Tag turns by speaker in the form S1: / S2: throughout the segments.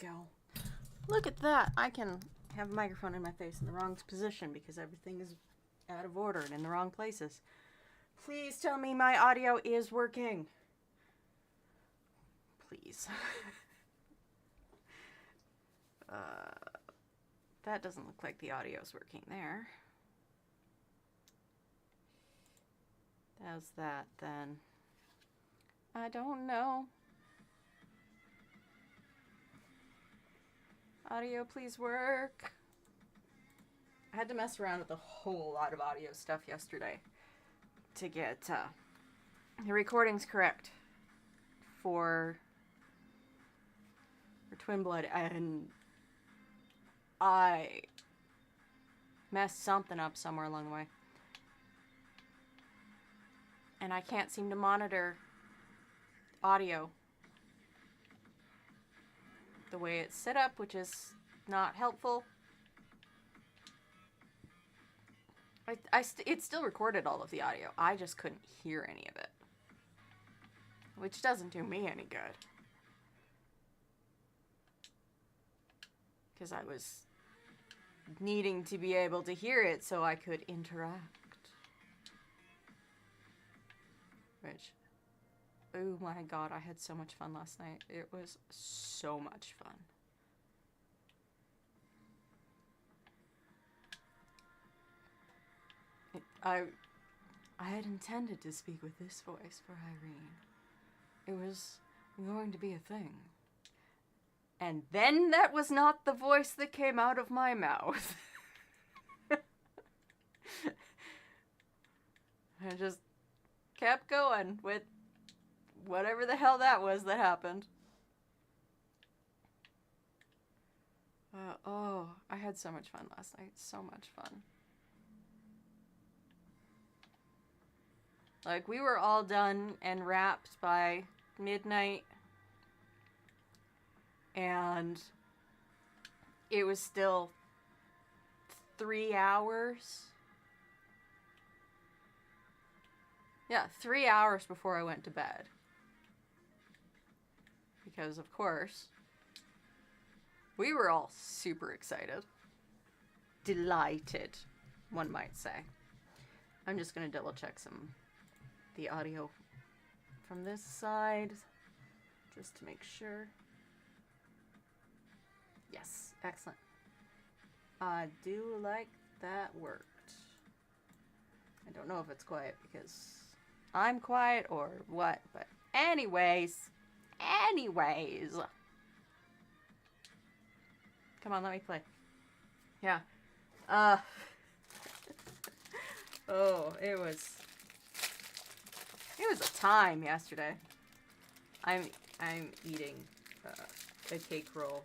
S1: go. Look at that. I can have a microphone in my face in the wrong position because everything is out of order and in the wrong places. Please tell me my audio is working. Please. That doesn't look like the audio's working there. How's that then? I don't know. Audio, please work. I had to mess around with a whole lot of audio stuff yesterday to get the recordings correct for Twin Blood, and I messed something up somewhere along the way. And I can't seem to monitor audio the way it's set up, which is not helpful. It still recorded all of the audio. I just couldn't hear any of it, which doesn't do me any good. Because I was needing to be able to hear it so I could interact. Which, oh my god, I had so much fun last night. It was so much fun. I had intended to speak with this voice for Irene. It was going to be a thing. And then that was not the voice that came out of my mouth. I just kept going with whatever the hell that was that happened. Oh, I had so much fun last night. So much fun. Like, we were all done and wrapped by midnight. And it was still 3 hours. Yeah, 3 hours before I went to bed. Because, of course, we were all super excited. Delighted, one might say. I'm just going to double check the audio from this side, just to make sure. Yes, excellent. I do like that worked. I don't know if it's quiet because I'm quiet or what, but anyways. Come on, let me play. Yeah. Oh, it was a time yesterday. I'm eating a cake roll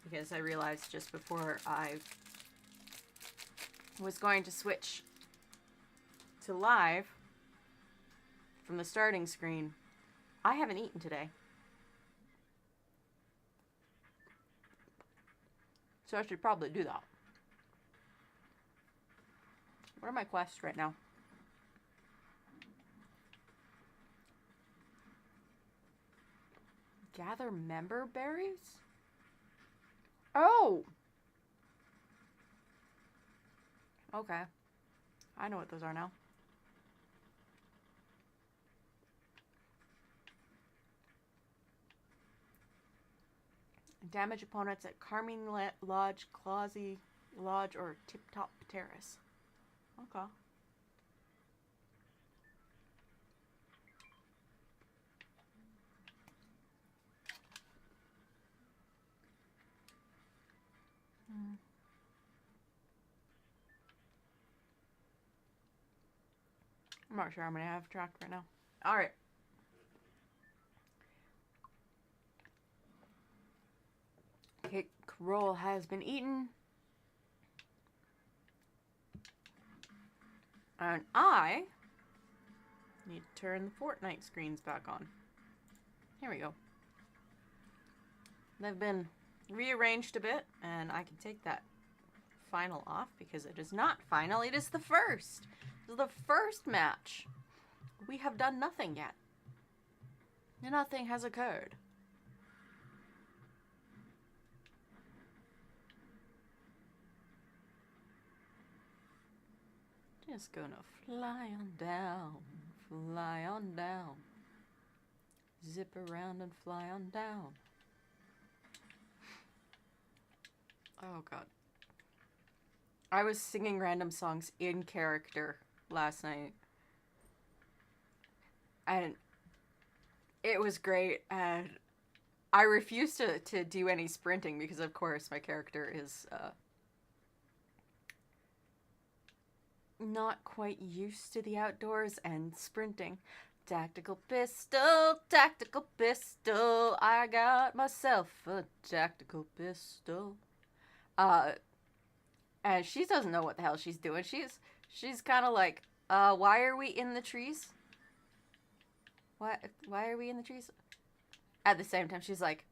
S1: because I realized just before I was going to switch to live from the starting screen, I haven't eaten today. So I should probably do that. What are my quests right now? Gather member berries? Oh! Okay. I know what those are now. Damage opponents at Carmine Lodge, Clausy Lodge, or Tip Top Terrace. Okay. I'm not sure how many I have tracked right now. Alright. Cake roll has been eaten. And I need to turn the Fortnite screens back on. Here we go. They've been rearranged a bit, and I can take that final off because it is not final, it is the first. This is the first match. We have done nothing yet. Nothing has occurred. Just gonna fly on down, fly on down. Zip around and fly on down. Oh god. I was singing random songs in character last night. And it was great. And I refused to do any sprinting because, of course, my character is not quite used to the outdoors and sprinting. Tactical pistol, I got myself a tactical pistol. And she doesn't know what the hell she's doing. She's kind of like, why are we in the trees? Why are we in the trees? At the same time, she's like,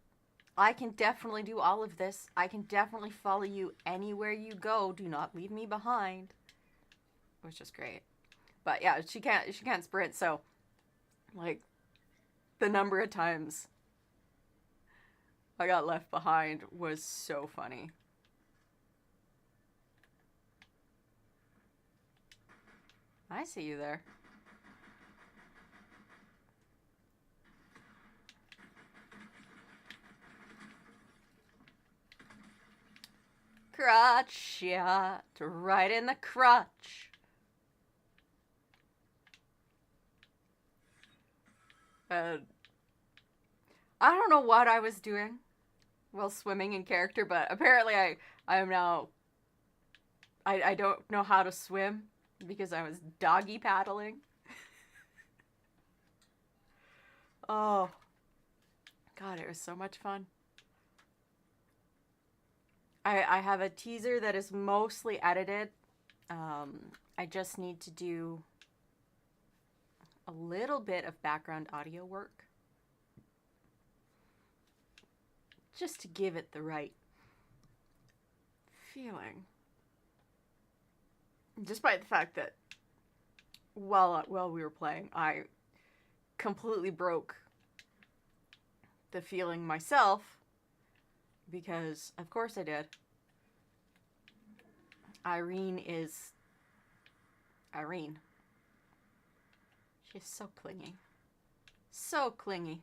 S1: I can definitely do all of this. I can definitely follow you anywhere you go. Do not leave me behind. It was just great. But yeah, she can't sprint, so like the number of times I got left behind was so funny. I see you there. Crotch shot right in the crotch. I don't know what I was doing while swimming in character, but apparently I am now. I don't know how to swim because I was doggy paddling. Oh, God, it was so much fun. I have a teaser that is mostly edited. I just need to do a little bit of background audio work just to give it the right feeling. Despite the fact that while we were playing, I completely broke the feeling myself, because of course I did. Irene. She's so clingy. So clingy.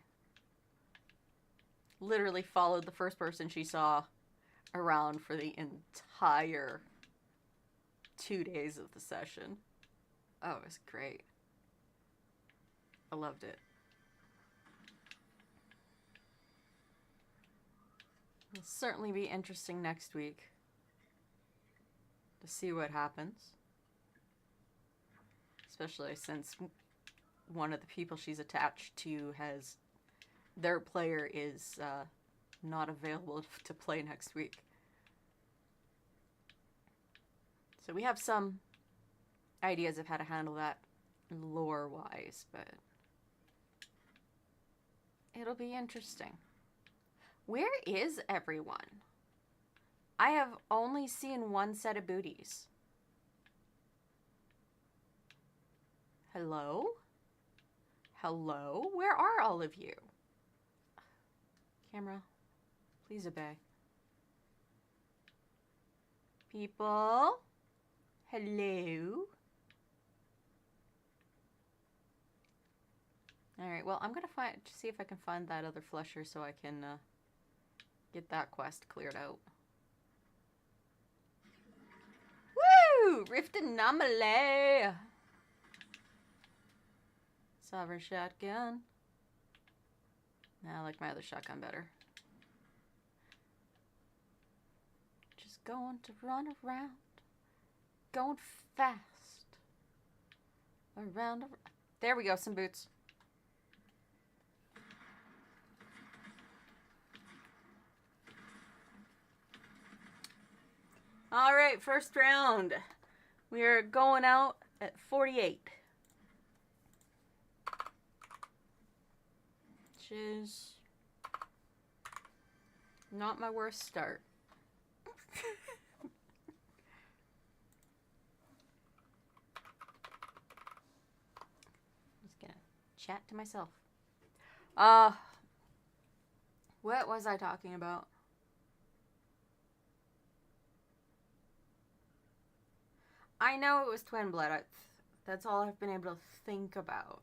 S1: Literally followed the first person she saw around for the entire 2 days of the session. Oh, it was great. I loved it. It'll certainly be interesting next week to see what happens. Especially since one of the people she's attached to has... their player is not available to play next week. So we have some ideas of how to handle that lore-wise, but it'll be interesting. Where is everyone? I have only seen one set of booties. Hello? Hello? Where are all of you? Camera, please obey. People? Hello? Alright, well, I'm gonna see if I can find that other flesher so I can get that quest cleared out. Woo! Rift Anomaly! Sovereign shotgun. Nah, I like my other shotgun better. Just going to run around. Going fast. Around. There we go, some boots. Alright, first round. We are going out at 48. Which is not my worst start. Just gonna chat to myself. What was I talking about? I I know it was twin blood. That's all I've been able to think about.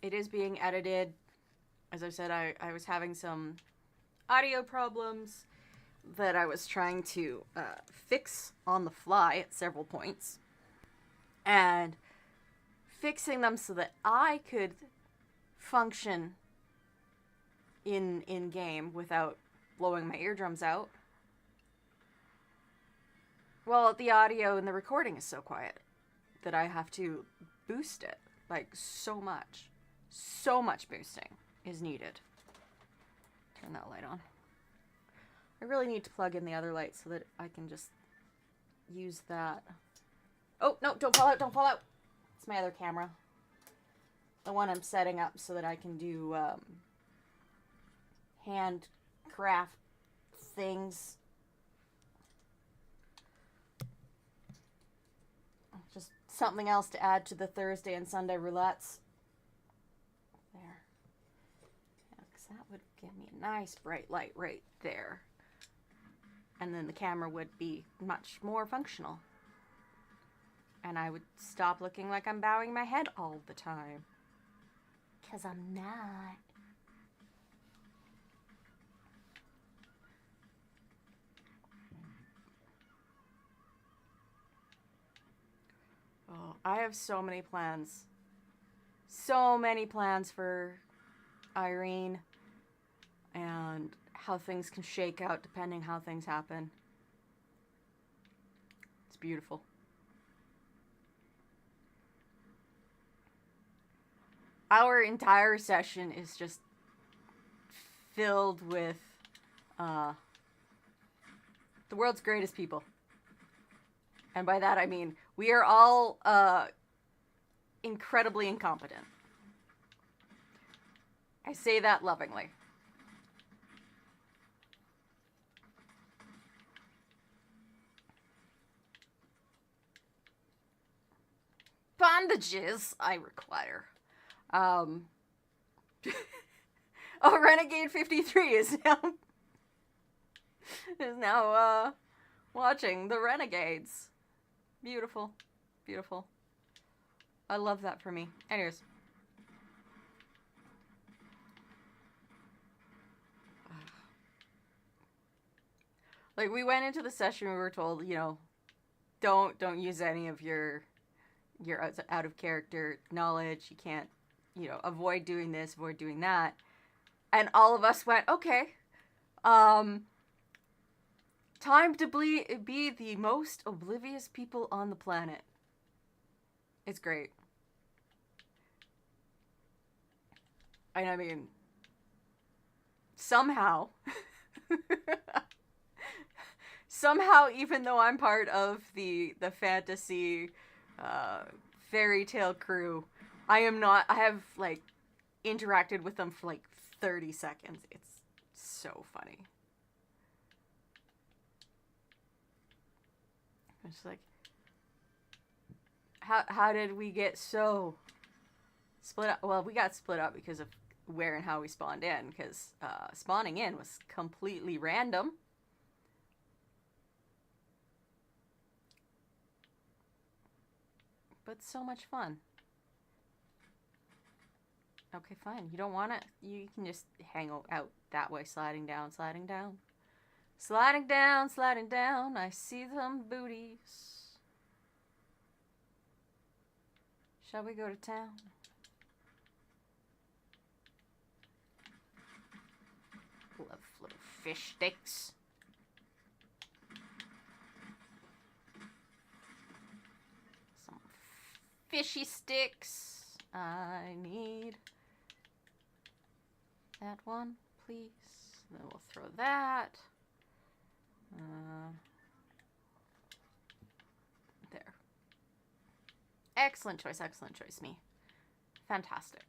S1: It is being edited. As I said, I was having some audio problems that I was trying to fix on the fly at several points. And fixing them so that I could function in game without blowing my eardrums out. Well, the audio and the recording is so quiet that I have to boost it. Like, so much. So much boosting is needed. Turn that light on. I really need to plug in the other light so that I can just use that. Oh, no, don't fall out, don't fall out. It's my other camera. The one I'm setting up so that I can do handcraft things. Just something else to add to the Thursday and Sunday roulettes. There. Yeah, because that would give me a nice bright light right there. And then the camera would be much more functional. And I would stop looking like I'm bowing my head all the time. Because I'm not. Oh, I have so many plans. So many plans for Irene. And how things can shake out depending how things happen. It's beautiful. Our entire session is just filled with the world's greatest people. And by that I mean we are all incredibly incompetent. I say that lovingly. Bondages I require. Oh, Renegade 53 is now watching the Renegades. Beautiful. Beautiful. I love that for me. Anyways. Like, we went into the session, we were told, you know, don't use any of your out of character knowledge. You can't, you know, avoid doing this, avoid doing that. And all of us went, okay. Time to be the most oblivious people on the planet. It's great. And I mean, somehow, even though I'm part of the fantasy fairy tale crew, I have, like, interacted with them for, like, 30 seconds. It's so funny. It's like, how did we get so split up? Well, we got split up because of where and how we spawned in, because spawning in was completely random. But so much fun. Okay, fine. You don't want it? You can just hang out that way, sliding down, sliding down. Sliding down, sliding down. I see them booties. Shall we go to town? Love little fish sticks. Some fishy sticks. I need that one, please. Then we'll throw that. There. Excellent choice, me. Fantastic.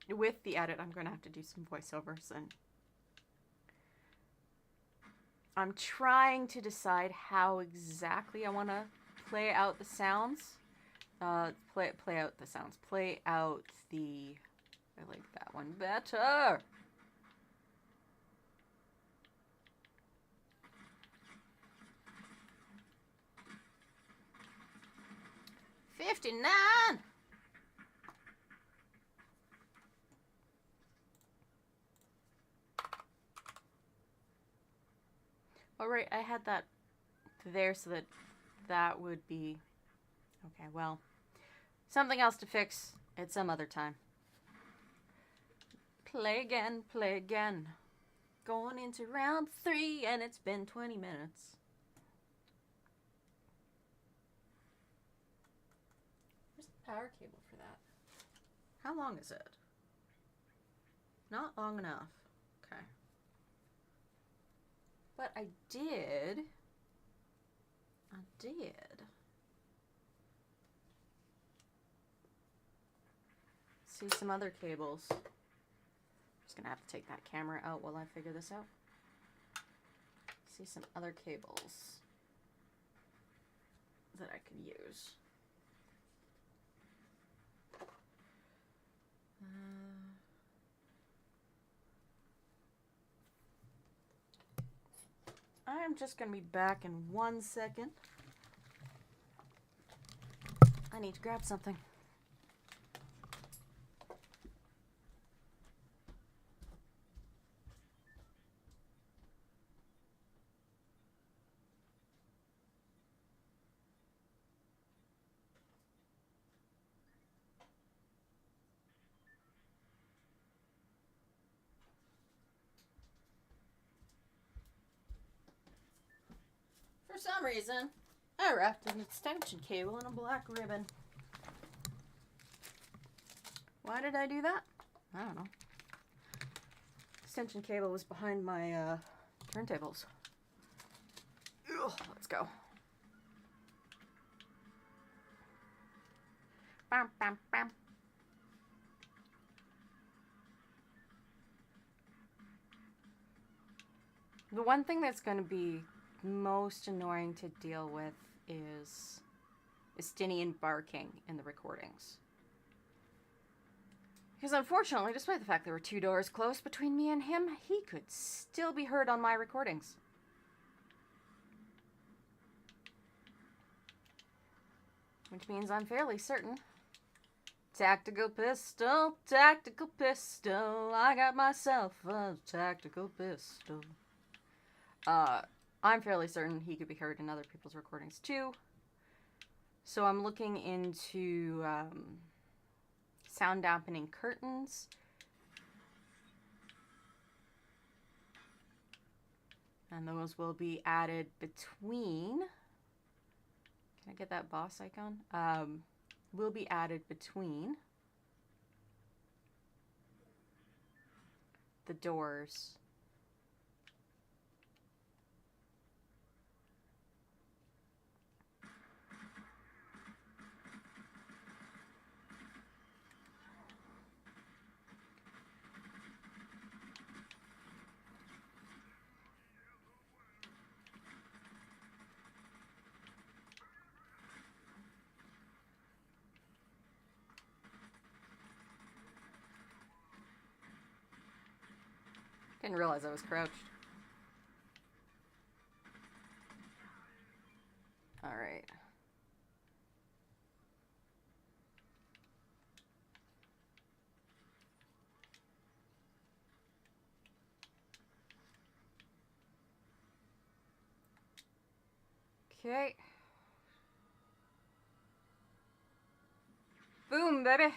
S1: With the edit, I'm gonna have to do some voiceovers, and I'm trying to decide how exactly I want to play out the sounds. Play out the sounds. Play out the... I like that one better. $59. All right, I had that there so that that would be... Okay, well, something else to fix at some other time. Play again, play again. Going into round 3 and it's been 20 minutes. Where's the power cable for that? How long is it? Not long enough. Okay. But I did see some other cables. I'm just gonna have to take that camera out while I figure this out. See some other cables that I could use. I'm just gonna be back in 1 second. I need to grab something. For some reason, I wrapped an extension cable in a black ribbon. Why did I do that? I don't know. Extension cable was behind my turntables. Ugh, let's go. Bam, bam, bam. The one thing that's going to be most annoying to deal with is Estinian barking in the recordings. Because unfortunately, despite the fact there were 2 doors close between me and him, he could still be heard on my recordings. Which means I'm fairly certain. Tactical pistol, I got myself a tactical pistol. I'm fairly certain he could be heard in other people's recordings too. So I'm looking into sound dampening curtains. And those will be added between... Can I get that boss icon? Will be added between the doors. Didn't realize I was crouched. All right. Okay. Boom, baby.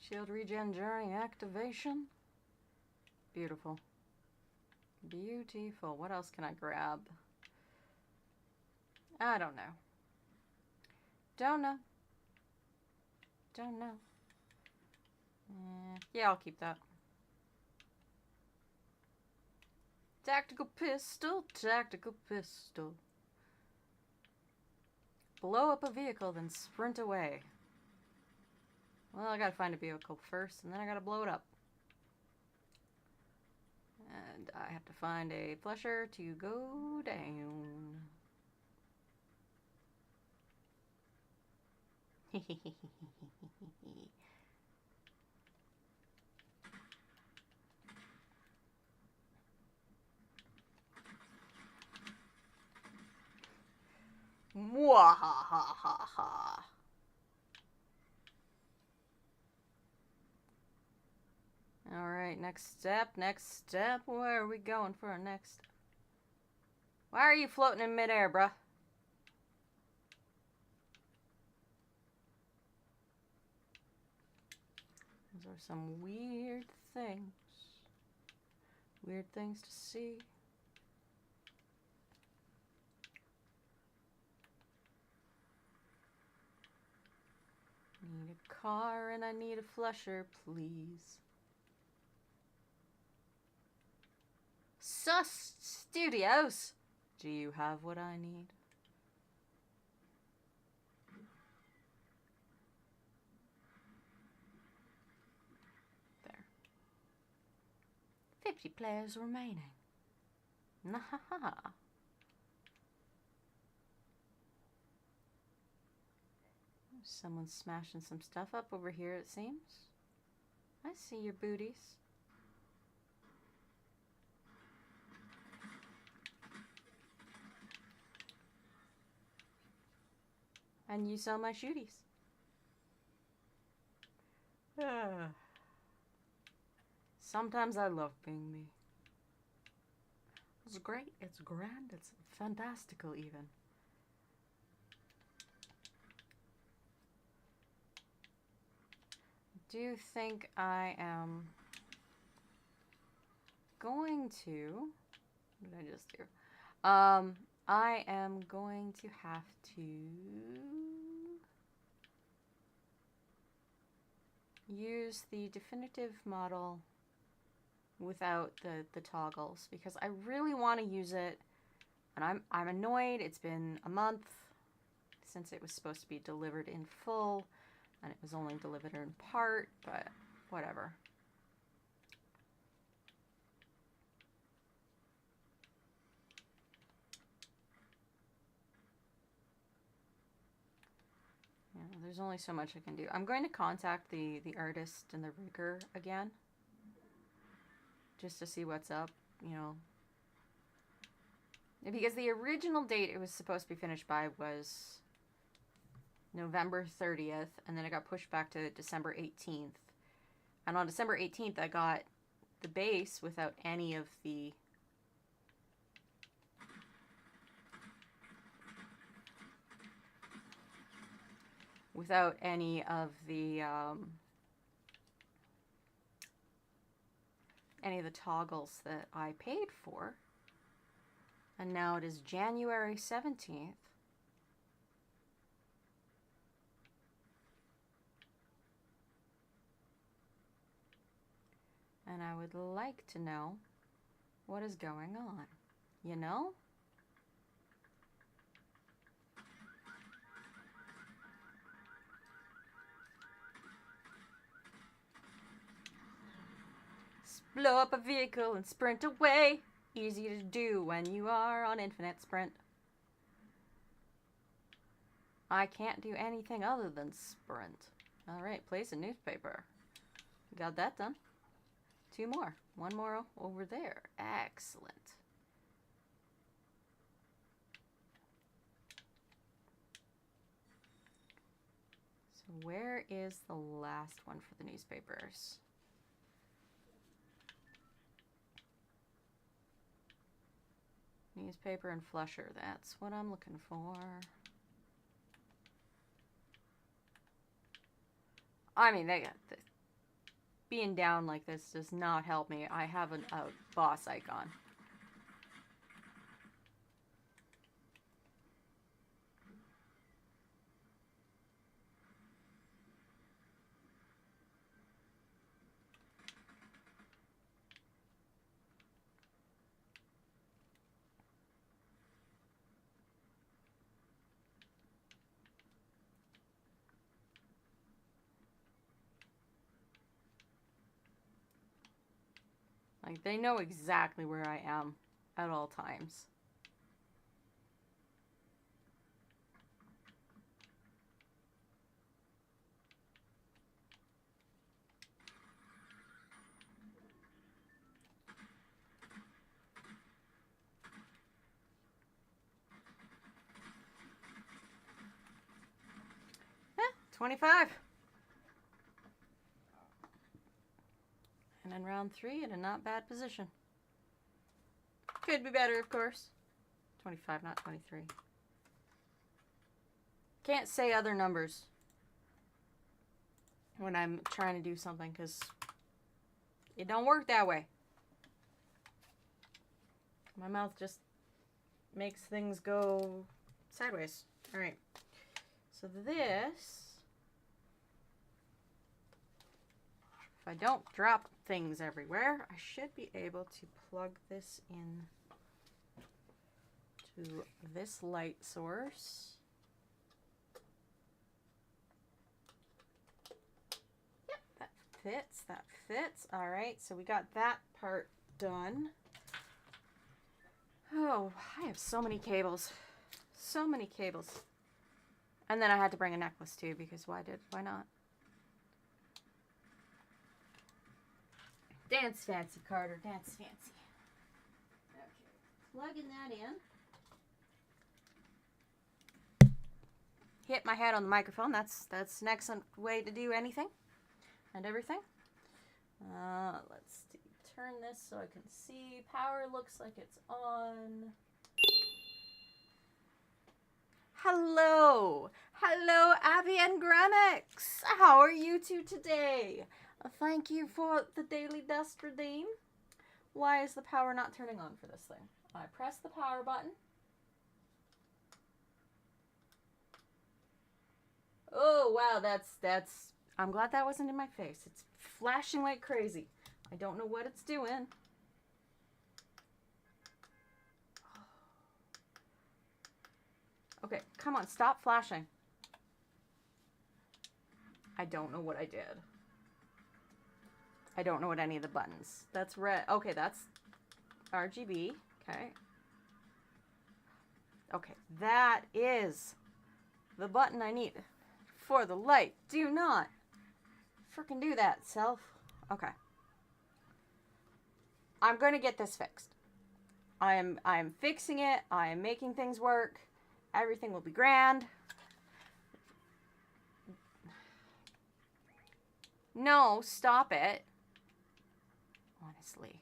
S1: Shield regen during activation. Beautiful. Beautiful. What else can I grab? I don't know. Don't know. Don't know. Yeah, I'll keep that. Tactical pistol, tactical pistol. Blow up a vehicle, then sprint away. Well, I gotta find a vehicle first, and then I gotta blow it up. And I have to find a flusher to go down. Mwahahaha. Alright, next step, next step. Where are we going for our next? Why are you floating in midair, bruh? Those are some weird things. Weird things to see. Need a car and I need a flusher, please. Sus Studios! Do you have what I need? There. 50 players remaining. Nahaha. Someone's smashing some stuff up over here, it seems. I see your booties. And you sell my shooties. Sometimes I love being me. It's great, it's grand, it's fantastical even. Do you think I am going to... What did I just do? I am going to have to use the definitive model without the toggles because I really want to use it, and I'm annoyed. It's been a month since it was supposed to be delivered in full, and it was only delivered in part, but whatever. Yeah, there's only so much I can do. I'm going to contact the artist and the rigger again, just to see what's up, you know. Because the original date it was supposed to be finished by was November 30th, and then it got pushed back to December 18th. And on December 18th, I got the base without any of the any of the toggles that I paid for. And now it is January 17th. And I would like to know what is going on. You know? Blow up a vehicle and sprint away. Easy to do when you are on infinite sprint. I can't do anything other than sprint. Alright, place a newspaper. Got that done. 2 more. 1 more over there. Excellent. So where is the last one for the newspapers? Newspaper and flusher. That's what I'm looking for. I mean, they got this. Being down like this does not help me. I have a boss icon. Like, they know exactly where I am at all times. Eh, 25. And then round 3 in a not bad position. Could be better, of course. 25, not 23. Can't say other numbers when I'm trying to do something, because it don't work that way. My mouth just makes things go sideways. All right. So this, if I don't drop things everywhere, I should be able to plug this in to this light source. Yep, that fits, that fits. All right, so we got that part done. Oh, I have so many cables. So many cables. And then I had to bring a necklace too, because why not? Dance fancy, Carter, dance fancy. Okay, plugging that in. Hit my head on the microphone. That's an excellent way to do anything and everything. Let's turn this so I can see. Power looks like it's on. Hello! Hello, Abby and Gramix! How are you two today? Thank you for the daily dust redeem. Why is the power not turning on for this thing? I press the power button. Oh, wow, that's... I'm glad that wasn't in my face. It's flashing like crazy. I don't know what it's doing. Okay, come on, stop flashing. I don't know what I did. I don't know what any of the buttons. That's red. Okay, that's RGB. Okay. Okay, that is the button I need for the light. Do not freaking do that, self. Okay. I'm going to get this fixed. I am fixing it. I am making things work. Everything will be grand. No, stop it. Honestly.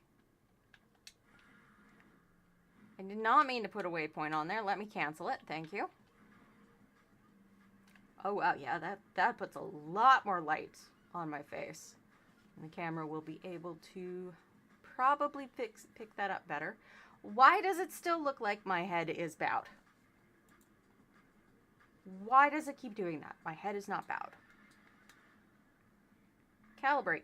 S1: I did not mean to put a waypoint on there. Let me cancel it. Thank you. Oh, wow. Yeah, that puts a lot more light on my face. And the camera will be able to probably pick that up better. Why does it still look like my head is bowed? Why does it keep doing that? My head is not bowed. Calibrate.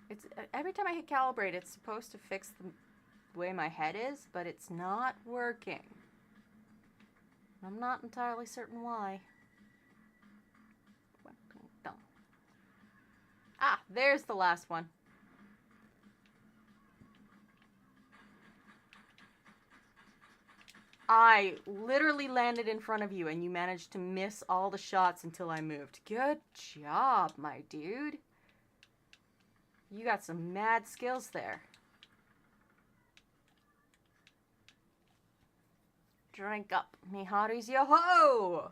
S1: It's every time I hit calibrate, it's supposed to fix the way my head is, but it's not working. I'm not entirely certain why. Ah, there's the last one. I literally landed in front of you and you managed to miss all the shots until I moved. Good job, my dude. You got some mad skills there. Drink up, me hearties, yo-ho!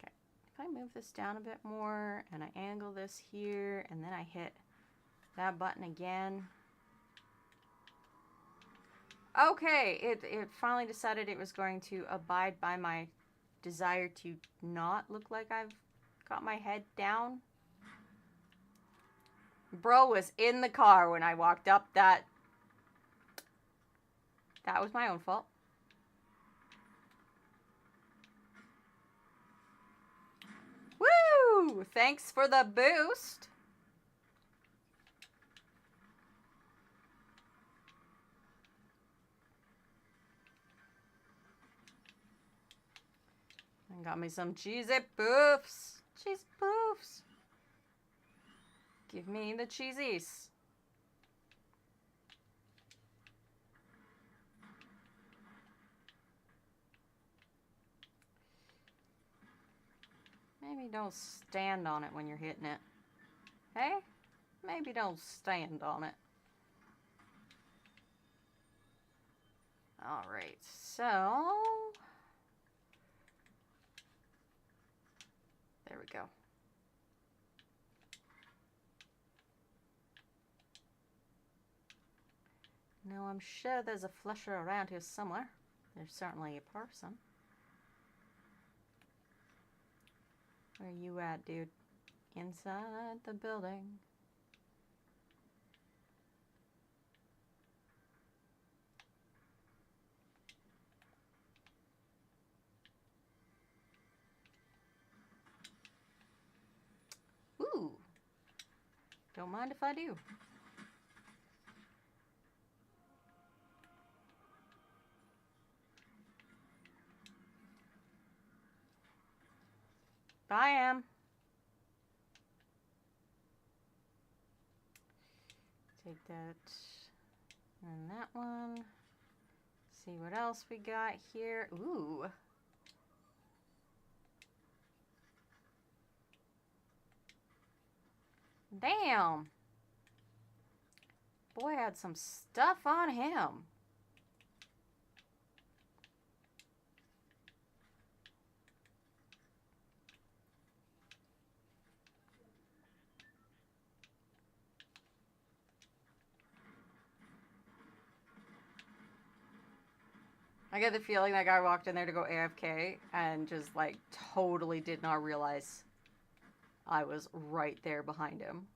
S1: Okay, if I move this down a bit more and I angle this here and then I hit that button again. Okay, it finally decided it was going to abide by my desire to not look like I've got my head down. Bro was in the car when I walked up that. That was my own fault. Woo! Thanks for the boost. Got me some cheesy poofs. Cheese poofs. Give me the cheesies. Maybe don't stand on it when you're hitting it. Hey? Maybe don't stand on it. Alright, so... there we go. Now I'm sure there's a flusher around here somewhere. There's certainly a person. Where you at, dude? Inside the building. Ooh. Don't mind if I do. Bye, Em. Take that and that one. See what else we got here. Ooh. Damn. Boy had some stuff on him. I get the feeling that guy walked in there to go AFK and just like totally did not realize I was right there behind him.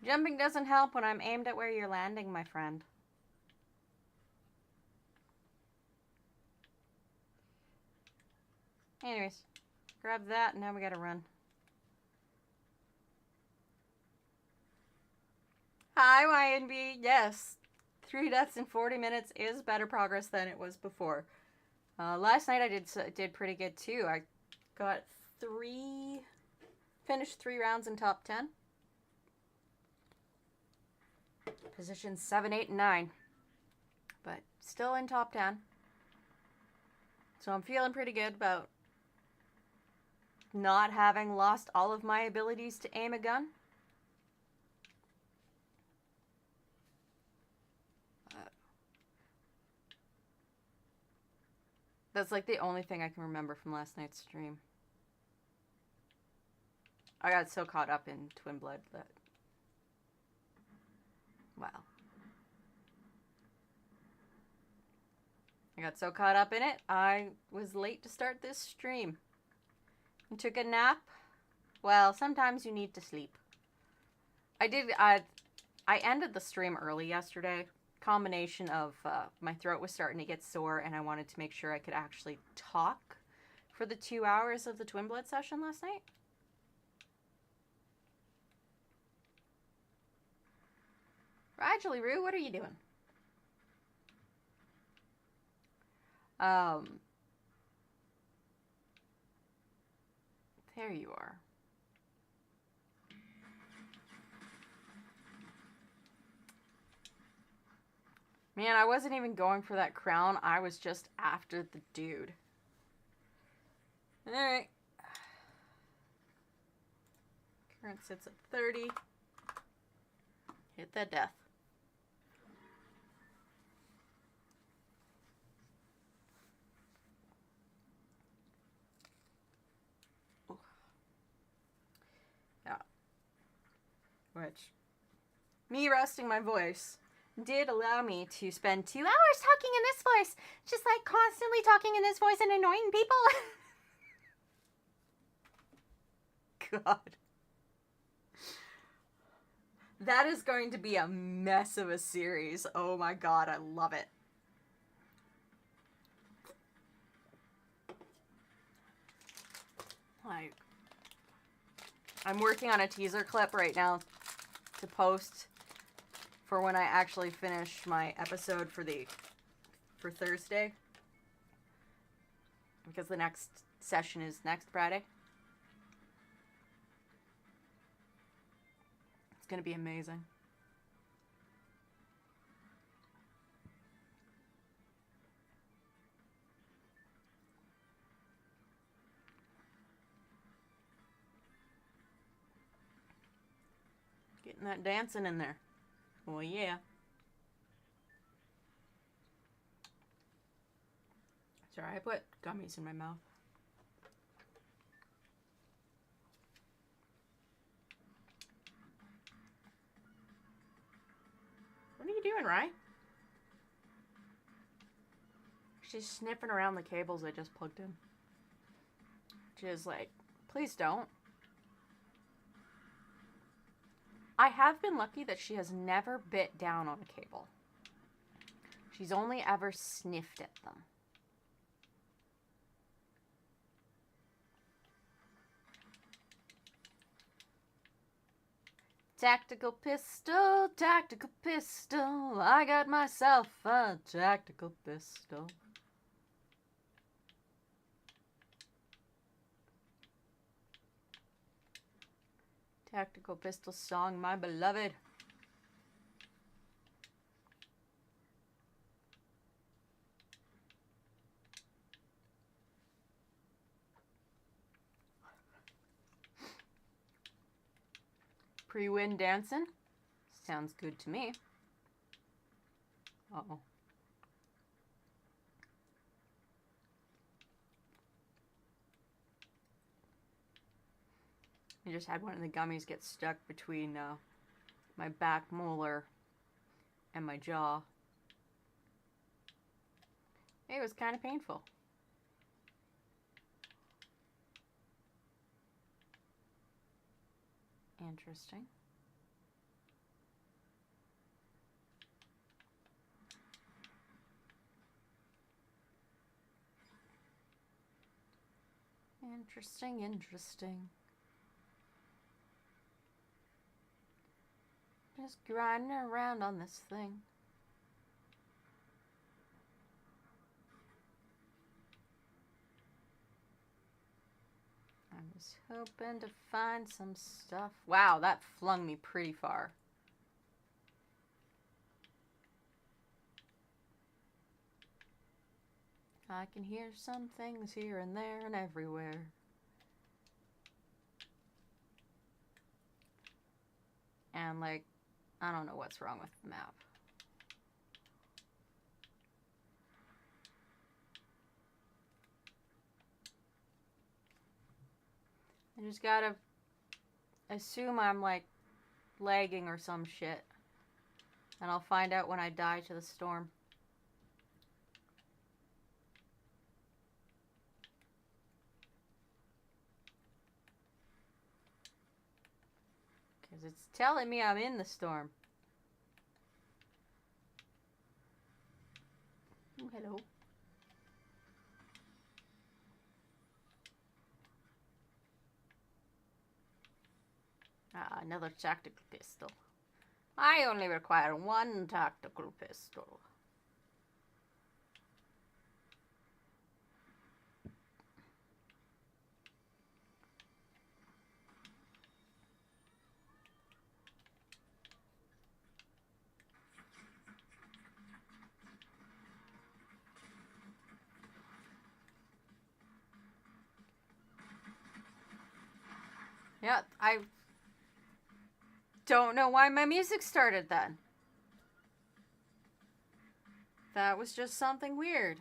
S1: Jumping doesn't help when I'm aimed at where you're landing, my friend. Anyways, grab that, and now we gotta run. Hi, YNB. Yes, 3 deaths in 40 minutes is better progress than it was before. Last night I did pretty good too. I got finished 3 rounds in top 10. Positions 7, 8, and 9. But still in top 10. So I'm feeling pretty good about not having lost all of my abilities to aim a gun. That's like the only thing I can remember from last night's stream. I got so caught up in Twin Blood that... wow. I got so caught up in it, I was late to start this stream. I took a nap. Well, sometimes you need to sleep. I ended the stream early yesterday. Combination of my throat was starting to get sore and I wanted to make sure I could actually talk for the 2 hours of the Twin Blood session last night. Rajali Roo, what are you doing? There you are. Man, I wasn't even going for that crown. I was just after the dude. Alright. Current sits at 30. Hit that death. Ooh. Yeah. Which, me resting my voice did allow me to spend 2 hours talking in this voice. Just like constantly talking in this voice and annoying people. God. That is going to be a mess of a series. Oh my god, I love it. Like, I'm working on a teaser clip right now to post for when I actually finish my episode for Thursday. Because the next session is next Friday. It's gonna be amazing. Getting that dancing in there. Oh yeah. Sorry, I put gummies in my mouth. What are you doing, Ryan? She's sniffing around the cables I just plugged in. She's like, please don't. I have been lucky that she has never bit down on a cable. She's only ever sniffed at them. Tactical pistol, I got myself a tactical pistol. Tactical pistol song, my beloved. Pre-win dancing? Sounds good to me. Uh-oh. I just had one of the gummies get stuck between my back molar and my jaw. It was kind of painful. Interesting. Interesting. Just grinding around on this thing. I was hoping to find some stuff. Wow, that flung me pretty far. I can hear some things here and there and everywhere. And like, I don't know what's wrong with the map. I just gotta assume I'm like lagging or some shit. And I'll find out when I die to the storm. Because it's telling me I'm in the storm. Oh, hello. Ah, another tactical pistol. I only require one tactical pistol. Yeah, I don't know why my music started then. That was just something weird.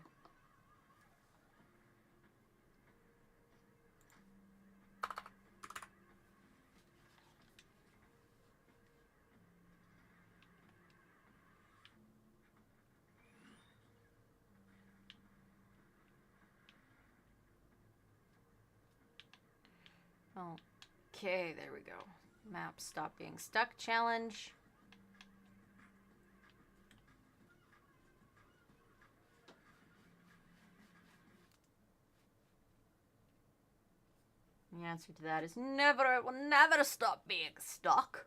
S1: Okay, there we go. Map stop being stuck challenge. The answer to that is never. It will never stop being stuck.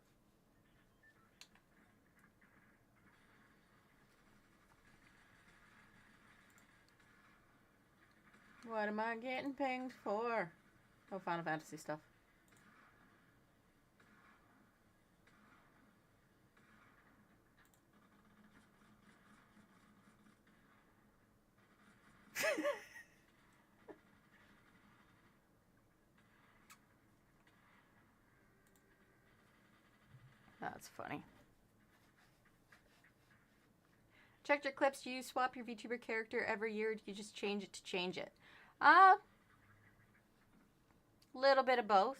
S1: What am I getting pinged for? Oh, Final Fantasy stuff. That's funny. Checked your clips. Do you swap your VTuber character every year, or do you just change it to change it? Little bit of both.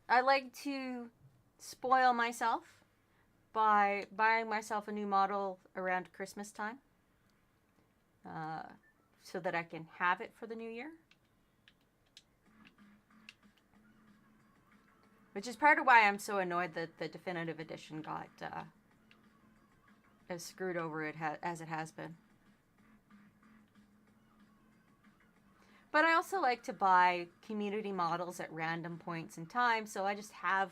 S1: I like to spoil myself by buying myself a new model around Christmas time, so that I can have it for the new year. Which is part of why I'm so annoyed that the definitive edition got as screwed over as it has been. But I also like to buy community models at random points in time, so I just have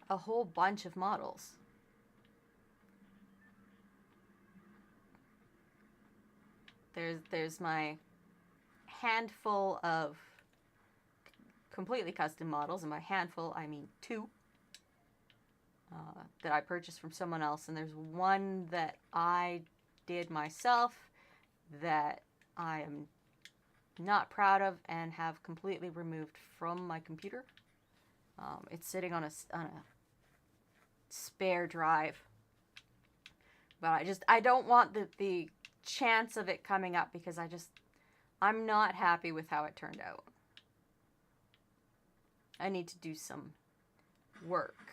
S1: a whole bunch of models. There's my handful of completely custom models, and by handful I mean 2 that I purchased from someone else, and there's one that I did myself that I am not proud of and have completely removed from my computer. It's sitting on a spare drive, but I don't want the chance of it coming up because I'm not happy with how it turned out. I need to do some work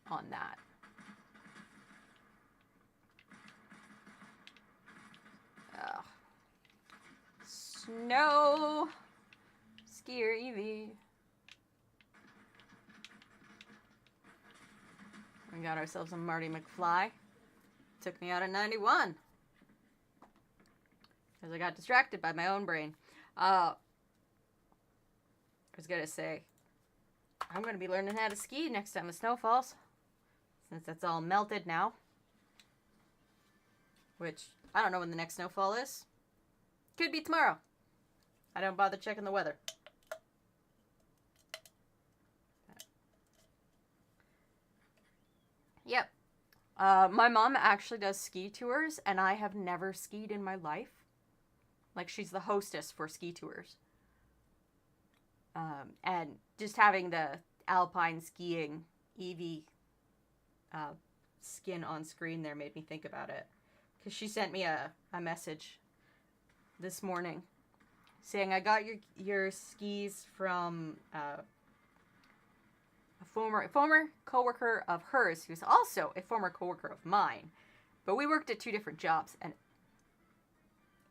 S1: on that. Ugh. Snow skier EV. We got ourselves a Marty McFly. Took me out at 91. Because I got distracted by my own brain. I was going to say, I'm going to be learning how to ski next time the snow falls. Since that's all melted now. Which, I don't know when the next snowfall is. Could be tomorrow. I don't bother checking the weather. Yep. My mom actually does ski tours, and I have never skied in my life. Like, she's the hostess for ski tours. And just having the alpine skiing Eevee skin on screen there made me think about it. Because she sent me a message this morning saying, I got your skis from a former coworker of hers, who's also a former coworker of mine. But we worked at 2 different jobs, and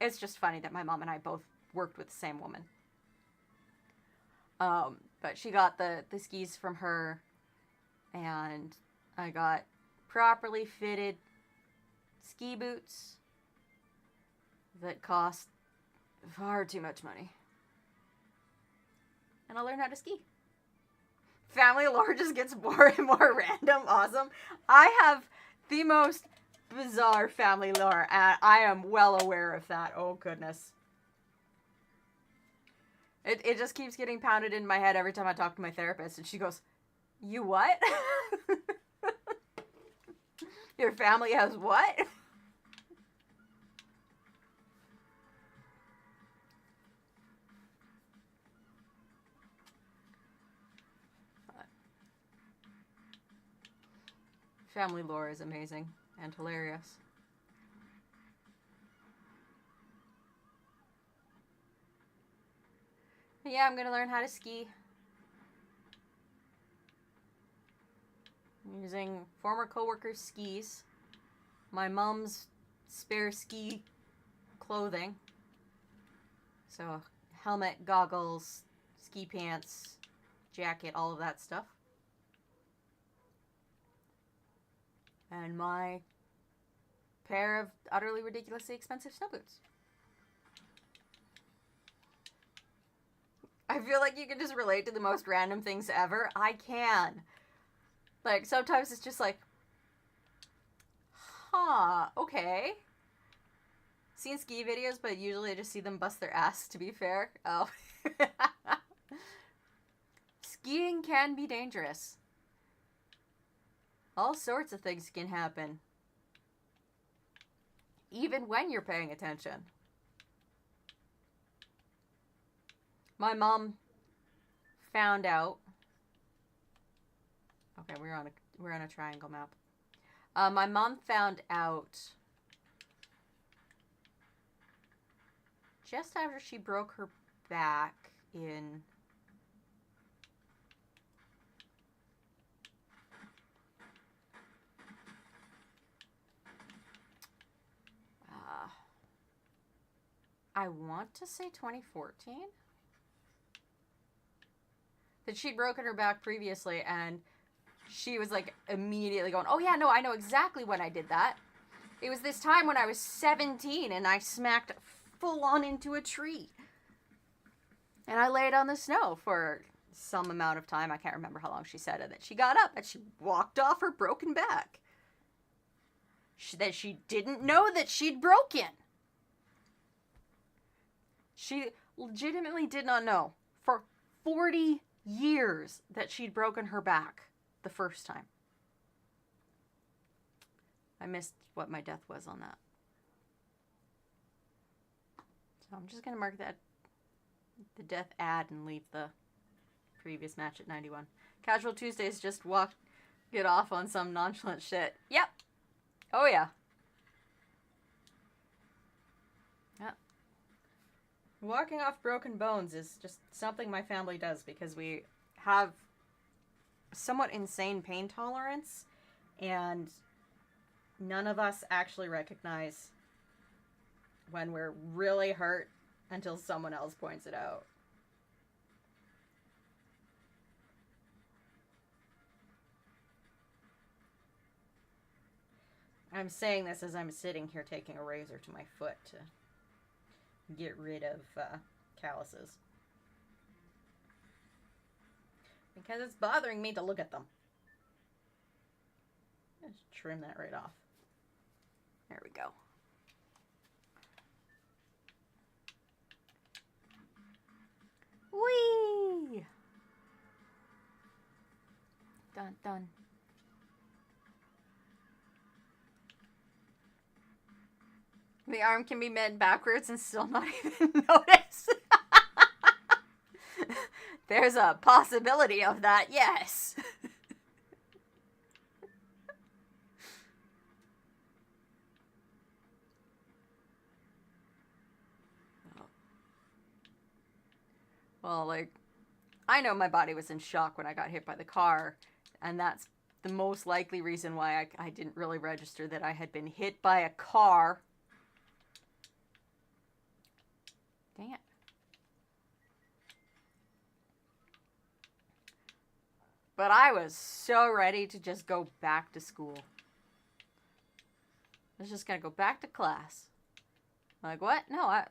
S1: it's just funny that my mom and I both worked with the same woman. But she got the skis from her, and I got properly fitted ski boots that cost far too much money. And I learned how to ski. Family lore just gets more and more random. Awesome. I have the most bizarre family lore, and I am well aware of that. Oh, goodness. It just keeps getting pounded in my head every time I talk to my therapist, and she goes, you what? Your family has what? Family lore is amazing and hilarious. But yeah, I'm gonna learn how to ski. I'm using former coworkers' skis, my mom's spare ski clothing. So, helmet, goggles, ski pants, jacket, all of that stuff. and my pair of utterly ridiculously expensive snow boots. I feel like you can just relate to the most random things ever. I can. Like, sometimes it's just like, huh, okay. Seen ski videos, but usually I just see them bust their ass, to be fair. Oh. Skiing can be dangerous. All sorts of things can happen. Even when you're paying attention. My mom found out. Okay, we're on a triangle map. My mom found out just after she broke her back in I want to say 2014. That she'd broken her back previously, and she was like immediately going, oh yeah, no, I know exactly when I did that. It was this time when I was 17 and I smacked full on into a tree. And I laid on the snow for some amount of time. I can't remember how long she said it. That she got up and she walked off her broken back. That she didn't know that she'd broken. She legitimately did not know for 40 years that she'd broken her back the first time. I missed what my death was on that. So I'm just going to mark that the death ad and leave the previous match at 91. Casual Tuesdays, just get off on some nonchalant shit. Yep. Oh yeah. Yep. Walking off broken bones is just something my family does because we have somewhat insane pain tolerance, and none of us actually recognize when we're really hurt until someone else points it out. I'm saying this as I'm sitting here taking a razor to my foot to get rid of calluses. Because it's bothering me to look at them. Just trim that right off. There we go. Whee! Dun dun. The arm can be bent backwards and still not even notice. There's a possibility of that, yes. Well, like, I know my body was in shock when I got hit by the car, and that's the most likely reason why I didn't really register that I had been hit by a car. Dang it. But I was so ready to just go back to school. I was just gonna go back to class. Like, what? No,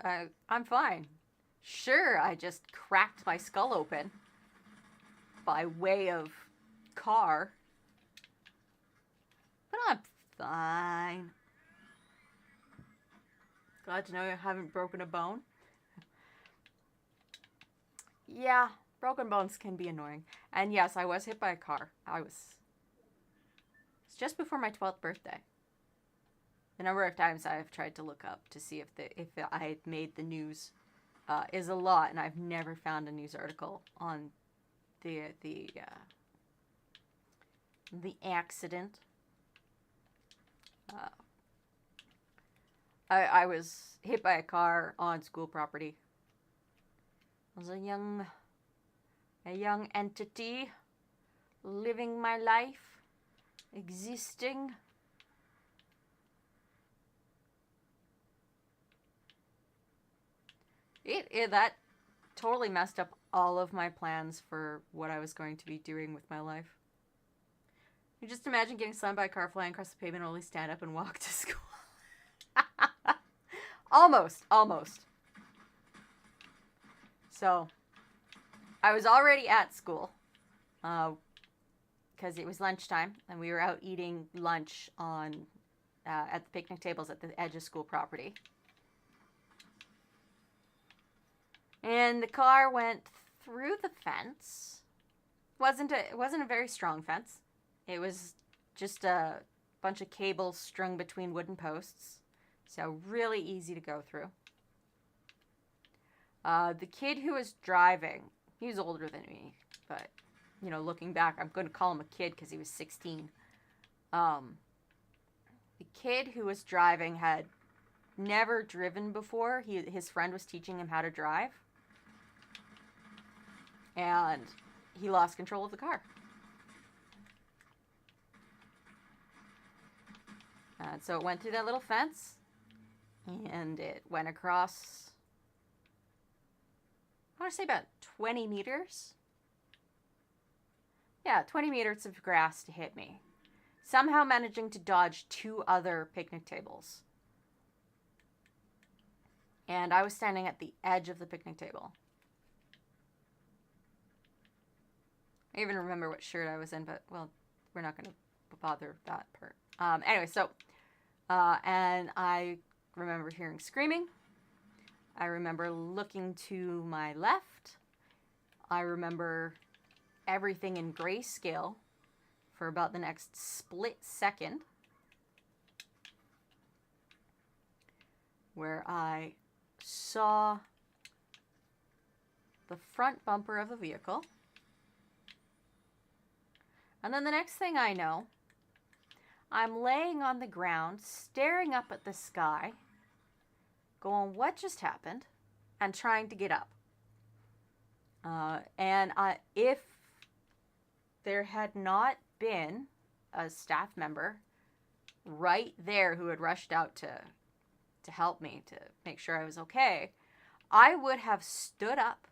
S1: I'm fine. Sure, I just cracked my skull open by way of car. But I'm fine. Glad to know I haven't broken a bone. Yeah, broken bones can be annoying. And yes, I was hit by a car. It's just before my 12th birthday. The number of times I've tried to look up to see if I had made the news is a lot, and I've never found a news article on the accident. I was hit by a car on school property. I was a young entity, living my life, existing. That totally messed up all of my plans for what I was going to be doing with my life. You just imagine getting slammed by a car, flying across the pavement, and only stand up and walk to school. Almost. So, I was already at school, because it was lunchtime, and we were out eating lunch on at the picnic tables at the edge of school property. And the car went through the fence. It wasn't a very strong fence. It was just a bunch of cables strung between wooden posts. So really easy to go through. The kid who was driving, he was older than me, but, you know, looking back, I'm going to call him a kid because he was 16. The kid who was driving had never driven before. His friend was teaching him how to drive. And he lost control of the car. And so it went through that little fence, and it went across, I want to say about 20 meters. Yeah, 20 meters of grass to hit me. Somehow managing to dodge 2 other picnic tables. And I was standing at the edge of the picnic table. I even remember what shirt I was in, but, well, we're not going to bother that part. Anyway, so, and I remember hearing screaming. I remember looking to my left. I remember everything in grayscale for about the next split second, where I saw the front bumper of a vehicle. And then the next thing I know, I'm laying on the ground, staring up at the sky, going, what just happened? And trying to get up. If there had not been a staff member right there who had rushed out to help me, to make sure I was okay, I would have stood up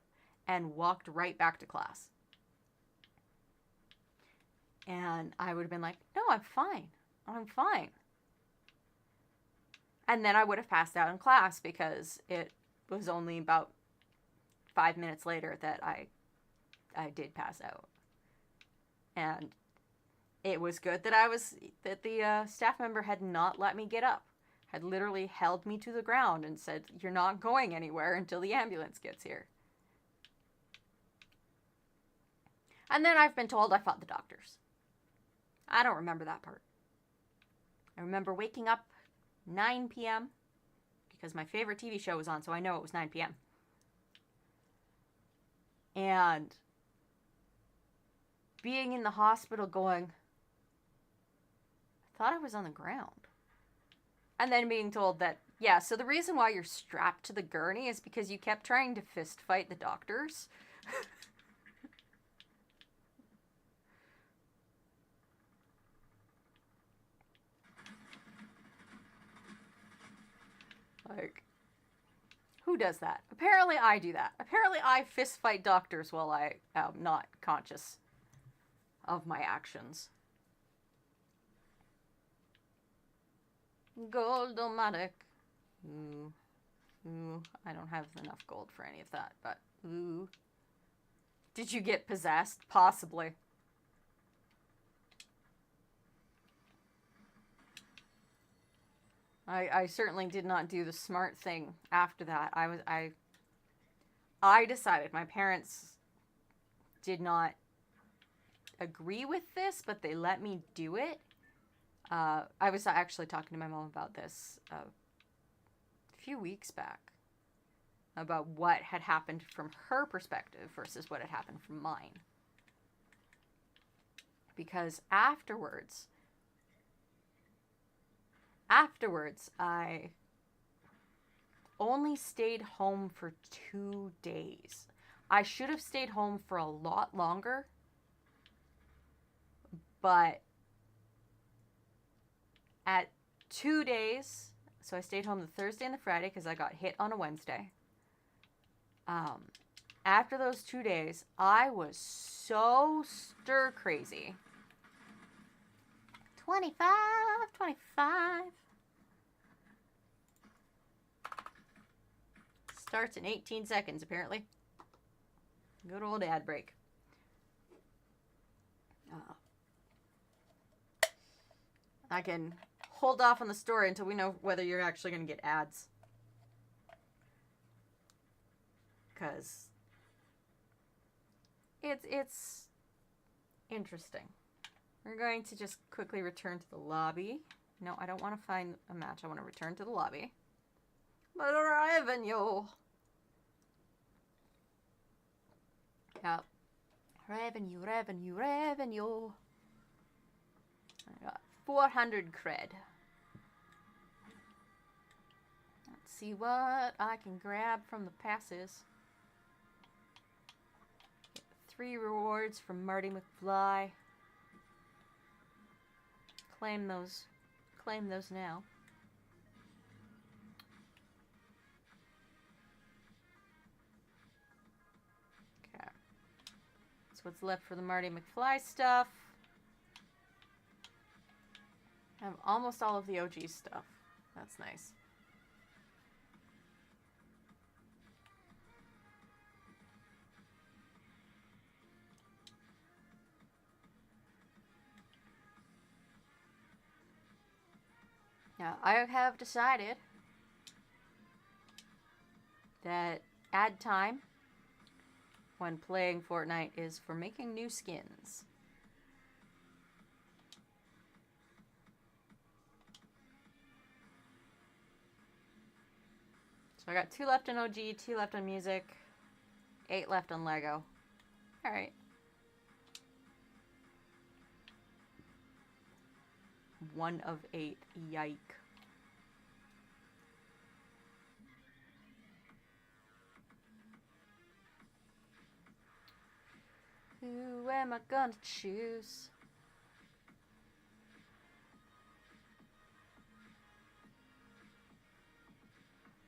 S1: and walked right back to class. And I would have been like, no, I'm fine. And then I would have passed out in class because it was only about 5 minutes later that I did pass out. And it was good that the staff member had not let me get up. Had literally held me to the ground and said, you're not going anywhere until the ambulance gets here. And then I've been told I fought the doctors. I don't remember that part. I remember waking up 9 p.m. because my favorite TV show was on, so I know it was 9 p.m. And being in the hospital going, I thought I was on the ground. And then being told that, yeah, so the reason why you're strapped to the gurney is because you kept trying to fist fight the doctors. Like, who does that? Apparently I do that. Apparently I fist fight doctors while I am not conscious of my actions. Gold-o-matic. Ooh. Ooh. I don't have enough gold for any of that, but ooh. Did you get possessed? Possibly. I certainly did not do the smart thing after that. I decided, my parents did not agree with this, but they let me do it. I was actually talking to my mom about this a few weeks back, about what had happened from her perspective versus what had happened from mine. Because afterwards, I only stayed home for 2 days. I should have stayed home for a lot longer, but at 2 days, so I stayed home the Thursday and the Friday because I got hit on a Wednesday. After those 2 days, I was so stir crazy 25, 25. Starts in 18 seconds, apparently. Good old ad break. I can hold off on the story until we know whether you're actually going to get ads. Because it's interesting. We're going to just quickly return to the lobby. No, I don't want to find a match. I want to return to the lobby. But revenue. Yep. Revenue, revenue, revenue. I got 400 cred. Let's see what I can grab from the passes. Get 3 rewards from Marty McFly. Claim those now. Okay. That's what's left for the Marty McFly stuff. I have almost all of the OG stuff. That's nice. Now, I have decided that ad time when playing Fortnite is for making new skins. So I got 2 left on OG, 2 left on music, 8 left on Lego. Alright. One of 8. Yike. Who am I gonna choose?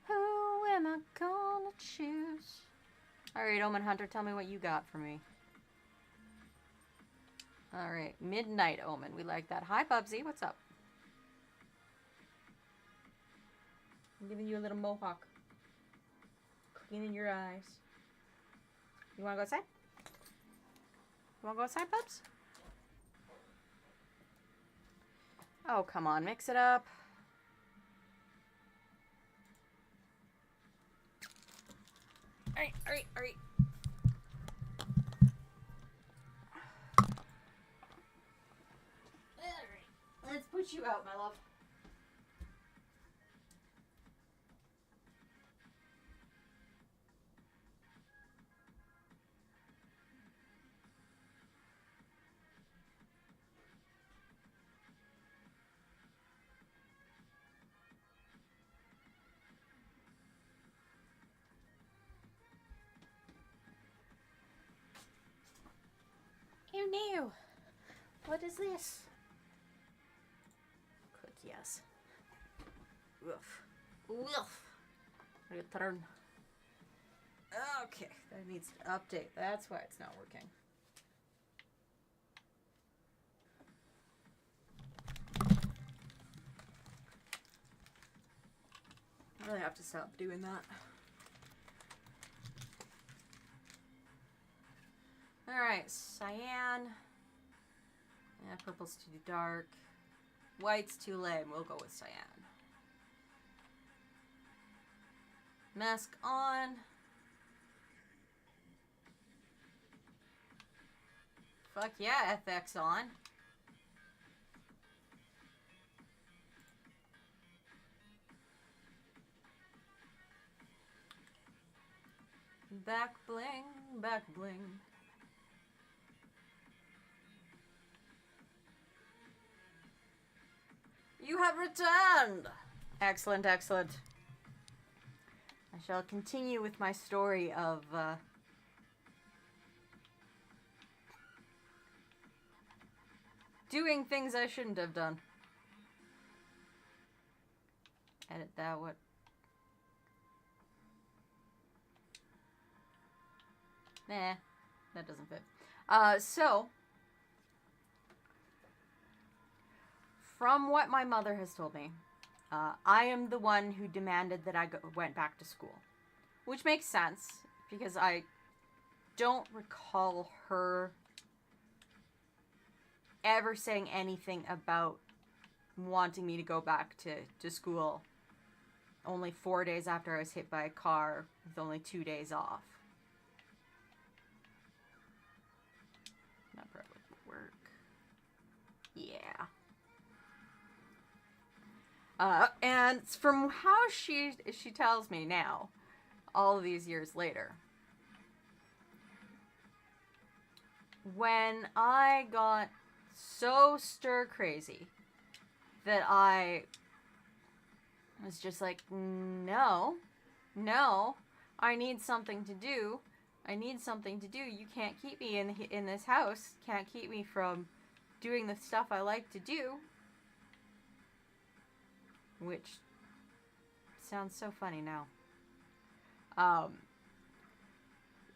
S1: Who am I gonna choose? Alright, Omen Hunter, tell me what you got for me. Alright, Midnight Omen. We like that. Hi, Bubsy. What's up? I'm giving you a little mohawk. Cleaning your eyes. You wanna go outside? You wanna go outside, Bubs? Oh, come on. Mix it up. Alright, alright, alright. Let's put you out, my love. Ew, no. What is this? Yes. Woof. Woof. Return. Okay, that needs to update. That's why it's not working. I really have to stop doing that. Alright, cyan. Yeah, purple's too dark. White's too lame. We'll go with cyan. Mask on. Fuck yeah, FX on. Back bling, back bling. You have returned! Excellent, excellent. I shall continue with my story of, doing things I shouldn't have done. Edit that, what? Nah, that doesn't fit. So... from what my mother has told me, I am the one who demanded that I went back to school. Which makes sense, because I don't recall her ever saying anything about wanting me to go back to school only 4 days after I was hit by a car with only 2 days off. That probably would work. Yeah. And from how she tells me now, all of these years later, when I got so stir crazy that I was just like, no, I need something to do. You can't keep me in this house. Can't keep me from doing the stuff I like to do. Which sounds so funny now.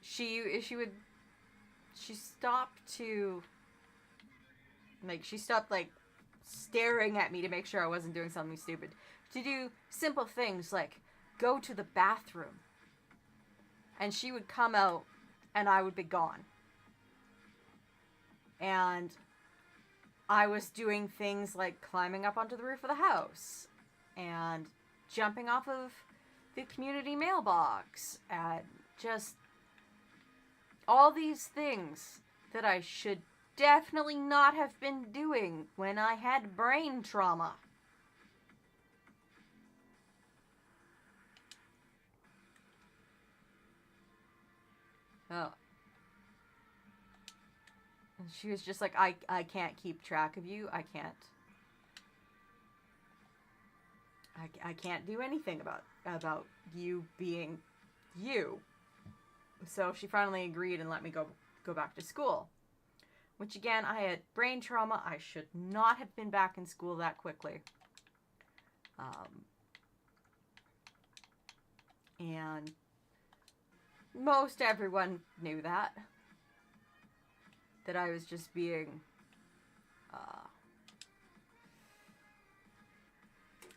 S1: She stopped staring at me to make sure I wasn't doing something stupid. To do simple things like go to the bathroom. And she would come out and I would be gone. And I was doing things like climbing up onto the roof of the house and jumping off of the community mailbox and just all these things that I should definitely not have been doing when I had brain trauma. Oh. And she was just like, I can't keep track of you. I can't do anything about you being you. So she finally agreed and let me go back to school. Which again, I had brain trauma. I should not have been back in school that quickly. And most everyone knew that I was just being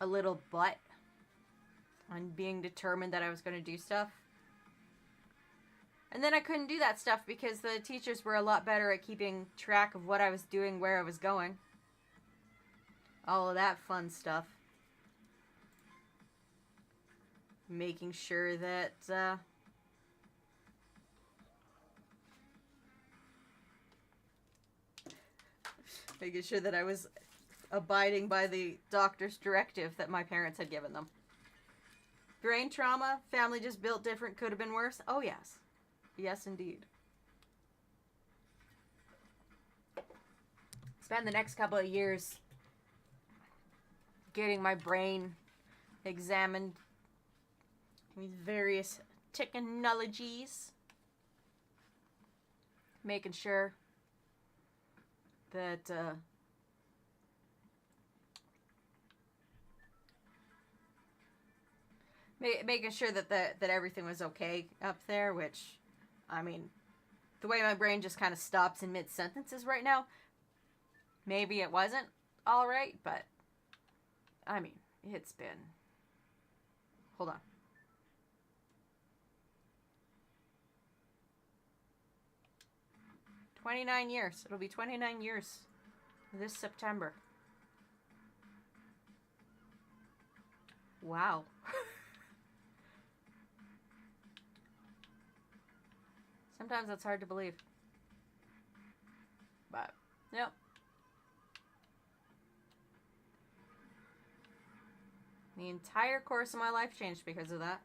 S1: a little butt on being determined that I was going to do stuff. And then I couldn't do that stuff because the teachers were a lot better at keeping track of what I was doing, where I was going. All of that fun stuff. Making sure that I was abiding by the doctor's directive that my parents had given them. Brain trauma, family just built different, could have been worse. Oh, yes. Yes, indeed. Spend the next couple of years getting my brain examined with various technologies. Making sure that making sure that everything was okay up there, which, I mean, the way my brain just kind of stops in mid-sentences right now, maybe it wasn't all right, but, I mean, it's been, hold on. $29 years. It'll be 29 years this September. Wow. Sometimes that's hard to believe. But, yep. The entire course of my life changed because of that.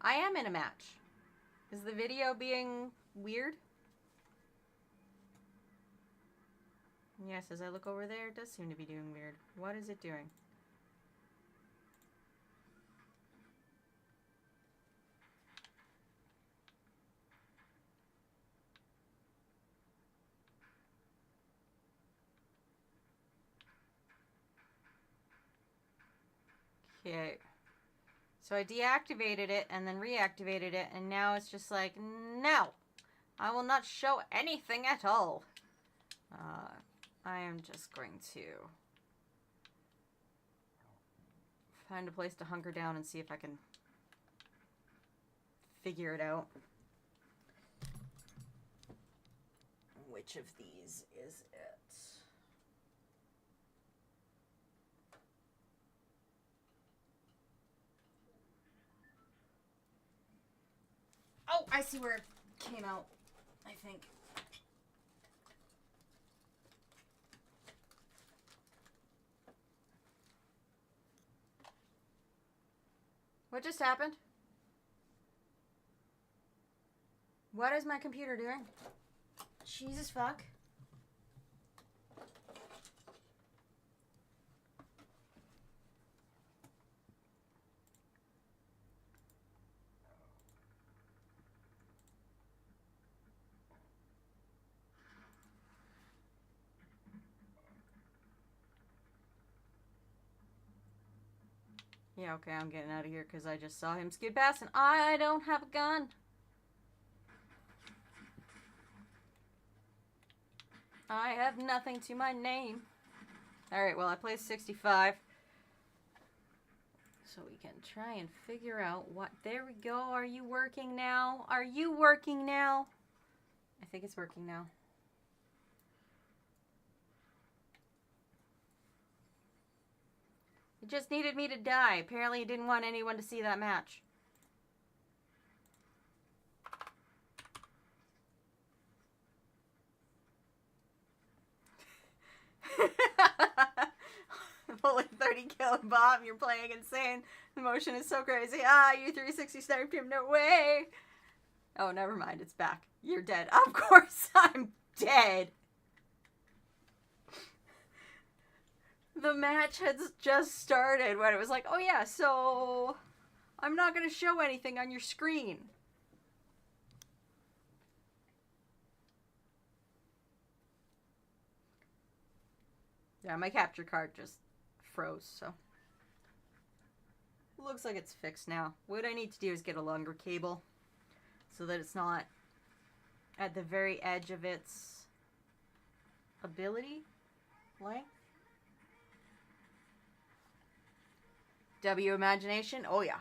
S1: I am in a match. Is the video being weird? Yes, as I look over there, it does seem to be doing weird. What is it doing? Okay. So I deactivated it and then reactivated it, and now it's just like, no! I will not show anything at all. I am just going to find a place to hunker down and see if I can figure it out. Which of these is it? Oh, I see where it came out, I think. What just happened? What is my computer doing? Jesus fuck. Yeah, okay, I'm getting out of here because I just saw him skid past and I don't have a gun. I have nothing to my name. Alright, well, I placed 65. So we can try and figure out what... There we go. Are you working now? Are you working now? I think it's working now. It just needed me to die. Apparently he didn't want anyone to see that match. Pulling 30 kill bomb, you're playing insane. The motion is so crazy. Ah, you 360 sniped him, no way. Oh, never mind, it's back. You're dead. Of course I'm dead. The match had just started when it was like, oh yeah, so I'm not going to show anything on your screen. Yeah, my capture card just froze, so. Looks like it's fixed now. What I need to do is get a longer cable so that it's not at the very edge of its ability length. W imagination? Oh yeah.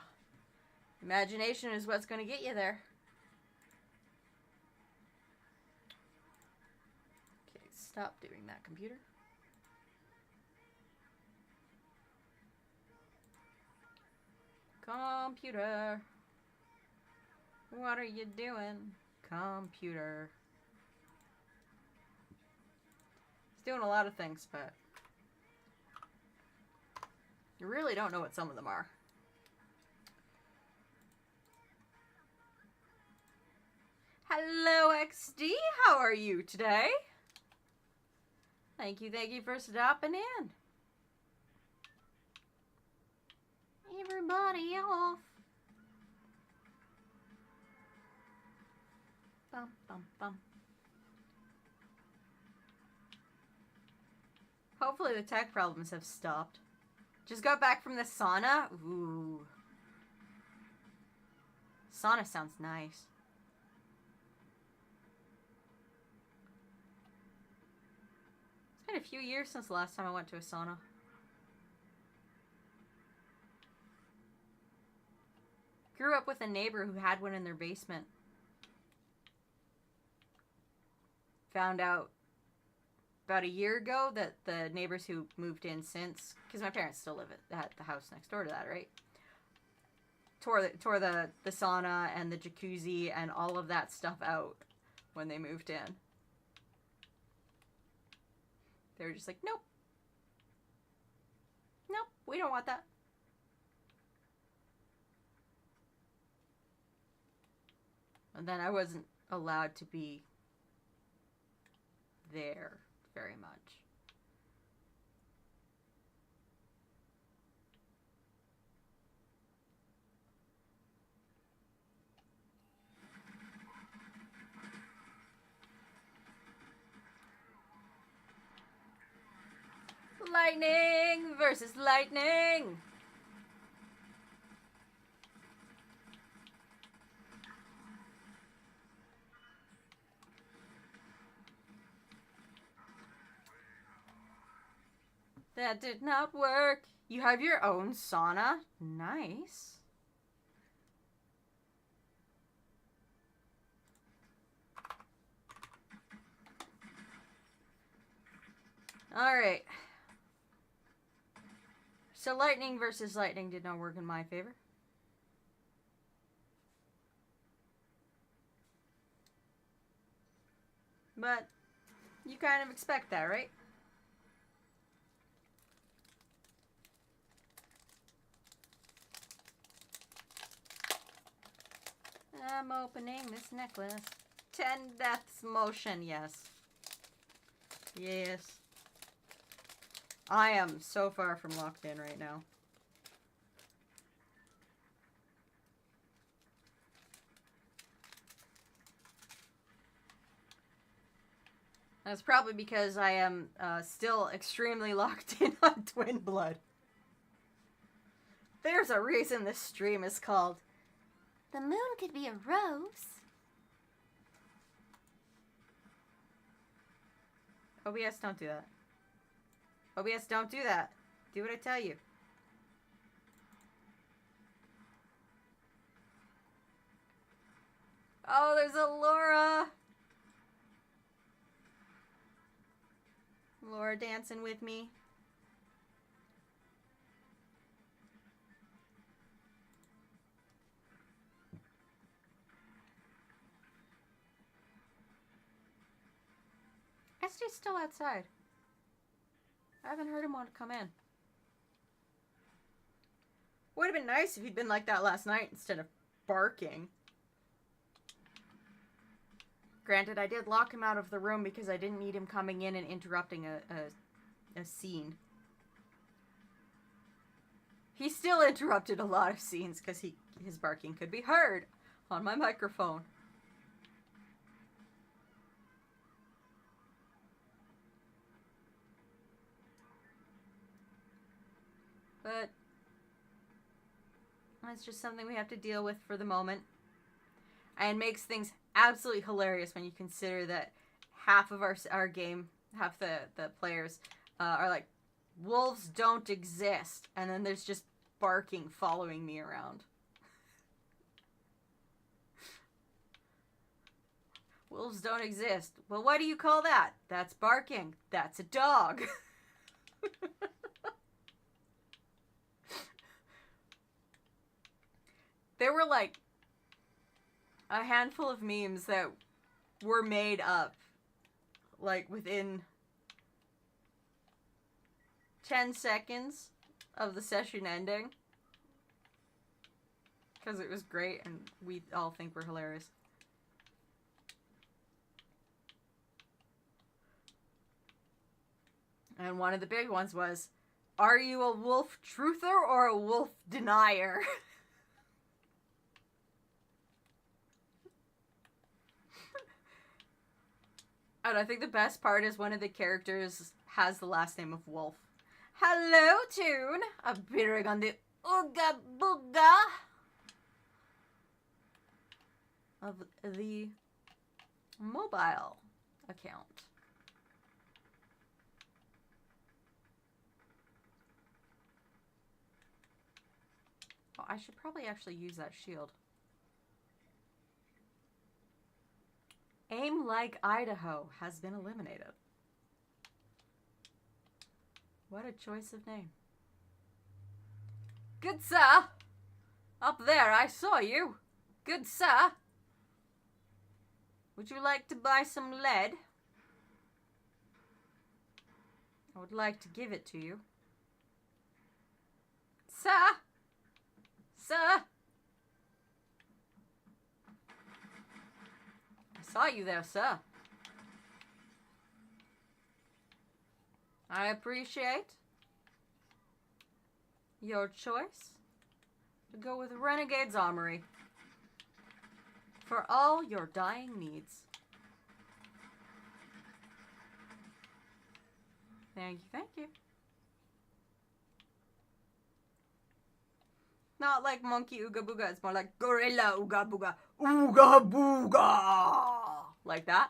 S1: Imagination is what's going to get you there. Okay, stop doing that, computer. Computer. What are you doing? Computer. It's doing a lot of things, but you really don't know what some of them are. Hello, XD. How are you today? Thank you for stopping in. Everybody off. Bum, bum, bum. Hopefully the tech problems have stopped. Just got back from the sauna. Ooh. Sauna sounds nice. It's been a few years since the last time I went to a sauna. Grew up with a neighbor who had one in their basement. Found out about a year ago that the neighbors who moved in since, because my parents still live at the house next door to that, right? Tore the sauna and the jacuzzi and all of that stuff out when they moved in. They were just like, nope. Nope, we don't want that. And then I wasn't allowed to be there very much. Lightning versus lightning. That did not work. You have your own sauna? Nice. Alright. So lightning versus lightning did not work in my favor. But you kind of expect that, right? I'm opening this necklace. 10 deaths motion, yes. Yes. I am so far from locked in right now. That's probably because I am still extremely locked in on Twin Blood. There's a reason this stream is called The Moon Could Be a Rose. OBS, don't do that. OBS, don't do that. Do what I tell you. Oh, there's a Laura. Laura dancing with me. SJ's still outside. I haven't heard him want to come in. Would have been nice if he'd been like that last night instead of barking. Granted, I did lock him out of the room because I didn't need him coming in and interrupting a scene. He still interrupted a lot of scenes because his barking could be heard on my microphone. But that's just something we have to deal with for the moment. And makes things absolutely hilarious when you consider that half of our game, half the players are like, wolves don't exist. And then there's just barking following me around. Wolves don't exist. Well, what do you call that? That's barking. That's a dog. There were like a handful of memes that were made up like within 10 seconds of the session ending. Because it was great and we all think we're hilarious. And one of the big ones was, are you a wolf truther or a wolf denier? And I think the best part is one of the characters has the last name of Wolf. Hello, Toon! Appearing on the Ooga Booga of the mobile account. Oh, I should probably actually use that shield. Aim Like Idaho has been eliminated. What a choice of name. Good sir! Up there, I saw you. Good sir! Would you like to buy some lead? I would like to give it to you. Sir! Sir! I saw you there, sir. I appreciate your choice to go with Renegade's Armory for all your dying needs. Thank you, thank you. Not like Monkey Ooga Booga, it's more like Gorilla Ooga Booga. Ooga Booga! Like that.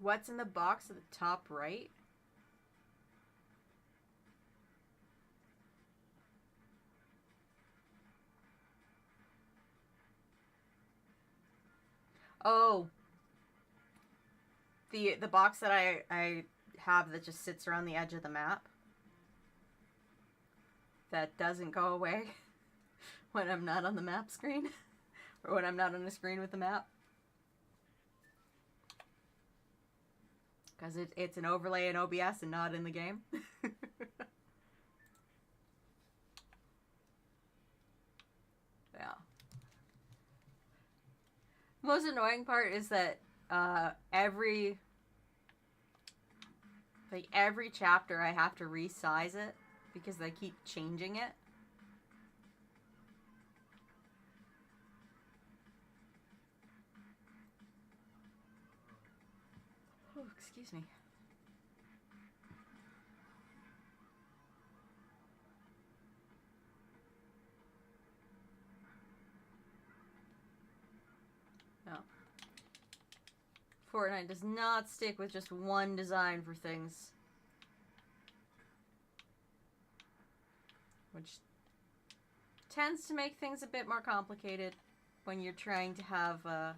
S1: What's in the box at the top right? Oh. The box that I have that just sits around the edge of the map. That doesn't go away when I'm not on the map screen. Or when I'm not on the screen with the map. Because it's an overlay in OBS and not in the game. Yeah. Most annoying part is that every chapter I have to resize it because they keep changing it. Oh, excuse me. No. Fortnite does not stick with just one design for things. Which tends to make things a bit more complicated when you're trying to have a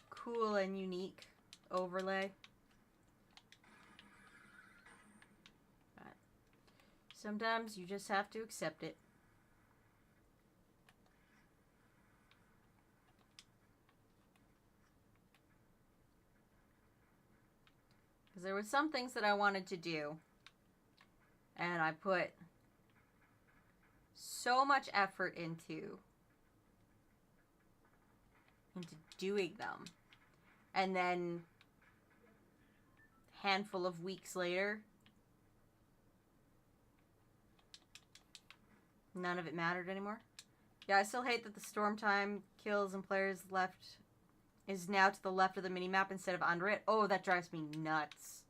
S1: cool and unique overlay. But sometimes you just have to accept it. Because there were some things that I wanted to do, and I put so much effort into doing them, and then handful of weeks later, none of it mattered anymore. Yeah, I still hate that the storm time kills and players left is now to the left of the minimap instead of under it. Oh, that drives me nuts.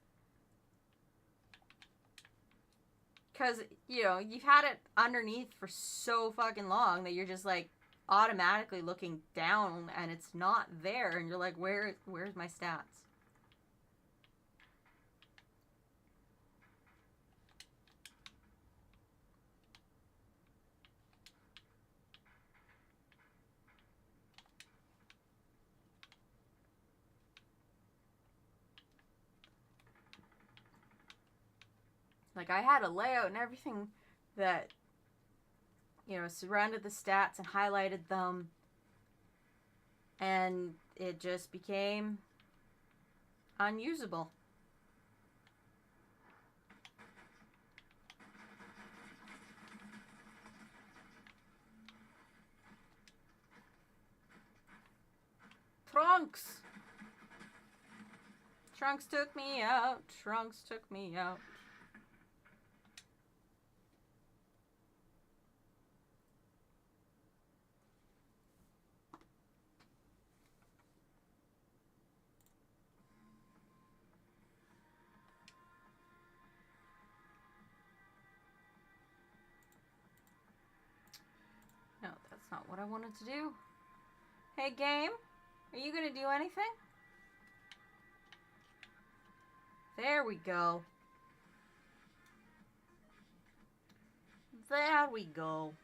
S1: Because, you know, you've had it underneath for so fucking long that you're just, like, automatically looking down and it's not there. And you're like, where's my stats? Like, I had a layout and everything that, you know, surrounded the stats and highlighted them. And it just became unusable. Trunks! Trunks took me out. Trunks took me out. No, that's not what I wanted to do. Hey, game, are you gonna do anything? There we go. There we go.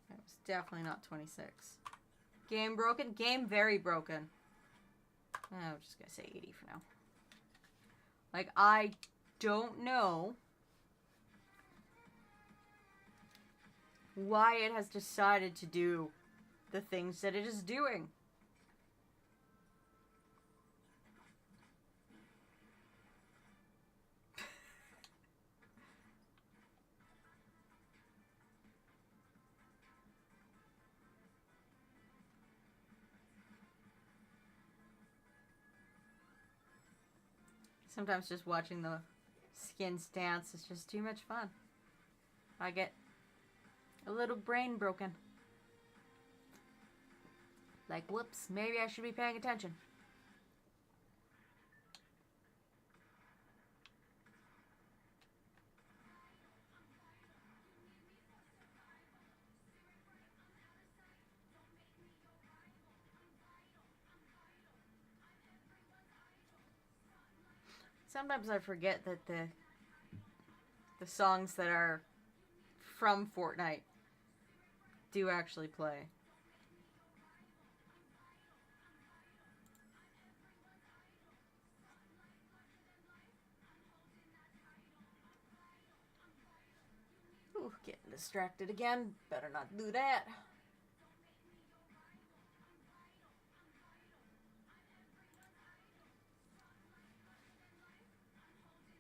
S1: That was definitely not 26. Game broken? Game very broken. I'm just gonna say 80 for now. Like, I don't know why it has decided to do the things that it is doing. Sometimes just watching the skins dance is just too much fun. I get a little brain broken. Like, whoops, maybe I should be paying attention. Sometimes I forget that the songs that are from Fortnite do actually play. Ooh, getting distracted again. Better not do that.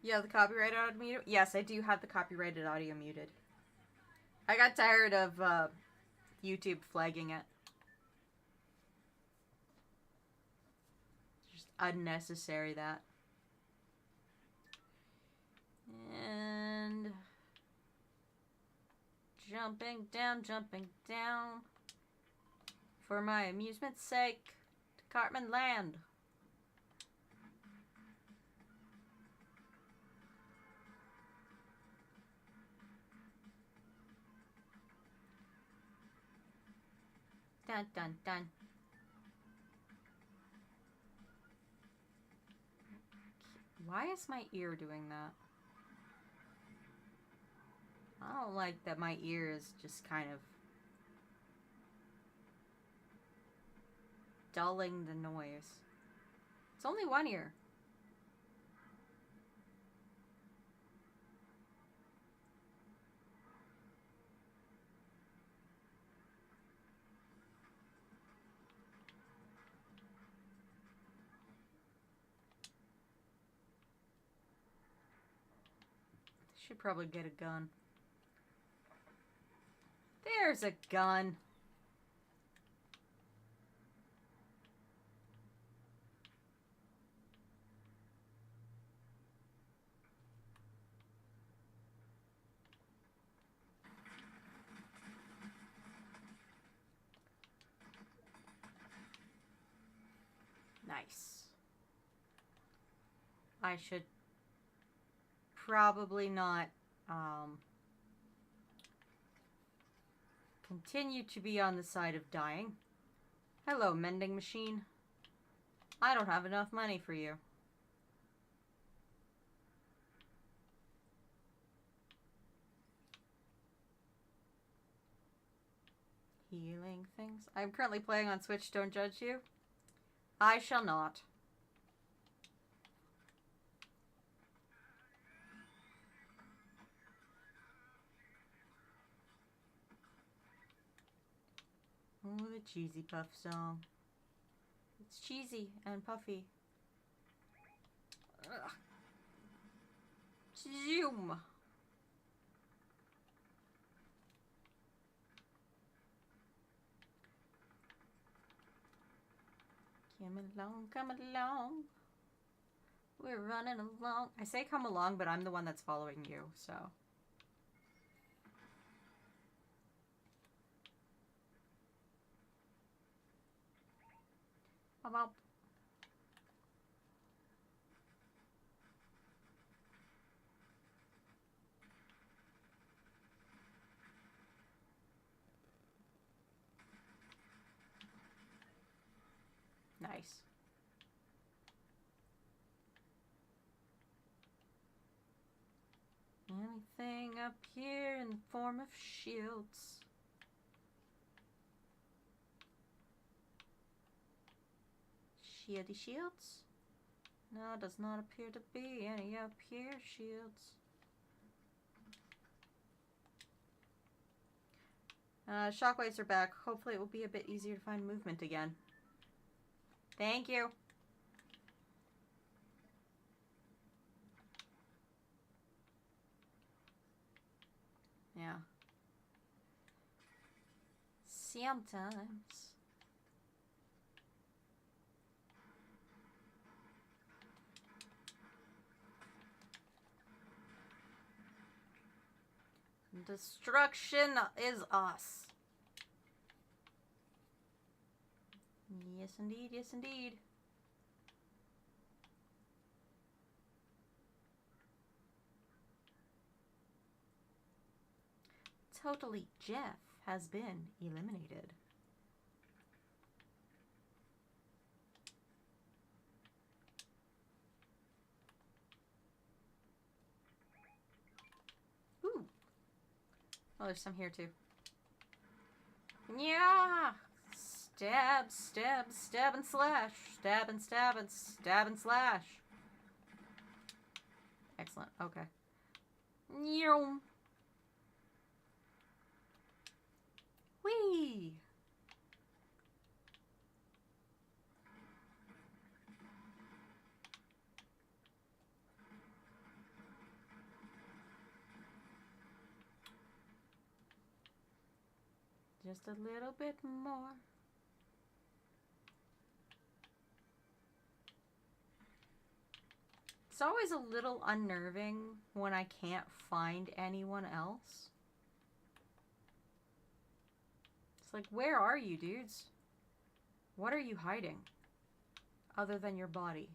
S1: You have the copyrighted audio muted? Yes, I do have the copyrighted audio muted. I got tired of YouTube flagging it. Just unnecessary, that. And jumping down for my amusement's sake to Cartman Land. Dun dun dun. Why is my ear doing that? I don't like that my ear is just kind of dulling the noise. It's only one ear. Should probably get a gun. There's a gun. Nice. I should probably not continue to be on the side of dying. Hello, mending machine. I don't have enough money for you. Healing things. I'm currently playing on Switch, don't judge you. I shall not. Oh, the Cheesy Puff song. It's cheesy and puffy. Ugh. Zoom. Come along. We're running along. I say come along, but I'm the one that's following you, so. About. Nice. Anything up here in the form of shields? Shieldy shields? No, does not appear to be any up here shields. Shockwaves are back. Hopefully it will be a bit easier to find movement again. Thank you. Yeah. Sometimes. Destruction is us. Yes, indeed. Yes, indeed. Totally, Jeff has been eliminated. Oh, there's some here too. Yeah! Stab, stab, stab and slash. Stab and stab and stab and slash. Excellent. Okay. Whee! Just a little bit more. It's always a little unnerving when I can't find anyone else. It's like, where are you, dudes? What are you hiding? Other than your body.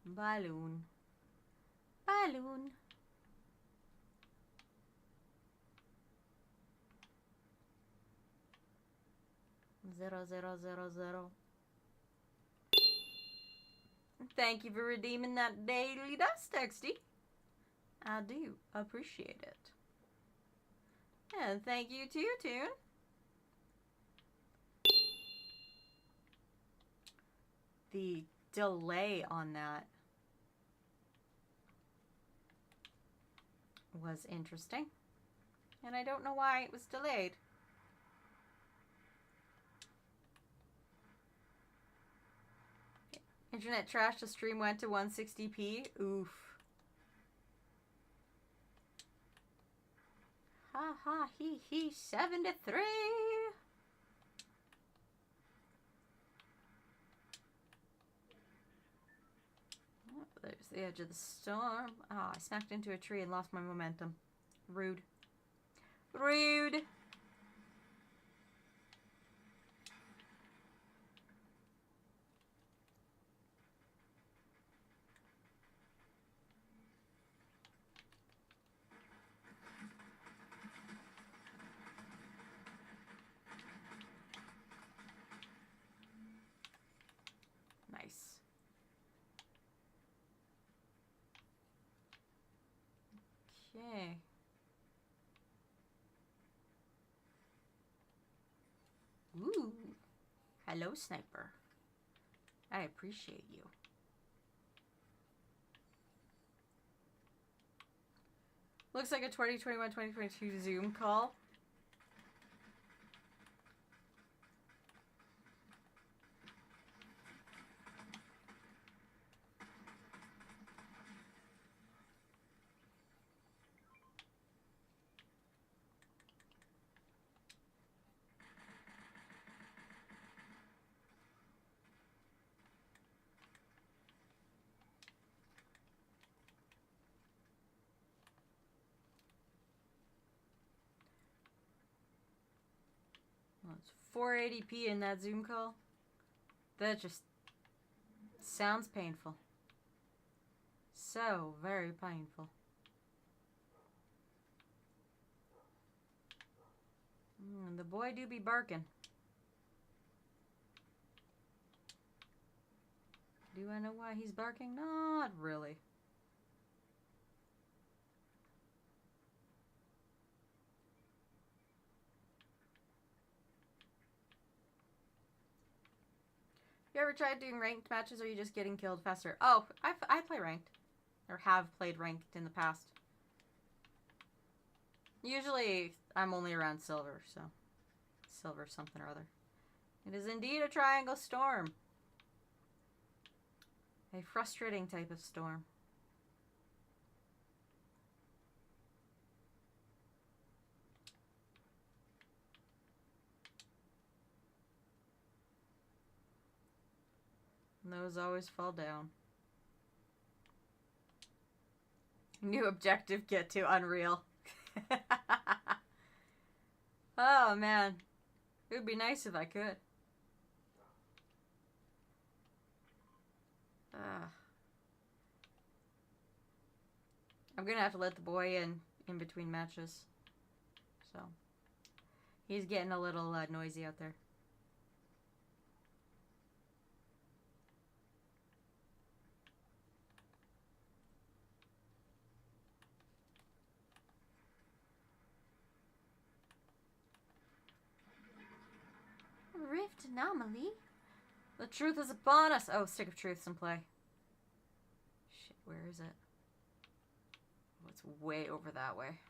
S1: Balloon. Balloon. Zero, zero, zero, zero. Thank you for redeeming that daily dust, XD. I do appreciate it. And thank you to you, Tune. The delay on that was interesting. And I don't know why it was delayed. Internet trash, the stream went to 160p. Oof. Ha ha he he 73. Oh, there's the edge of the storm. Ah, I smacked into a tree and lost my momentum. Rude. Rude. Nice. Okay. Ooh. Hello, sniper. I appreciate you. Looks like a 2021-2022 Zoom call. Well, it's 480p in that Zoom call. That just sounds painful. So very painful. The boy do be barking. Do I know why he's barking? Not really. You ever tried doing ranked matches, or are you just getting killed faster? Oh, I play ranked. Or have played ranked in the past. Usually, I'm only around silver, so... Silver something or other. It is indeed a triangle storm. A frustrating type of storm. And those always fall down. New objective, get to Unreal. Oh, man. It would be nice if I could. I'm gonna have to let the boy in between matches. So. He's getting a little noisy out there. Rift anomaly? The truth is upon us! Oh, Stick of Truth's in play. Shit, where is it? Oh, it's way over that way.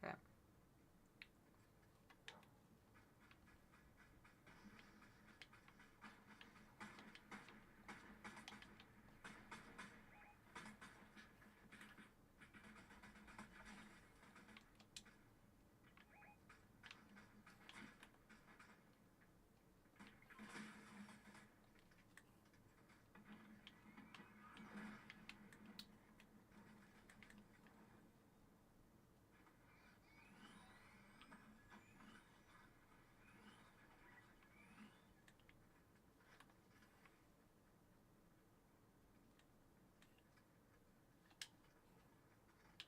S1: Okay.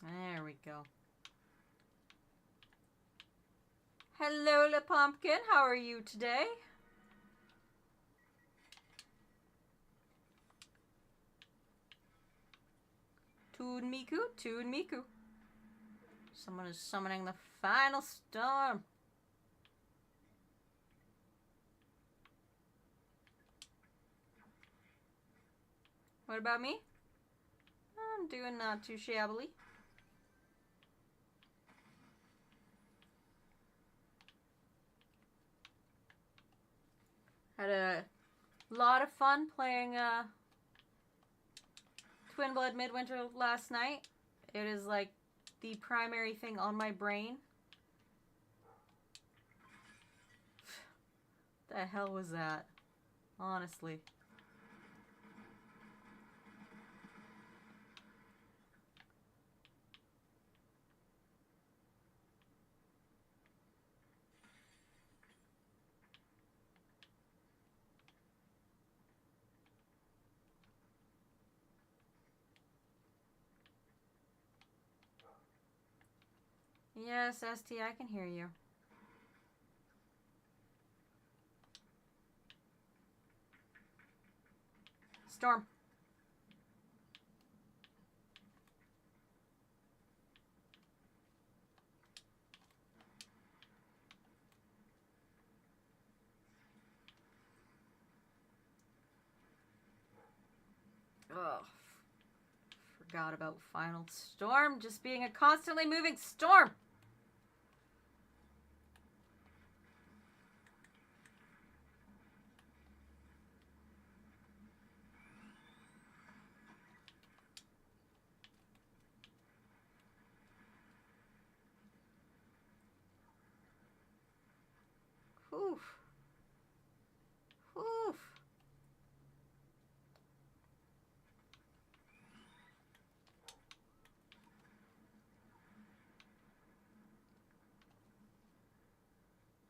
S1: There we go. Hello, La Pumpkin. How are you today? Toon Miku, Toon Miku. Someone is summoning the final storm. What about me? I'm doing not too shabbily. Had a lot of fun playing Twin Blood Midwinter last night. It is like the primary thing on my brain. The hell was that? Honestly. Yes, ST, I can hear you. Storm. Ugh. Forgot about Final Storm just being a constantly moving storm. Oof. Oof.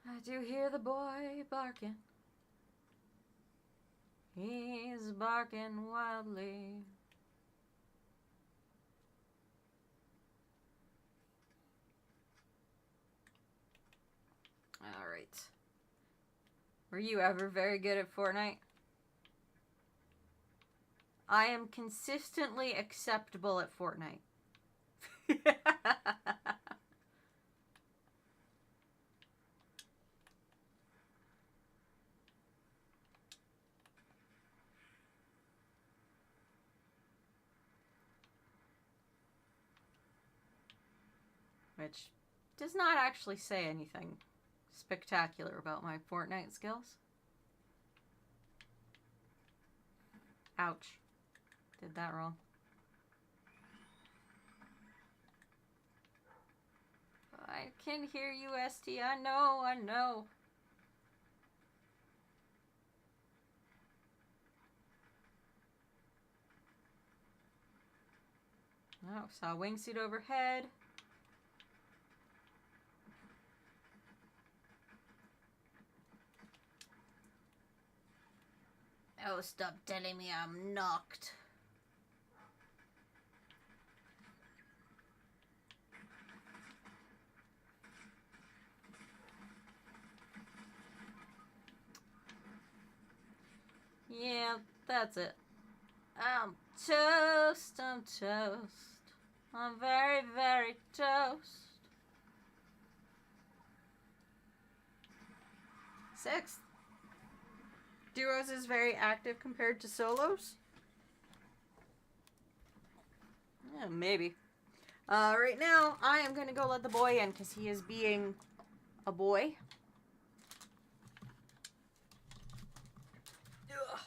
S1: I do hear the boy barking. He's barking wildly. Alright. Were you ever very good at Fortnite? I am consistently acceptable at Fortnite. Which does not actually say anything spectacular about my Fortnite skills. Ouch. Did that wrong. I can hear you, ST. I know, I know. Oh, saw a wingsuit overhead. Oh, stop telling me I'm knocked. Yeah, that's it. I'm toast, I'm toast. I'm very, very toast. 6th. Duos is very active compared to solos? Yeah, maybe. Right now, I am going to go let the boy in because he is being a boy. Ugh.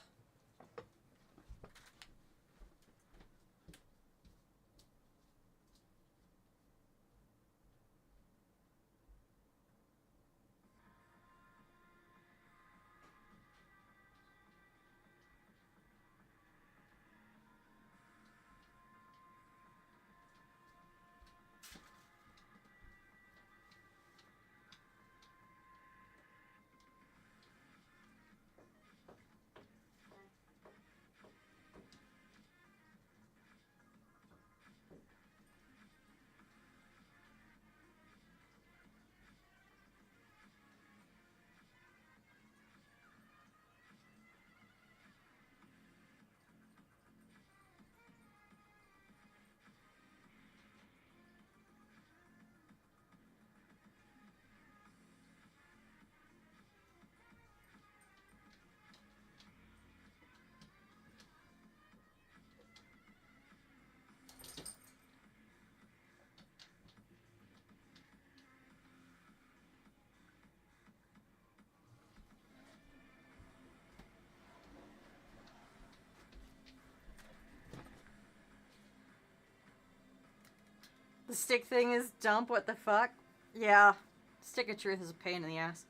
S1: The stick thing is dump, what the fuck? Yeah. Stick of truth is a pain in the ass.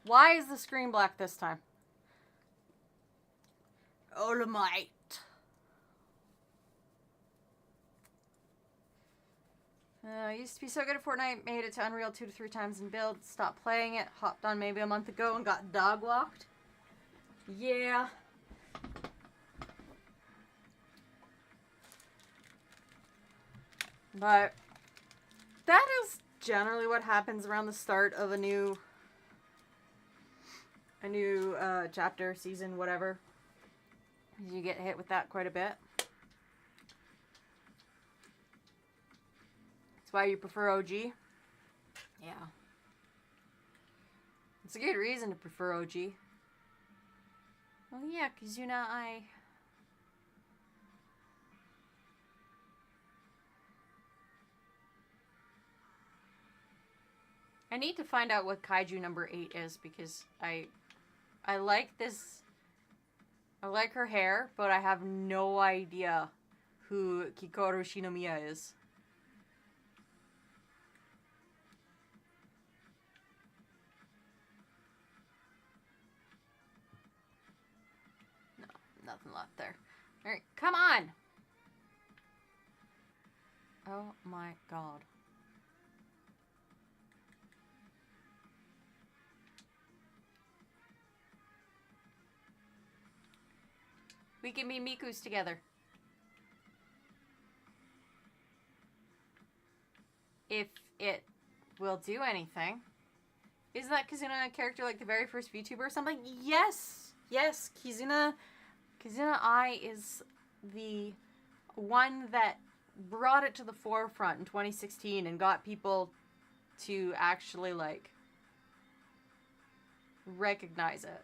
S1: Why is the screen black this time? Olamite. I used to be so good at Fortnite, made it to Unreal 2 to 3 times in build, stopped playing it, hopped on maybe a month ago and got dog walked. Yeah. But that is generally what happens around the start of a new chapter, season, whatever. You get hit with that quite a bit. That's why you prefer OG. Yeah. It's a good reason to prefer OG. Well, yeah, Kizuna, I need to find out what kaiju number 8 is because I like this. I like her hair, but I have no idea who Kikoru Shinomiya is. No, nothing left there. Alright, come on! Oh my god. We can be Miku's together. If it will do anything. Isn't that Kizuna a character like the very first VTuber or something? Yes! Yes, Kizuna Ai is the one that brought it to the forefront in 2016 and got people to actually, like, recognize it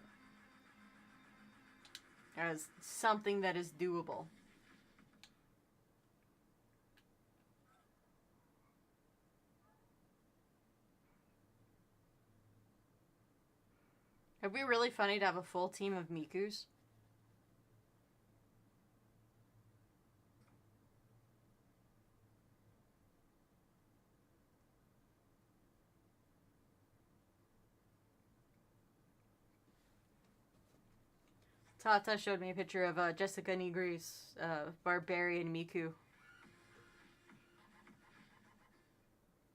S1: as something that is doable. It'd be really funny to have a full team of Mikus. Tata showed me a picture of Jessica Nigri's Barbarian Miku.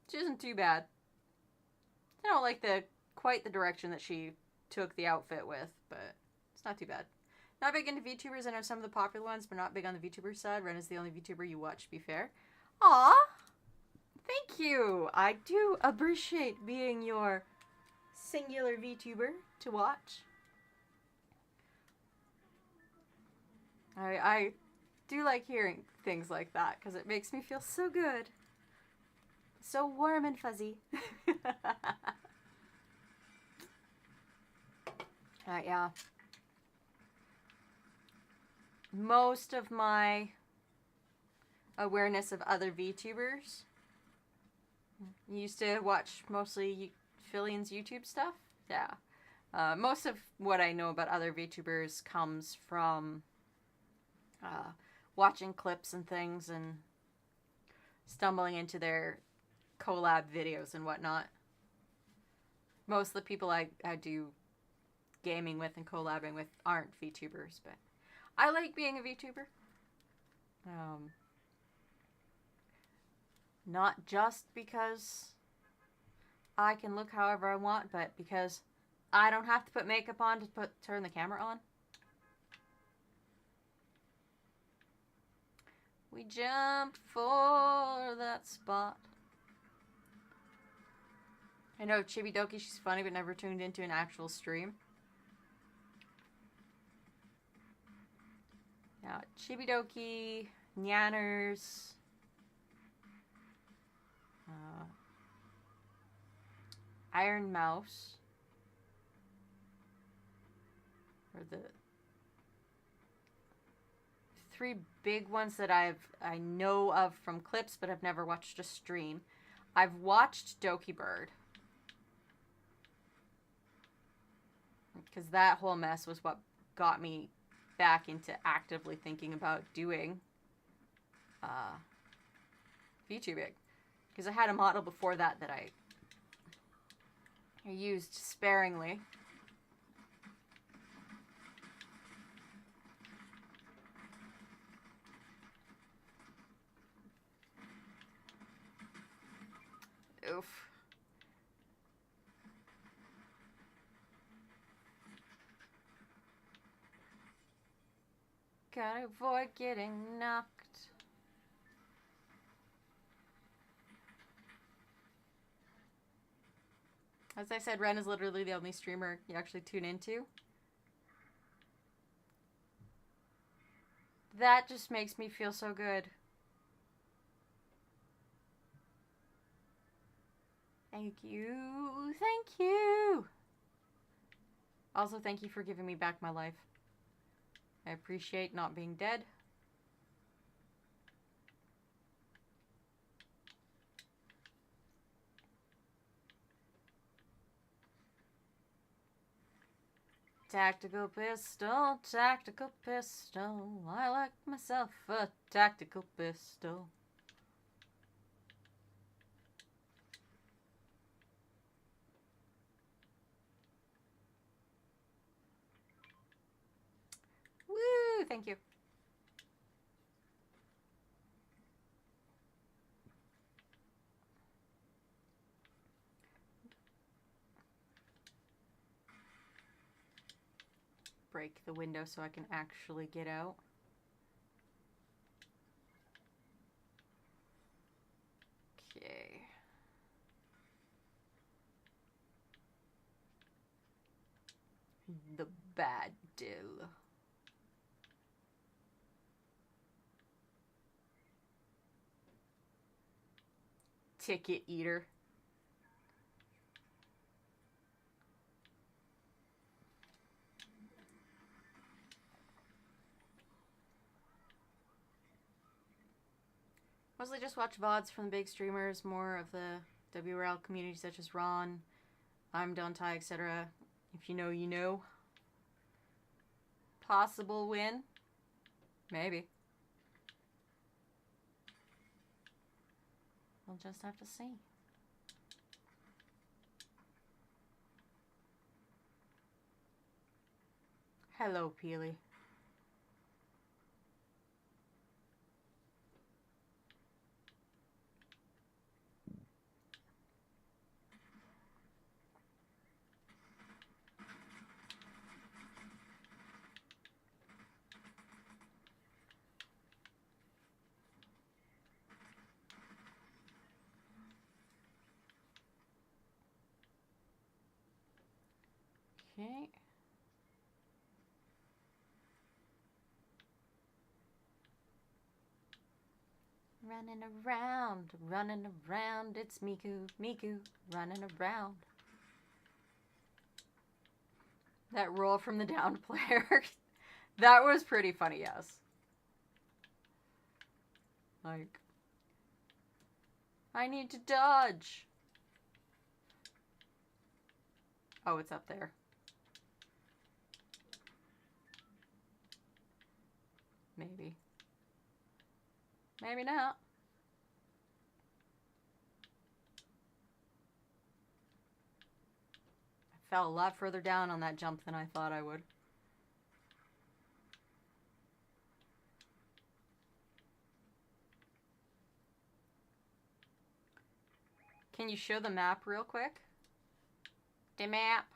S1: She isn't too bad. I don't like quite the direction that she took the outfit with, but it's not too bad. Not big into VTubers. I know some of the popular ones, but not big on the VTuber side. Ren is the only VTuber you watch, to be fair. Aw! Thank you! I do appreciate being your singular VTuber to watch. I do like hearing things like that because it makes me feel so good. So warm and fuzzy. Yeah. Most of my awareness of other VTubers, used to watch mostly Fillion's YouTube stuff. Yeah. Most of what I know about other VTubers comes from watching clips and things and stumbling into their collab videos and whatnot. Most of the people I do gaming with and collabing with aren't VTubers, but I like being a VTuber. Not just because I can look however I want, but because I don't have to put makeup on to turn the camera on. We jump for that spot. I know Chibidoki, she's funny, but never tuned into an actual stream. Yeah, Chibidoki, Nyanners, Iron Mouse, or the three big ones that I know of from clips, but I've never watched a stream. I've watched Doki Bird, because that whole mess was what got me back into actively thinking about doing VTubing. Because I had a model before that I used sparingly. Oof. Gotta avoid getting knocked. As I said, Ren is literally the only streamer you actually tune into. That just makes me feel so good. Thank you. Thank you. Also, thank you for giving me back my life. I appreciate not being dead. Tactical pistol, tactical pistol. I like myself a tactical pistol. Woo! Thank you. Break the window so I can actually get out. Okay. The bad dill. Ticket eater. Mostly just watch VODs from the big streamers, more of the WRL community such as Ron, I'm Dontai, etc. If you know, you know. Possible win? Maybe. We'll just have to see. Hello, Peely. Okay. running around. It's Miku, Miku, running around. That roll from the down player. That was pretty funny, yes. Like, I need to dodge. Oh, it's up there. Maybe. Maybe not. I fell a lot further down on that jump than I thought I would. Can you show the map real quick? The map.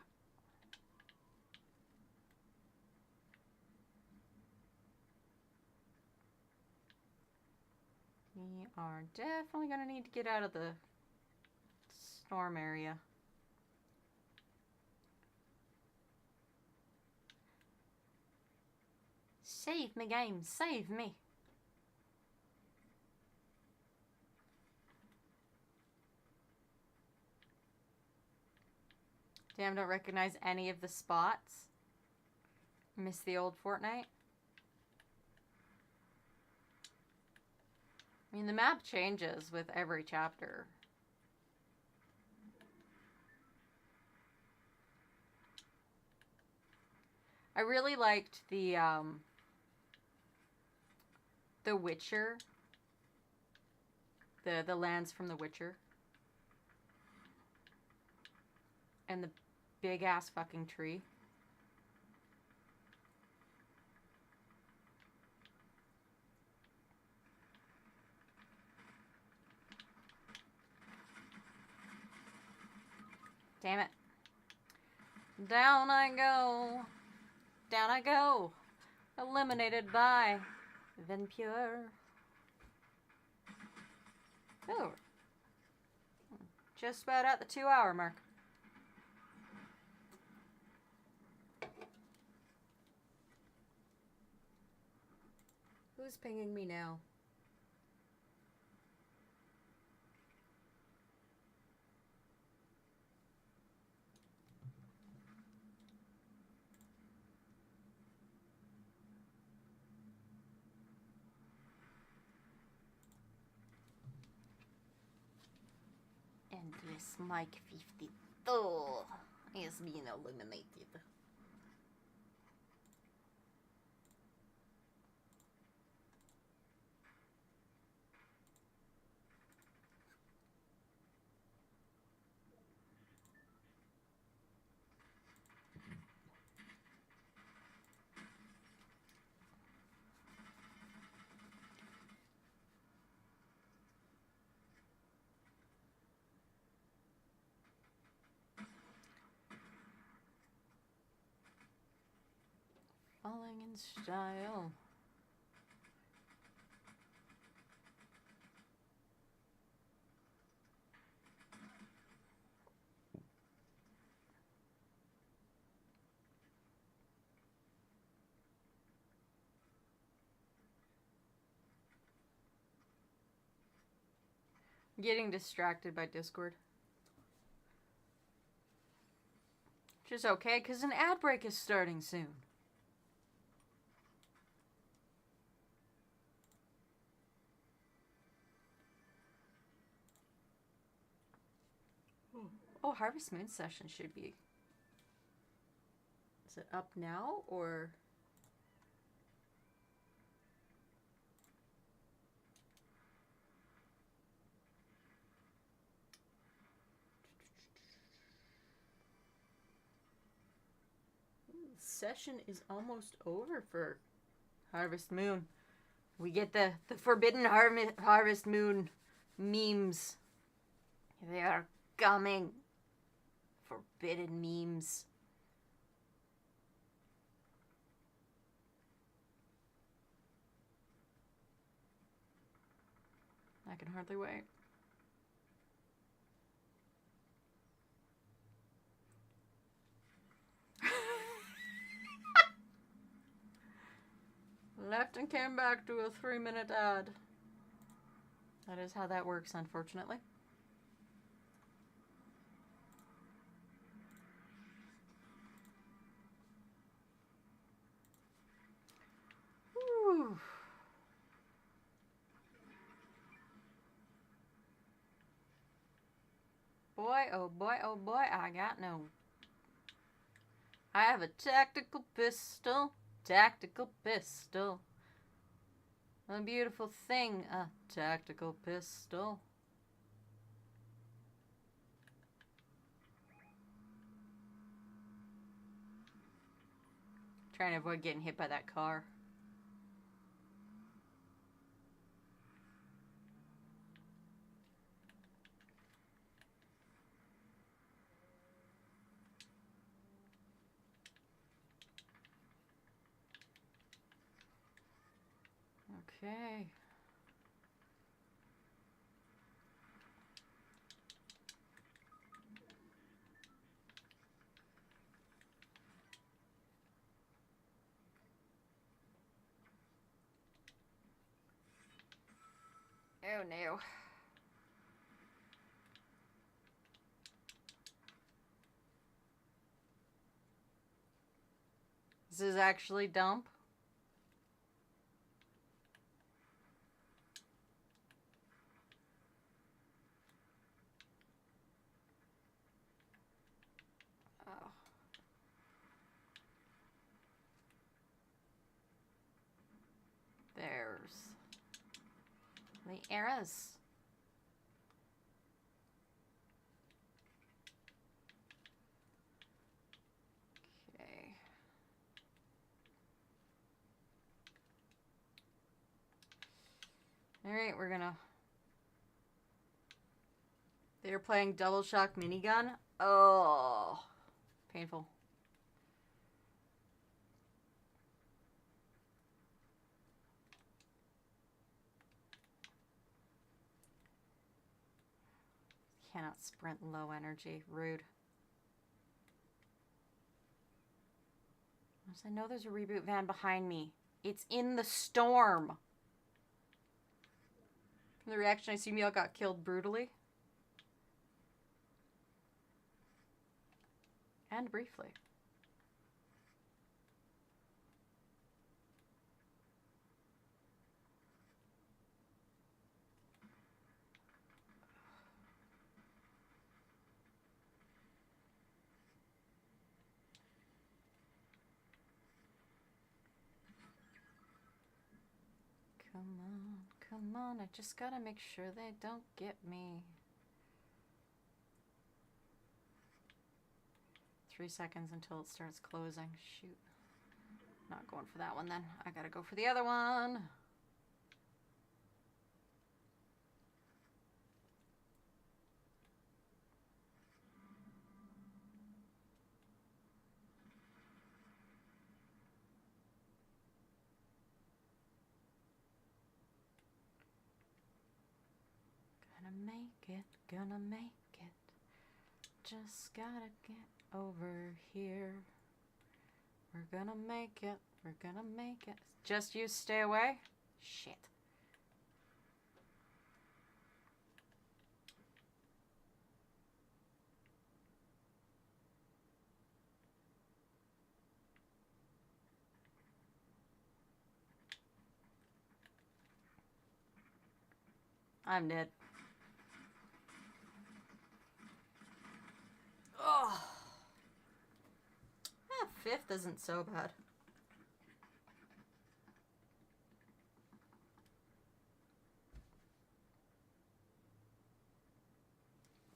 S1: We are definitely going to need to get out of the storm area. Save me, game. Save me. Damn, don't recognize any of the spots. Miss the old Fortnite. I mean, the map changes with every chapter. I really liked the Witcher. The lands from The Witcher. And the big ass fucking tree. Damn it. Down I go. Down I go. Eliminated by Vtuber. Oh. Just about at the 2-hour mark. Who's pinging me now? And this Mike 52 is being eliminated. Falling in style. Getting distracted by Discord. Which is okay, because an ad break is starting soon. Oh, Harvest Moon session should be... Is it up now, or... Session is almost over for Harvest Moon. We get the Forbidden Harvest Moon memes. They are coming. Forbidden memes. I can hardly wait. Left and came back to a 3-minute ad. That is how that works, unfortunately. Whew. Boy, oh boy, oh boy, I got no. I have a tactical pistol. Tactical pistol. A beautiful thing, a tactical pistol. Trying to avoid getting hit by that car. Okay. Oh no. This is actually dump. Oh. There's the arrows. Okay. Alright, we're gonna... They're playing double shock minigun. Oh. Painful. Cannot sprint low energy. Rude. I know there's a reboot van behind me. It's in the storm. From the reaction, I assume y'all got killed brutally. And briefly. Come on, come on. I just gotta make sure they don't get me. 3 seconds until it starts closing. Shoot. Not going for that one then. I gotta go for the other one. Gonna make it. Just gotta get over here. We're gonna make it. We're gonna make it. Just you stay away? Shit. I'm dead. Oh. Fifth isn't so bad.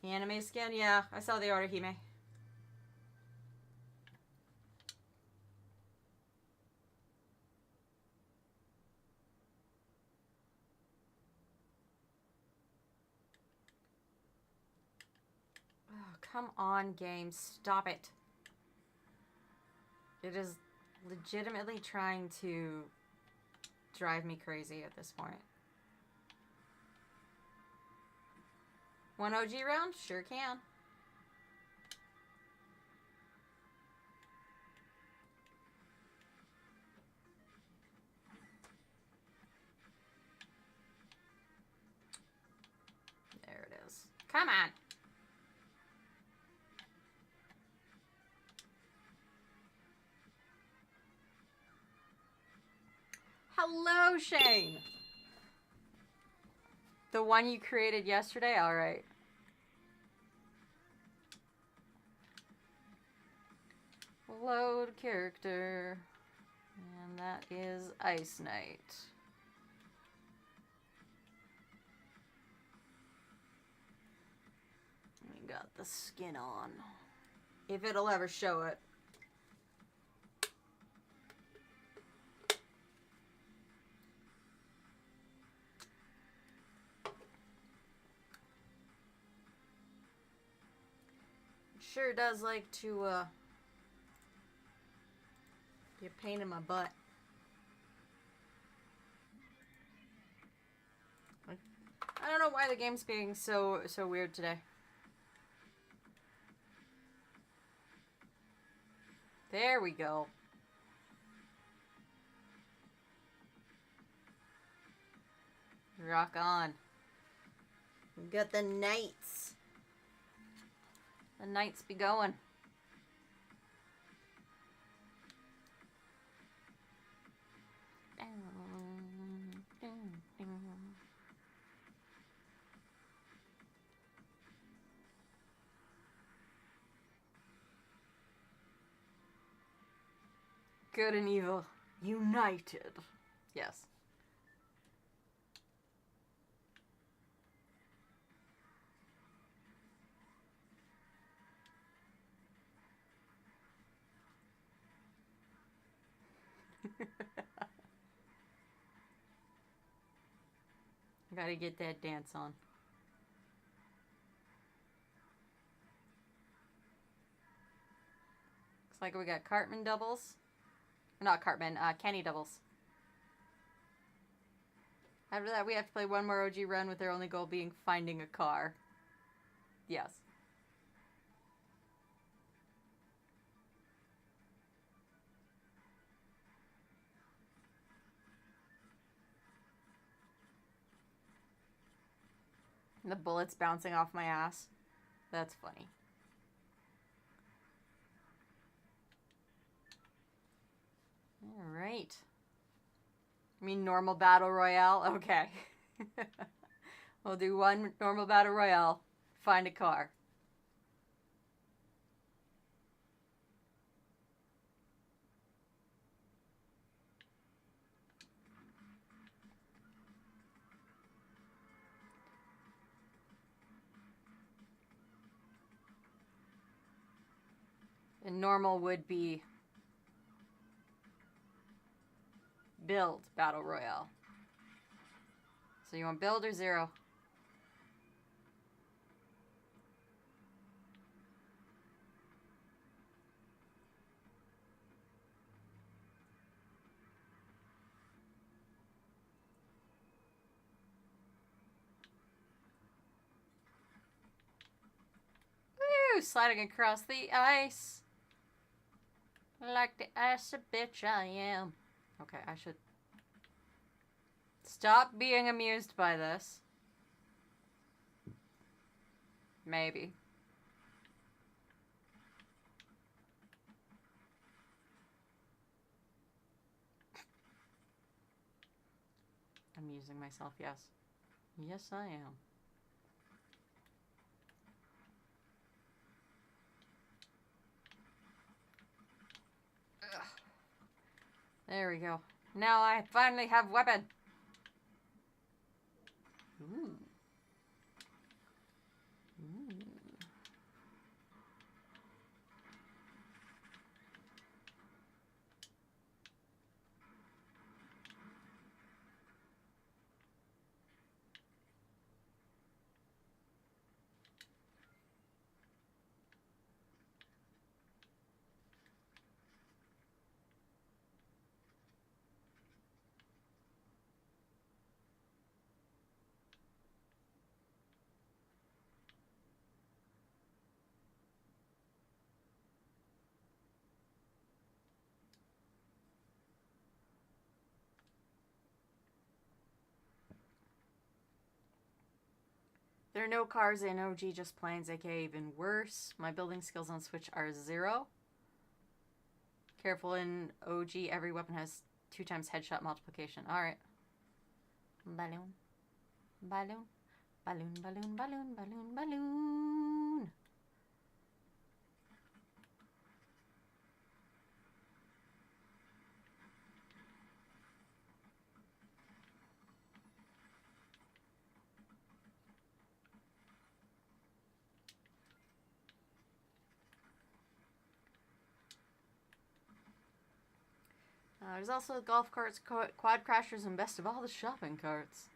S1: The anime skin? Yeah, I saw the order, Hime. Oh, come on, game. Stop it. It is legitimately trying to drive me crazy at this point. One OG round? Sure can. Come on. Hello, Shane. The one you created yesterday? Alright. Load character. And that is Ice Knight. We got the skin on. If it'll ever show it. Sure does like to be a pain in my butt. I don't know why the game's being so weird today. There we go. Rock on. We got the knights. The knights be going. Good and evil united. Yes. Gotta get that dance on. Looks like we got Cartman doubles. Not Cartman, Kenny doubles. After that, we have to play one more OG run with their only goal being finding a car. Yes. The bullets bouncing off my ass. That's funny. Alright. I mean normal battle royale? Okay. We'll do one normal battle royale. Find a car. And normal would be build battle royale. So you want build or zero? Woo! Sliding across the ice. Like the ice bitch I am. Okay, I should stop being amused by this. Maybe. Amusing myself, yes. Yes, I am. Ugh. There we go. Now I finally have weapon. Ooh. Ooh. There are no cars in OG, just planes, aka even worse. My building skills on Switch are 0. Careful, in OG, every weapon has 2 times headshot multiplication. Alright. Balloon. Balloon. Balloon, balloon, balloon, balloon, balloon. There's also golf carts, quad crashers, and best of all, the shopping carts.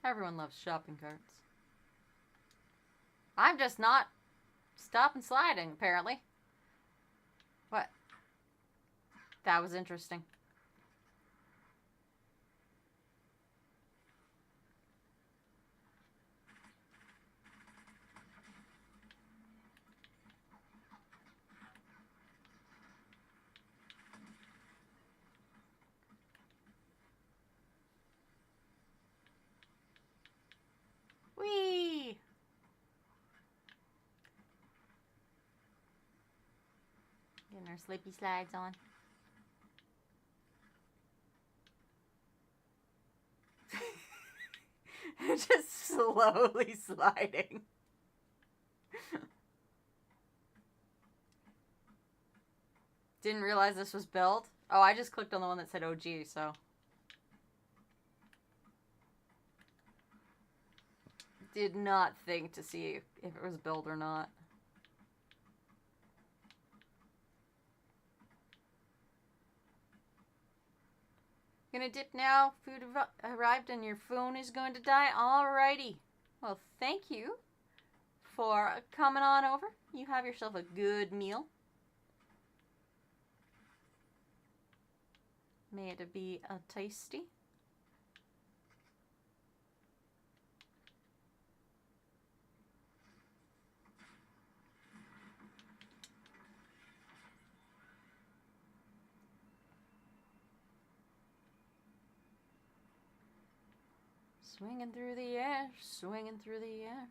S1: Everyone loves shopping carts. I'm just not stop and sliding, apparently. What? That was interesting. Whee! Getting our slippy slides on. Just slowly sliding. Didn't realize this was build. Oh, I just clicked on the one that said OG, so. Did not think to see if it was build or not. Gonna dip now. Food arrived and your phone is going to die. Alrighty. Well, thank you for coming on over. You have yourself a good meal. May it be a tasty. Swinging through the air, swinging through the air.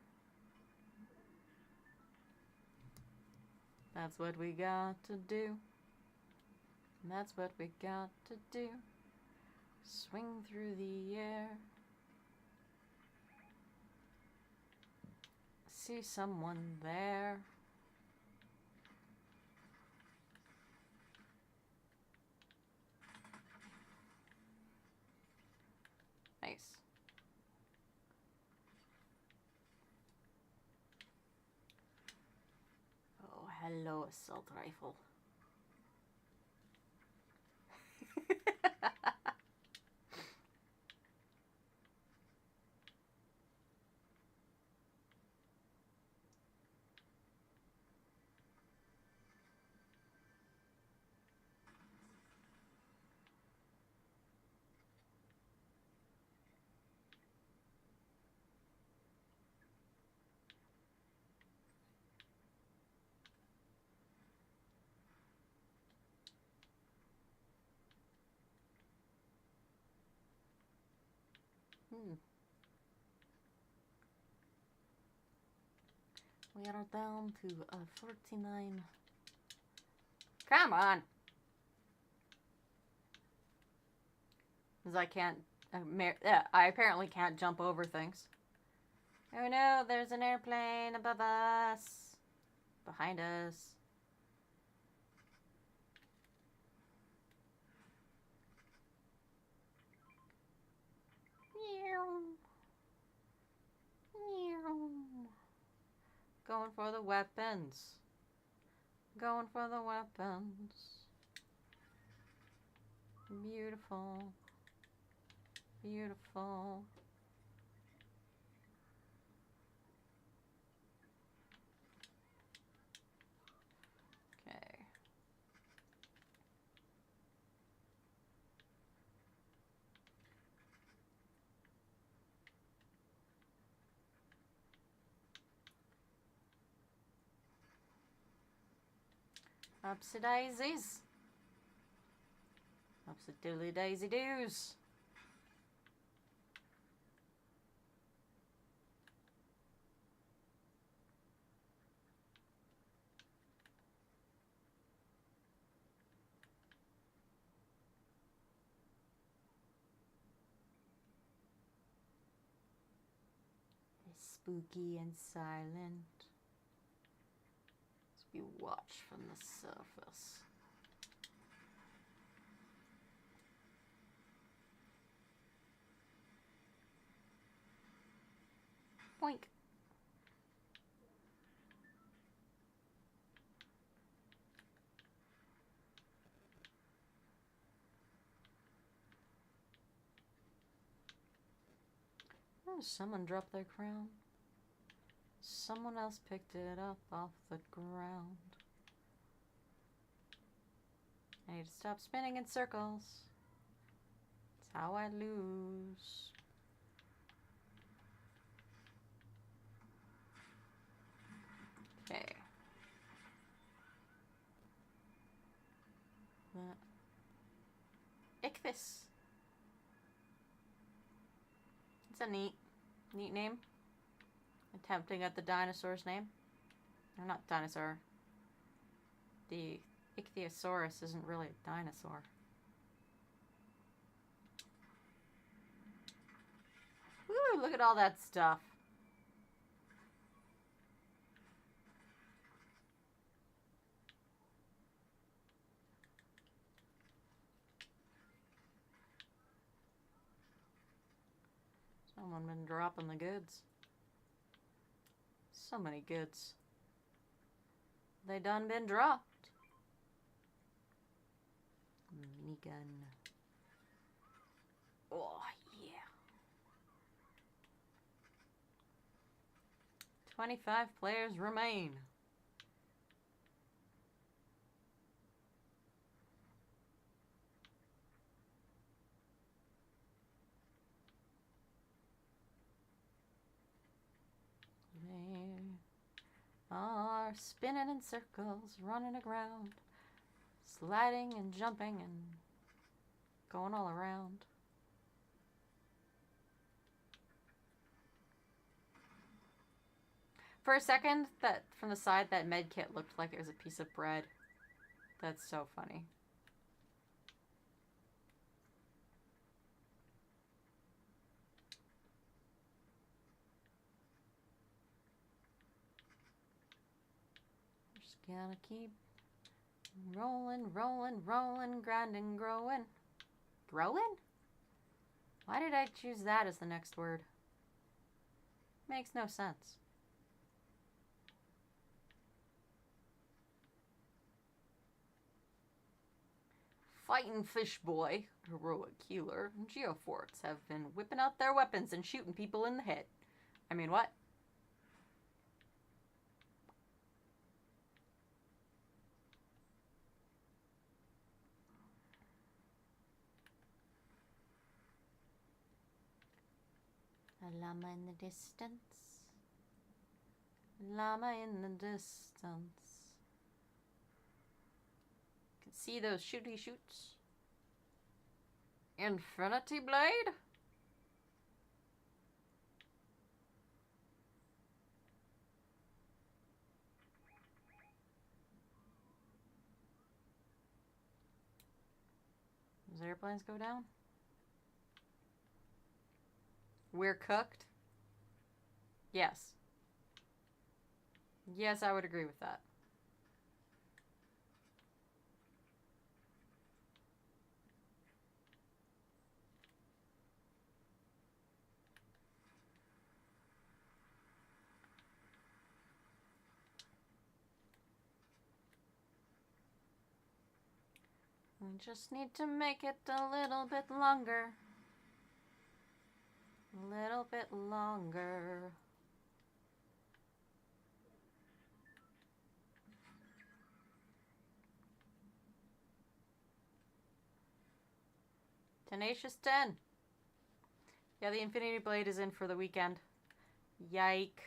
S1: That's what we got to do. That's what we got to do. Swing through the air. See someone there. Nice. Oh, hello, assault rifle. We are down to 49. Come on! Because I can't... I apparently can't jump over things. Oh no, there's an airplane above us. Behind us. Going for the weapons. Going for the weapons. Beautiful. Beautiful. Okay. Upsy daisies. Upsy doodly daisy doos. spooky and silent as we watch from the surface. Boink. Oh, someone dropped their crown. Someone else picked it up off the ground. I need to stop spinning in circles. It's how I lose. Okay. Ichthys. It's a neat name. Attempting at the dinosaur's name. Or not dinosaur. The Ichthyosaurus isn't really a dinosaur. Woo, look at all that stuff. Someone been dropping the goods. So many goods. They done been dropped. Minigun. Oh, yeah. 25 players remain. They are spinning in circles, running around, sliding and jumping and going all around. For a second, that from the side, that med kit looked like it was a piece of bread. That's so funny. Just gonna keep rolling, rolling, rolling, grinding, growing. Growing? Why did I choose that as the next word? Makes no sense. Fighting Fish Boy, Heroic Healer, and Geoforts have been whipping out their weapons and shooting people in the head. I mean, what? A llama in the distance. Llama in the distance. You can see those shooty shoots. Infinity Blade? Does airplanes go down? We're cooked? Yes. Yes, I would agree with that. We just need to make it a little bit longer. A little bit longer. Tenacious 10. Yeah, the Infinity Blade is in for the weekend. Yike.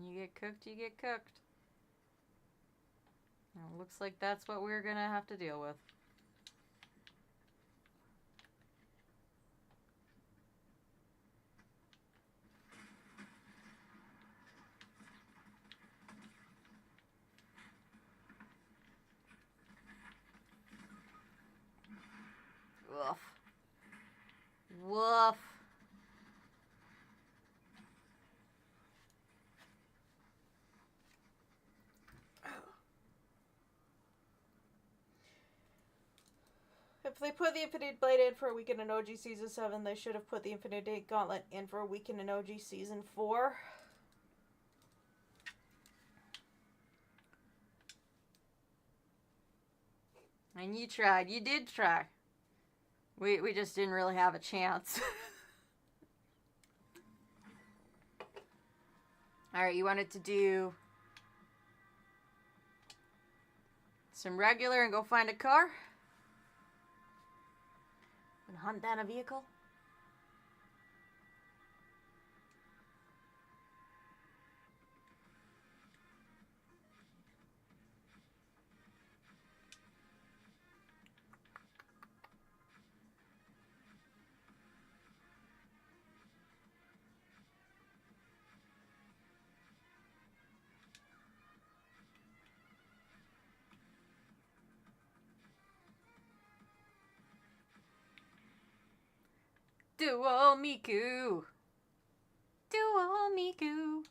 S1: You get cooked, you get cooked. It looks like that's what we're gonna have to deal with.
S2: If they put the Infinite Blade in for a weekend in OG Season 7, they should have put the Infinite Gauntlet in for a weekend in OG Season 4.
S1: And you tried. You did try. We just didn't really have a chance. Alright, you wanted to do some regular and go find a car? And hunt down a vehicle? Duo Miku! Duo Miku!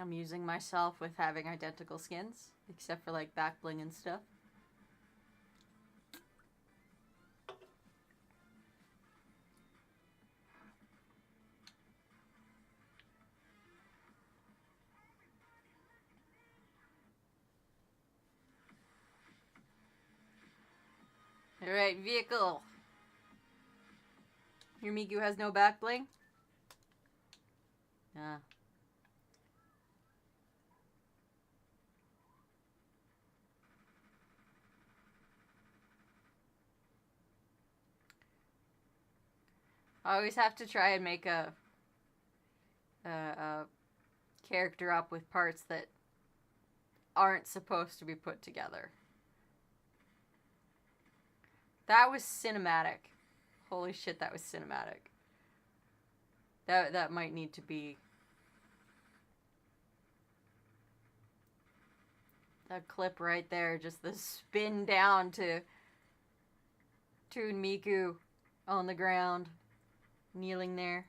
S1: I'm using myself with having identical skins, except for like back bling and stuff. Alright, vehicle. Your Miku has no back bling? Ah. I always have to try and make a character up with parts that aren't supposed to be put together. That was cinematic. Holy shit, that was cinematic. That might need to be that clip right there, just the spin down to Miku on the ground, kneeling there.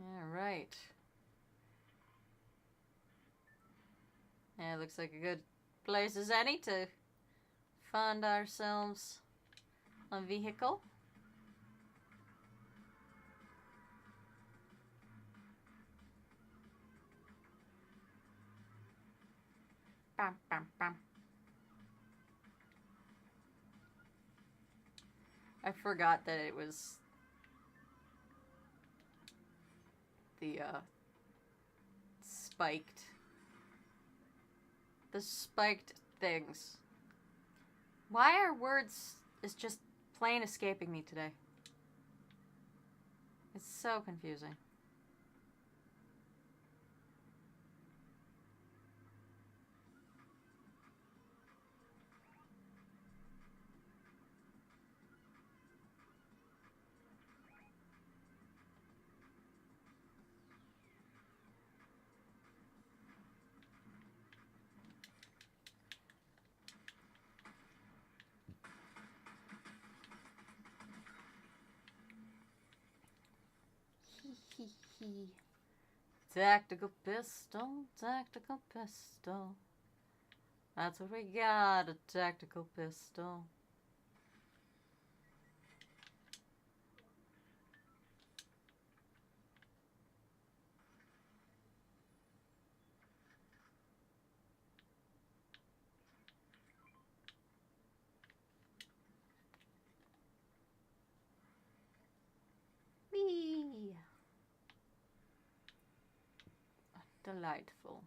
S1: Alright. Yeah, looks like a good place as any to find ourselves a vehicle. Bam, bam, bam. I forgot that it was the spiked things. Why are words is just plain escaping me today? It's so confusing. Tactical pistol, tactical pistol. That's what we got, a tactical pistol. Whee! Delightful.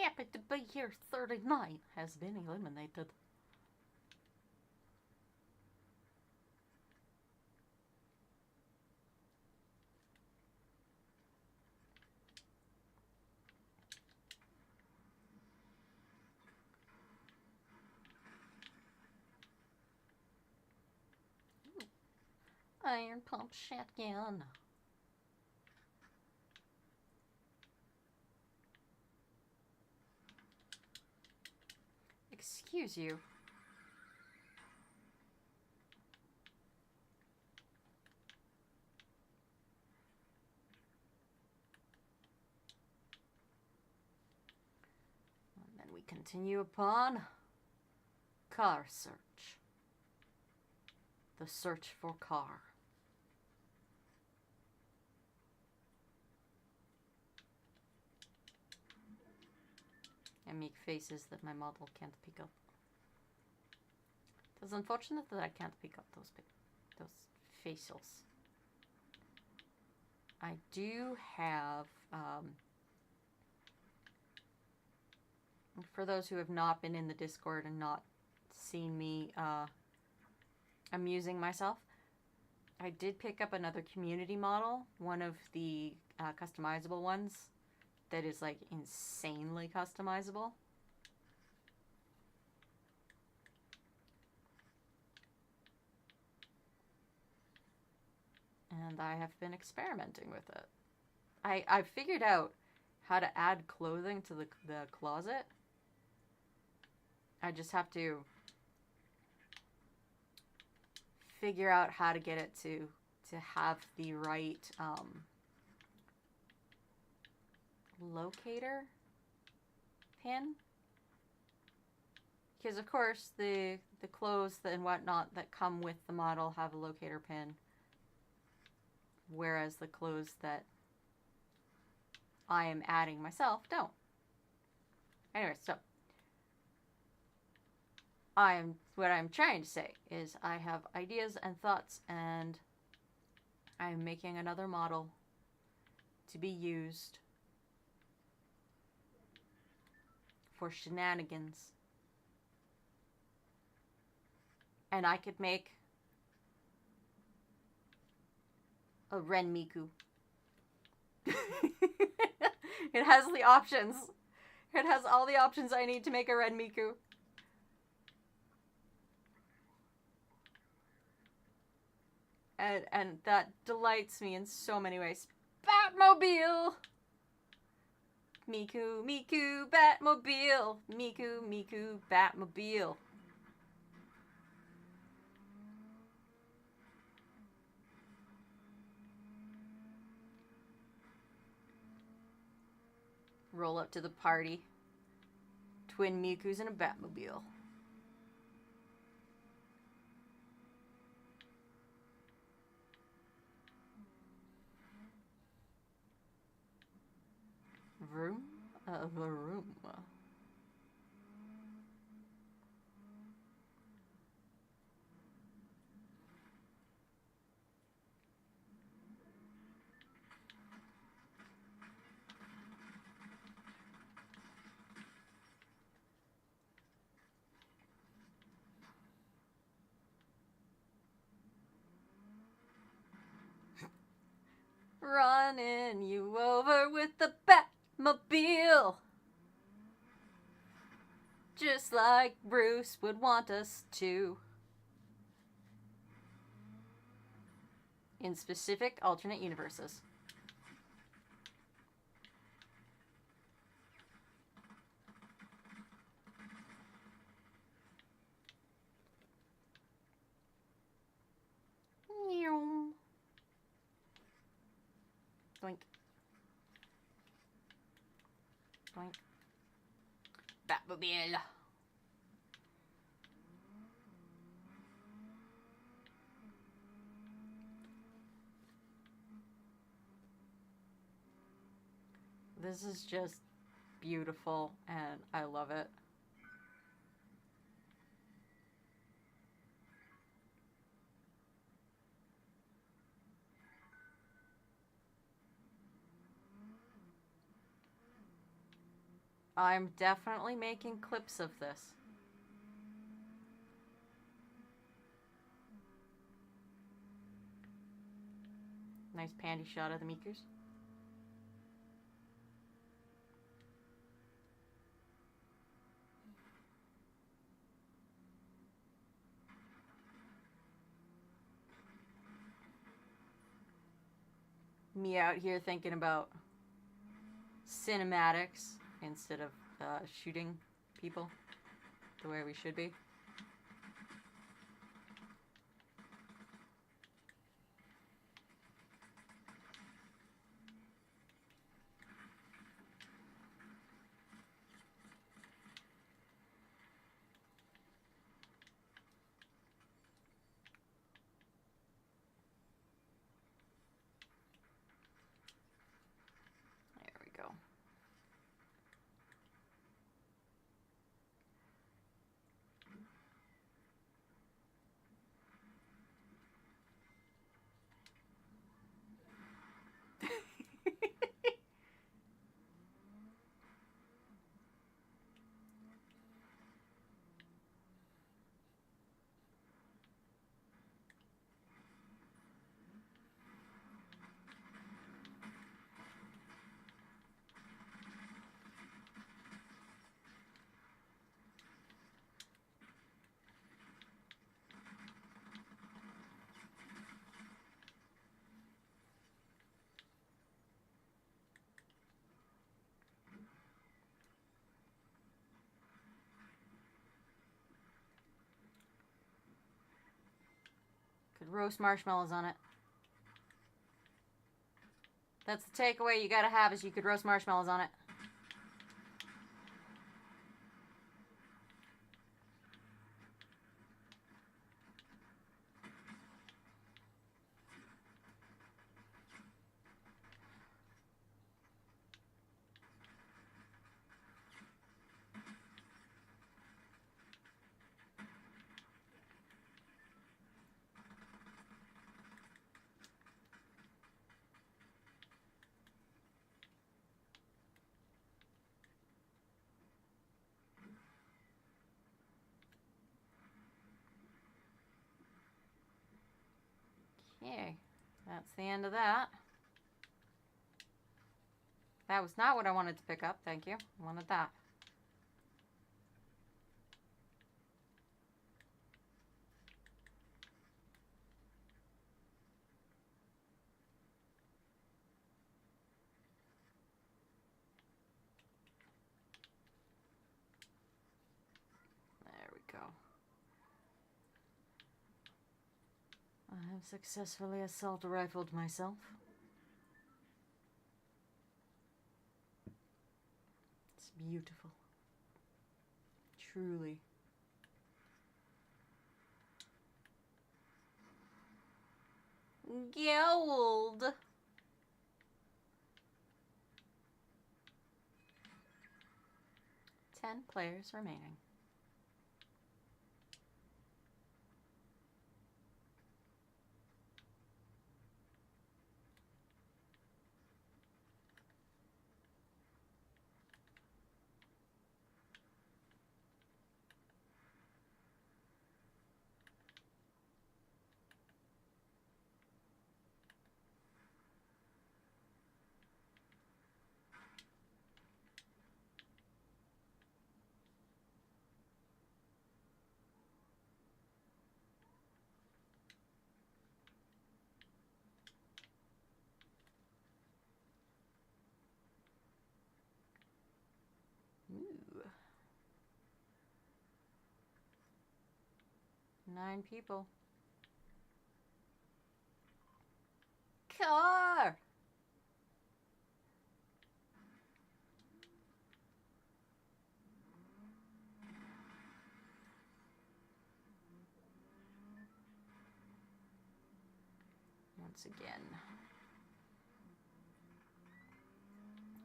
S1: happy to be here 39 has been eliminated. Iron pump shotgun. Excuse you. And then we continue upon car search. The search for car. And make faces that my model can't pick up. It's unfortunate that I can't pick up those facials. I do have, for those who have not been in the Discord and not seen me amusing myself, I did pick up another community model, one of the customizable ones that is like insanely customizable. And I have been experimenting with it. I figured out how to add clothing to the closet. I just have to figure out how to get it to have the right locator pin. Because of course the clothes and whatnot that come with the model have a locator pin, whereas the clothes that I am adding myself don't. Anyway, so what I'm trying to say is I have ideas and thoughts, and I'm making another model to be used for shenanigans. And I could make a Ren Miku. It has the options. It has all the options I need to make a Ren Miku. And that delights me in so many ways. Batmobile! Miku, Miku, Batmobile! Miku, Miku, Batmobile. Roll up to the party. Twin Mikus in a Batmobile. Vroom of a room. Running you over with the Batmobile. Just like Bruce would want us to. In specific alternate universes. Doink. Doink. Batmobile. This is just beautiful, and I love it. I'm definitely making clips of this. Nice panty shot of the Meekers. Me out here thinking about cinematics instead of shooting people the way we should be. There we go. Could roast marshmallows on it. That's the takeaway you gotta have, is you could roast marshmallows on it. Okay, that's the end of that. That was not what I wanted to pick up, thank you. I wanted that. There we go. I have successfully assault rifled myself. It's beautiful. Truly. Gold. 10 players remaining. Ooh. 9 people. Car! Once again.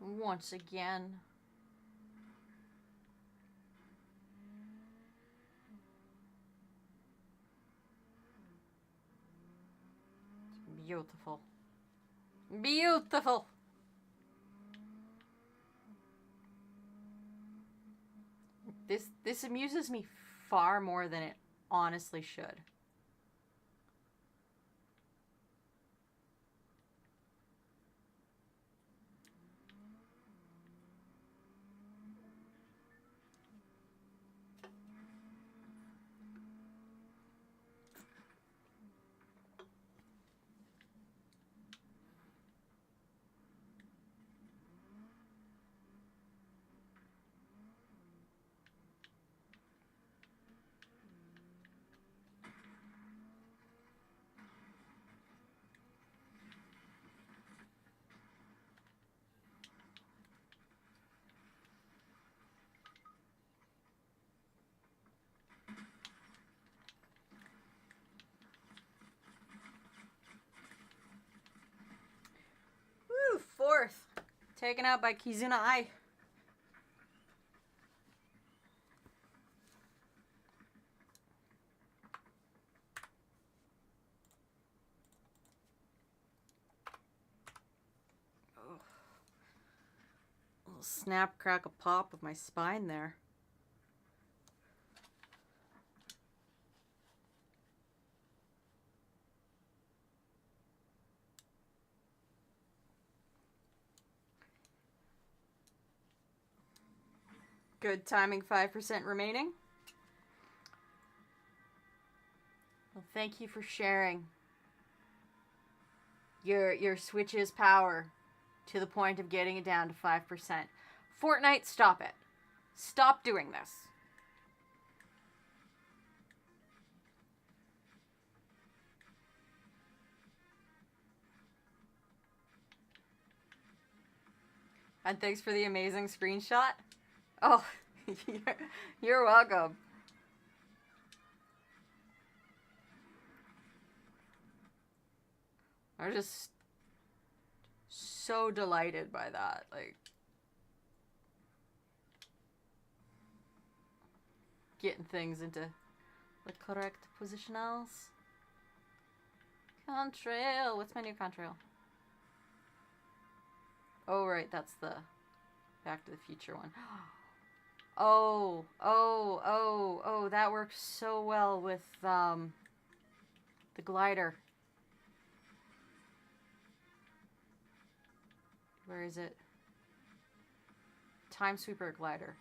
S1: Once again. Beautiful. Beautiful. This amuses me far more than it honestly should. Woo, fourth. Taken out by Kizuna Ai. Oh. A little snap, crackle, pop of my spine there. Good timing, 5% remaining. Well, thank you for sharing your Switch's power to the point of getting it down to 5%. Fortnite, stop it. Stop doing this. And thanks for the amazing screenshot. Oh, you're welcome. I'm just so delighted by that. Like, getting things into the correct positionals. Contrail. What's my new contrail? Oh, right. That's the Back to the Future one. Oh, that works so well with the glider. Where is it? Time Sweeper glider.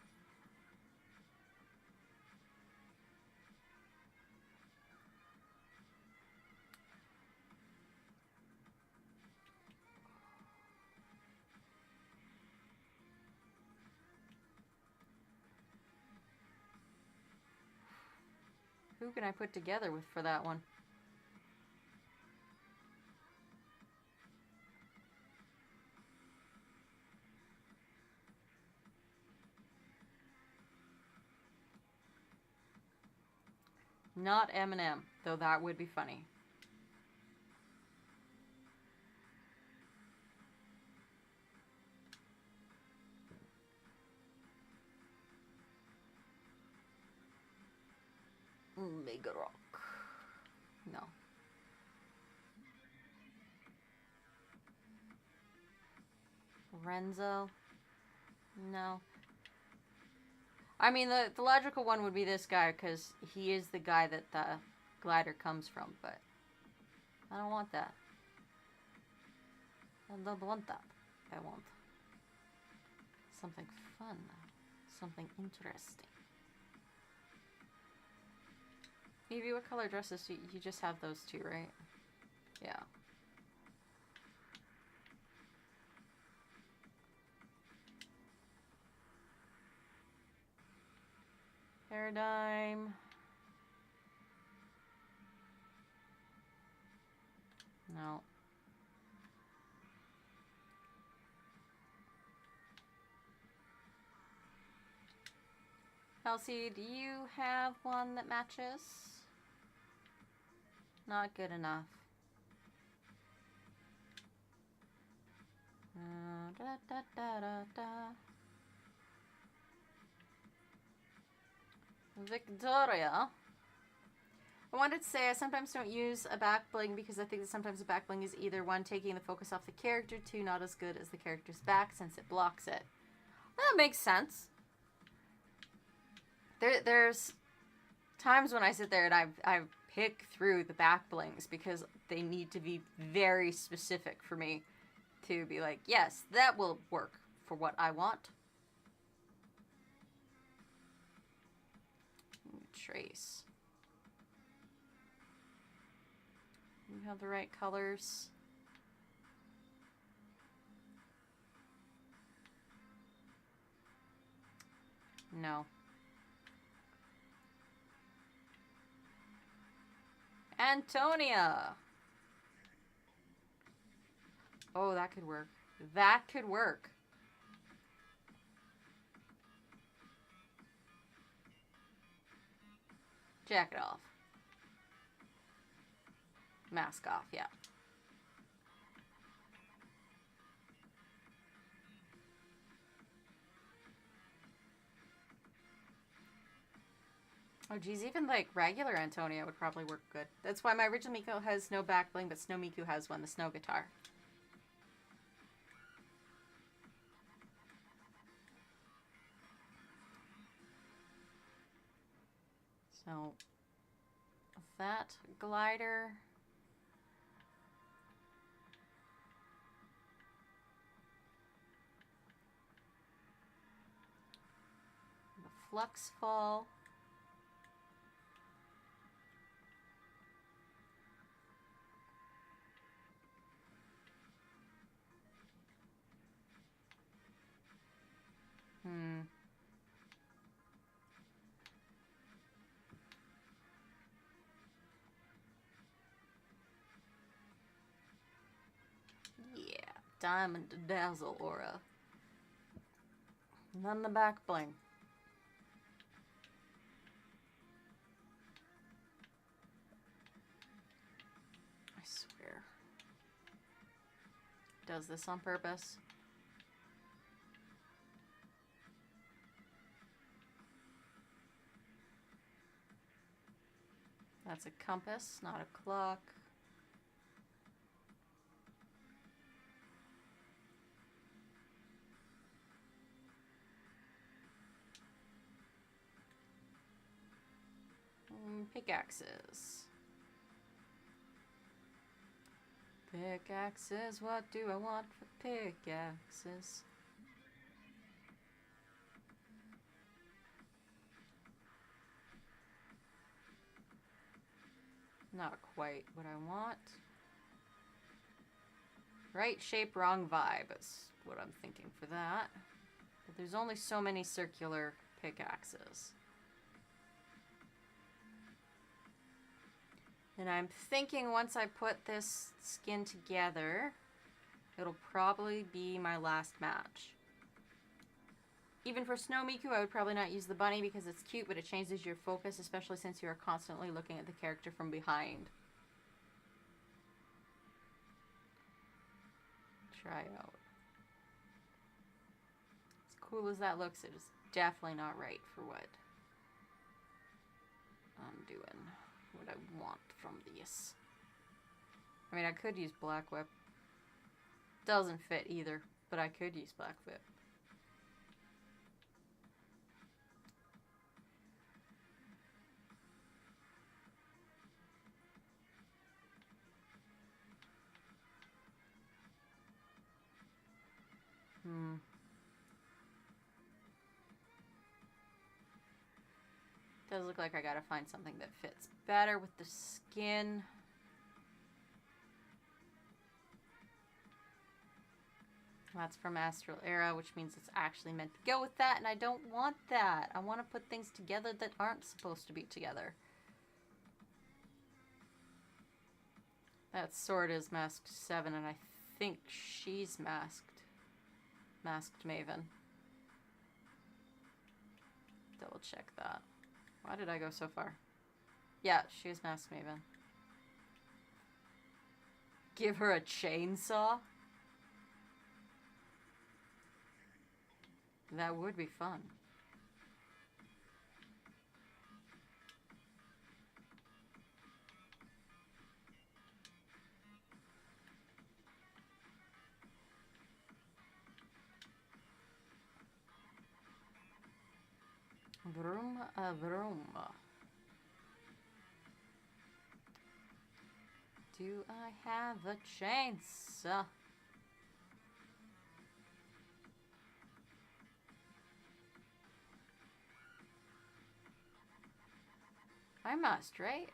S1: Who can I put together with for that one? Not Eminem, though that would be funny. Mega Rock. No. Renzo. No. I mean, the logical one would be this guy, because he is the guy that the glider comes from, but I don't want that. I don't want that. I want something fun. Something interesting. Evie, what color dresses do you just have those two, right? Yeah. Paradigm. No. Elsie, do you have one that matches? Not good enough. Da, da, da, da, da. Victoria. I wanted to say I sometimes don't use a back bling because I think that sometimes a back bling is either one, taking the focus off the character, two, not as good as the character's back since it blocks it. That makes sense. There's times when I sit there and I pick through the back blings because they need to be very specific for me to be like, yes, that will work for what I want. Trace. You have the right colors. No. Antonia! Oh, that could work. That could work. Jacket off. Mask off, yeah. Oh geez, even like regular Antonia would probably work good. That's why my original Miku has no back bling, but Snow Miku has one, the snow guitar. So, that glider. The flux fall. Yeah, Diamond Dazzle Aura. And then the back bling. I swear. Does this on purpose? That's a compass, not a clock. Pickaxes. Pickaxes, what do I want for pickaxes? Not quite what I want. Right shape, wrong vibe is what I'm thinking for that. But there's only so many circular pickaxes. And I'm thinking once I put this skin together, it'll probably be my last match. Even for Snow Miku, I would probably not use the bunny because it's cute, but it changes your focus, especially since you are constantly looking at the character from behind. Try out. As cool as that looks, it is definitely not right for what I'm doing. What I want from these. I mean, I could use Black Whip. Doesn't fit either, but I could use Black Whip. Does look like I gotta find something that fits better with the skin. That's from Astral Era, which means it's actually meant to go with that, and I don't want that. I want to put things together that aren't supposed to be together. That sword is masked 7, and I think she's masked. Masked Maven. Double check that. Why did I go so far? Yeah, she is masked Maven. Give her a chainsaw? That would be fun. Vroom, vroom. Do I have a chainsaw? I must, right?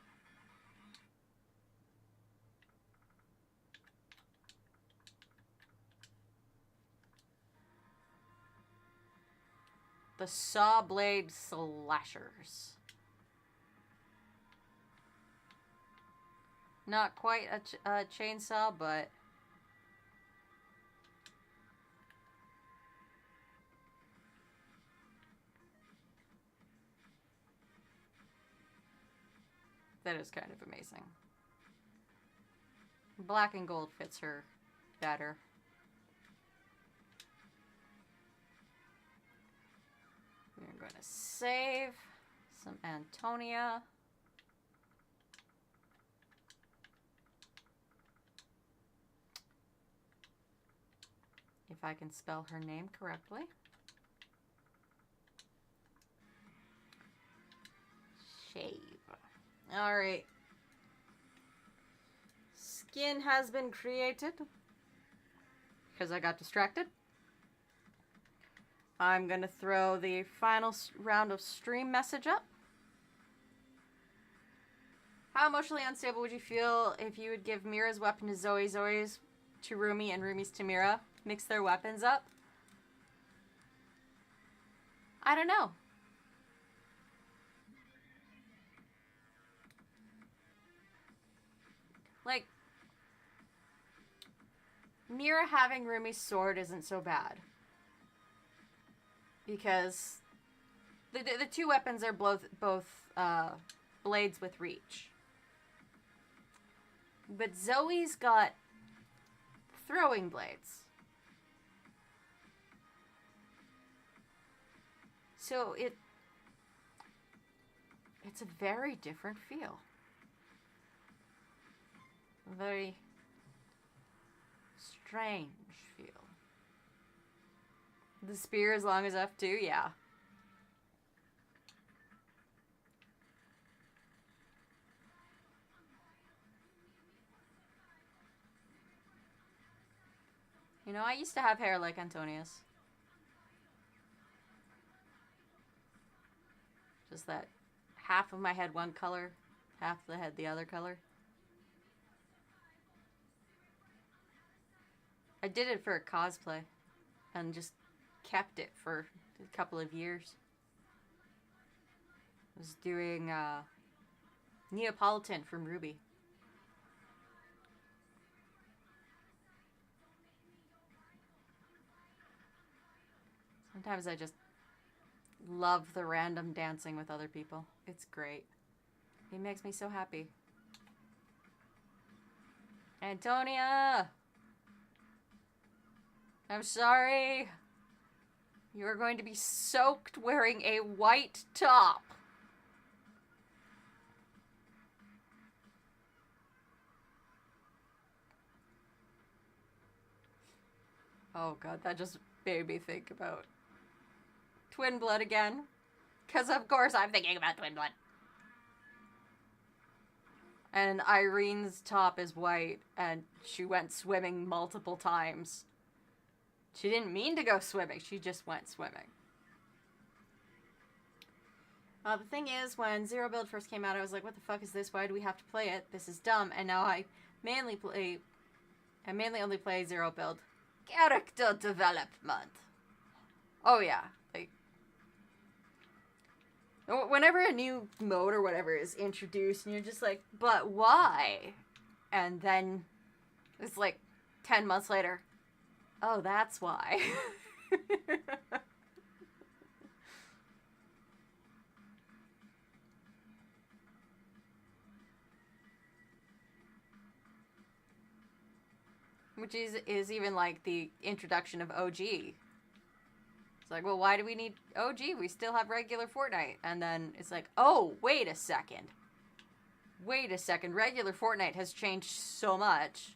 S1: The saw blade slashers. Not quite a chainsaw, but that is kind of amazing. Black and gold fits her better. We're going to save some Antonia. If I can spell her name correctly. Shave. Alright. Skin has been created. Because I got distracted. I'm going to throw the final round of stream message up. How emotionally unstable would you feel if you would give Mira's weapon to Zoe, Zoe's to Rumi, and Rumi's to Mira? Mix their weapons up? I don't know. Like, Mira having Rumi's sword isn't so bad. Because the two weapons are both blades with reach. But Zoe's got throwing blades. So it's a very different feel. A very strange feel. The spear is long as F2, yeah. You know, I used to have hair like Antonia's. Just that half of my head one color, half the head the other color. I did it for a cosplay and just kept it for a couple of years. I was doing Neapolitan from Ruby. Sometimes I just love the random dancing with other people. It's great. It makes me so happy. Antonia! I'm sorry. You're going to be soaked wearing a white top. Oh god, that just made me think about Twin Blood again. Because of course I'm thinking about Twin Blood. And Irene's top is white, and she went swimming multiple times. She didn't mean to go swimming, she just went swimming. The thing is, when Zero Build first came out, I was like, what the fuck is this? Why do we have to play it? This is dumb. And now I mainly only play Zero Build. Character development. Oh yeah. Like, whenever a new mode or whatever is introduced, and you're just like, but why? And then it's like 10 months later, oh, that's why. Which is even like the introduction of OG. It's like, well, why do we need OG? We still have regular Fortnite. And then it's like, oh, wait a second. Wait a second. Regular Fortnite has changed so much.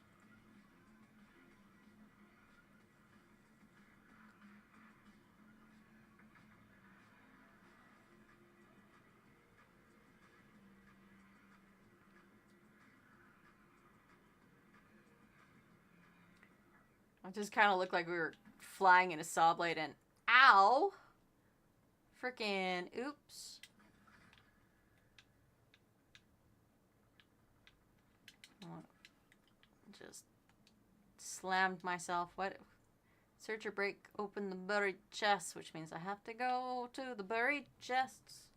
S1: It just kind of looked like we were flying in a saw blade and ow! Frickin' oops. Just slammed myself. What? Search or break open the buried chests, which means I have to go to the buried chests.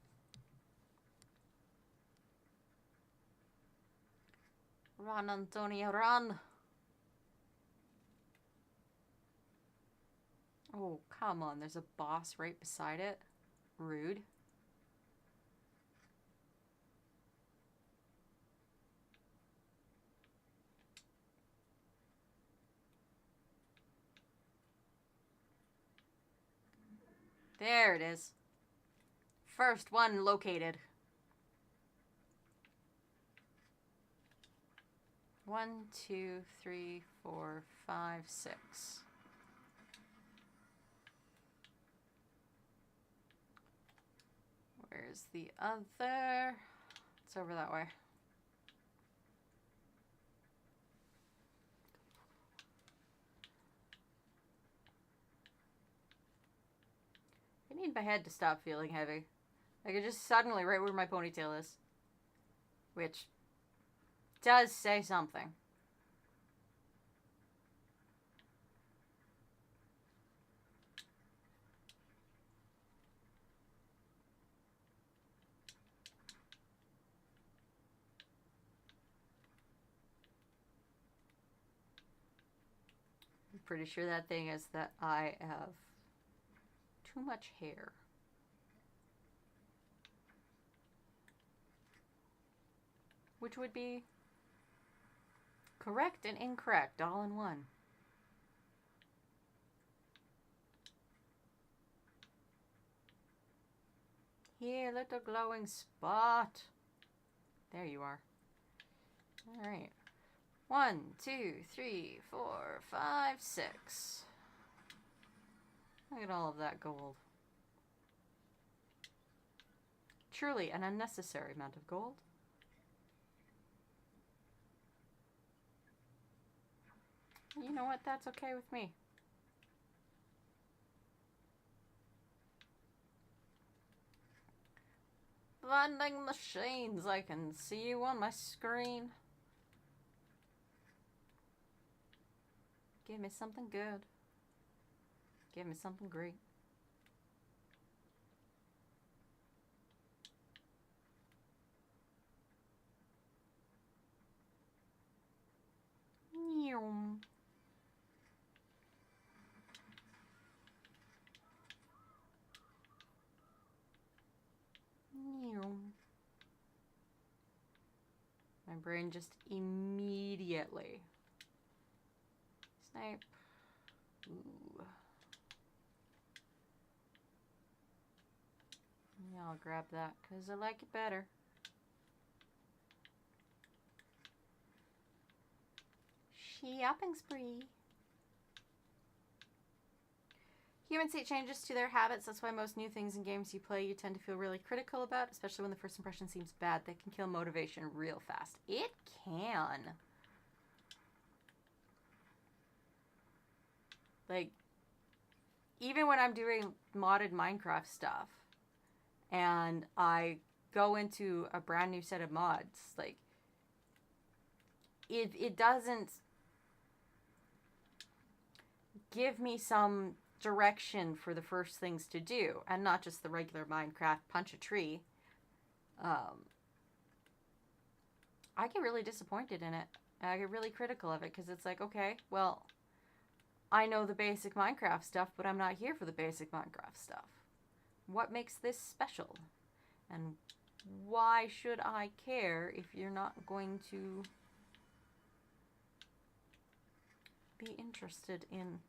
S1: Run, Antonio, run! Oh, come on. There's a boss right beside it. Rude. There it is. First one located. 1, 2, 3, 4, 5, 6. Where's the other? It's over that way. I need my head to stop feeling heavy. Like, it just suddenly right where my ponytail is. Which does say something. I'm pretty sure that thing is that I have too much hair. Which would be correct and incorrect all in one. Here, little glowing spot. There you are. Alright. 1, 2, 3, 4, 5, 6. Look at all of that gold. Truly an unnecessary amount of gold. You know what? That's okay with me. Vending machines. I can see you on my screen. Give me something good. Give me something great. My brain just immediately. Snipe. Ooh. Yeah, I'll grab that because I like it better. Shopping spree. Humans hate changes to their habits. That's why most new things in games you play you tend to feel really critical about, especially when the first impression seems bad. That can kill motivation real fast. It can. Like, even when I'm doing modded Minecraft stuff and I go into a brand new set of mods, like, it doesn't give me some direction for the first things to do, and not just the regular Minecraft punch a tree. I get really disappointed in it. I get really critical of it because it's like, okay, well, I know the basic Minecraft stuff, but I'm not here for the basic Minecraft stuff. What makes this special? And why should I care if you're not going to be interested in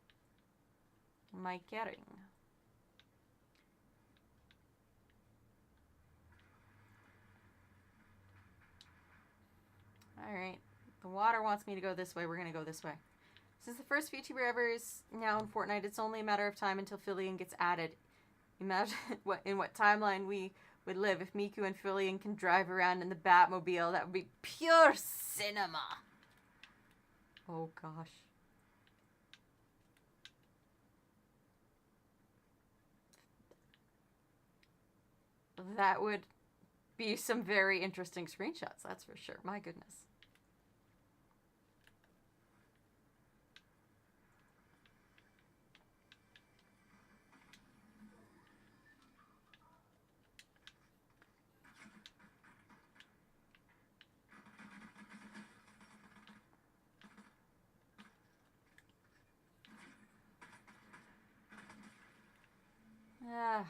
S1: my caring? Alright. The water wants me to go this way. We're going to go this way. Since the first VTuber ever is now in Fortnite, it's only a matter of time until Fillion gets added. Imagine in what timeline we would live if Miku and Fillion can drive around in the Batmobile. That would be pure cinema. Oh gosh. That would be some very interesting screenshots, that's for sure. My goodness. Ah.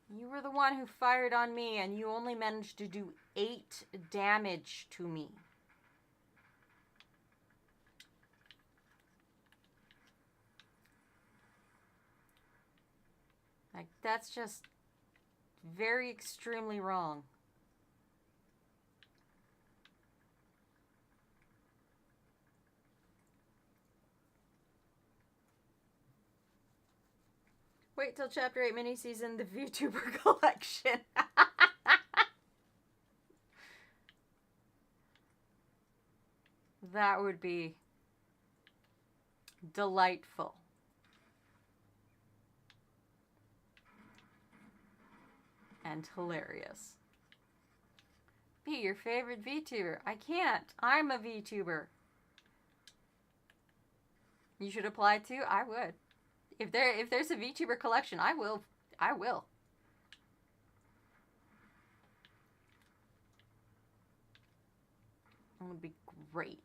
S1: You were the one who fired on me, and you only managed to do 8 damage to me. Like, that's just very extremely wrong. Wait till Chapter 8 mini-season, the Vtuber collection. That would be delightful. And hilarious. Be your favorite VTuber. I can't. I'm a VTuber. You should apply too? I would. If there's a VTuber collection, I will. I will. It would be great.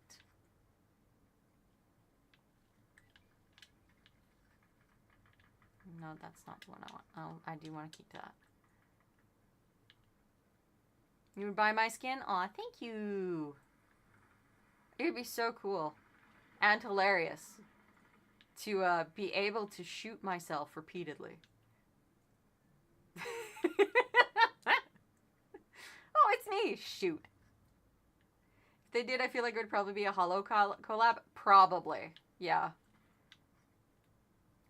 S1: No, that's not the one I want. Oh, I do want to keep that. You would buy my skin? Aw, thank you. It would be so cool and hilarious to be able to shoot myself repeatedly. Oh, it's me. Shoot. If they did, I feel like it would probably be a Hollow collab. Probably. Yeah.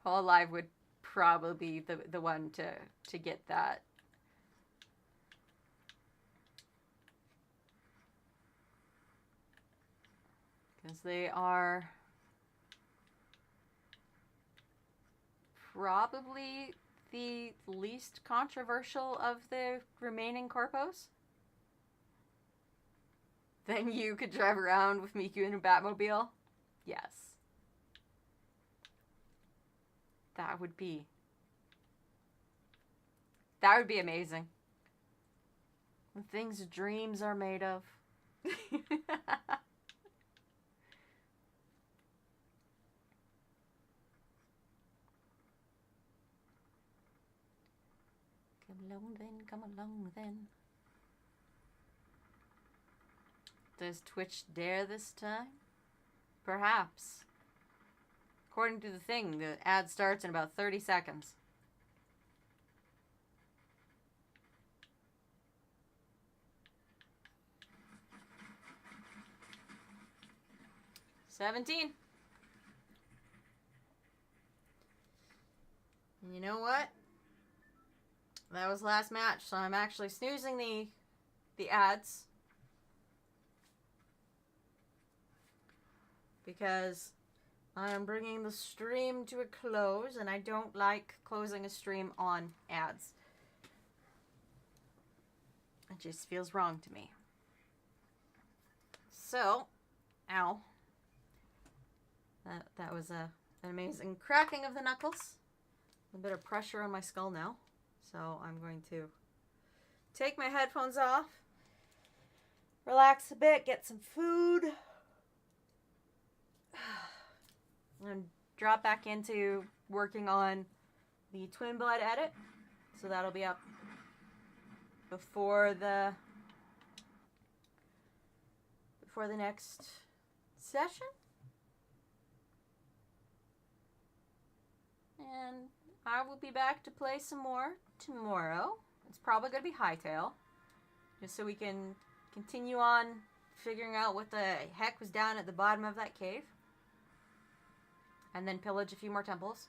S1: Hololive would probably be the one to get that. Because they are probably the least controversial of the remaining corpos. Then you could drive around with Miku in a Batmobile. Yes. That would be amazing. The things dreams are made of. Come along then, come along then. Does Twitch dare this time? Perhaps. According to the thing, the ad starts in about 30 seconds. $17. And you know what? That was last match, so I'm actually snoozing the ads. Because I'm bringing the stream to a close, and I don't like closing a stream on ads. It just feels wrong to me. So, ow. That was an amazing cracking of the knuckles. A bit of pressure on my skull now. So I'm going to take my headphones off, relax a bit, get some food, and drop back into working on the Twin Blood edit. So that'll be up before the next session. And I will be back to play some more tomorrow. It's probably going to be Hightail, just so we can continue on figuring out what the heck was down at the bottom of that cave. And then pillage a few more temples.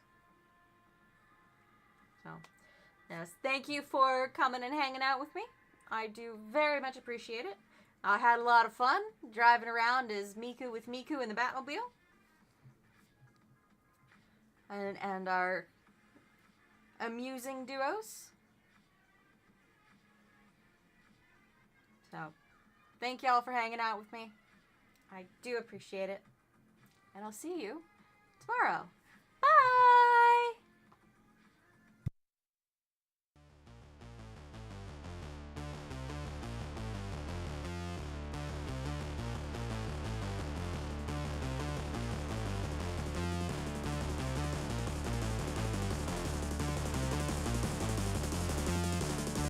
S1: So, yes, thank you for coming and hanging out with me. I do very much appreciate it. I had a lot of fun driving around as Miku with Miku in the Batmobile. And our amusing duos. So, thank y'all for hanging out with me. I do appreciate it. And I'll see you tomorrow. Bye!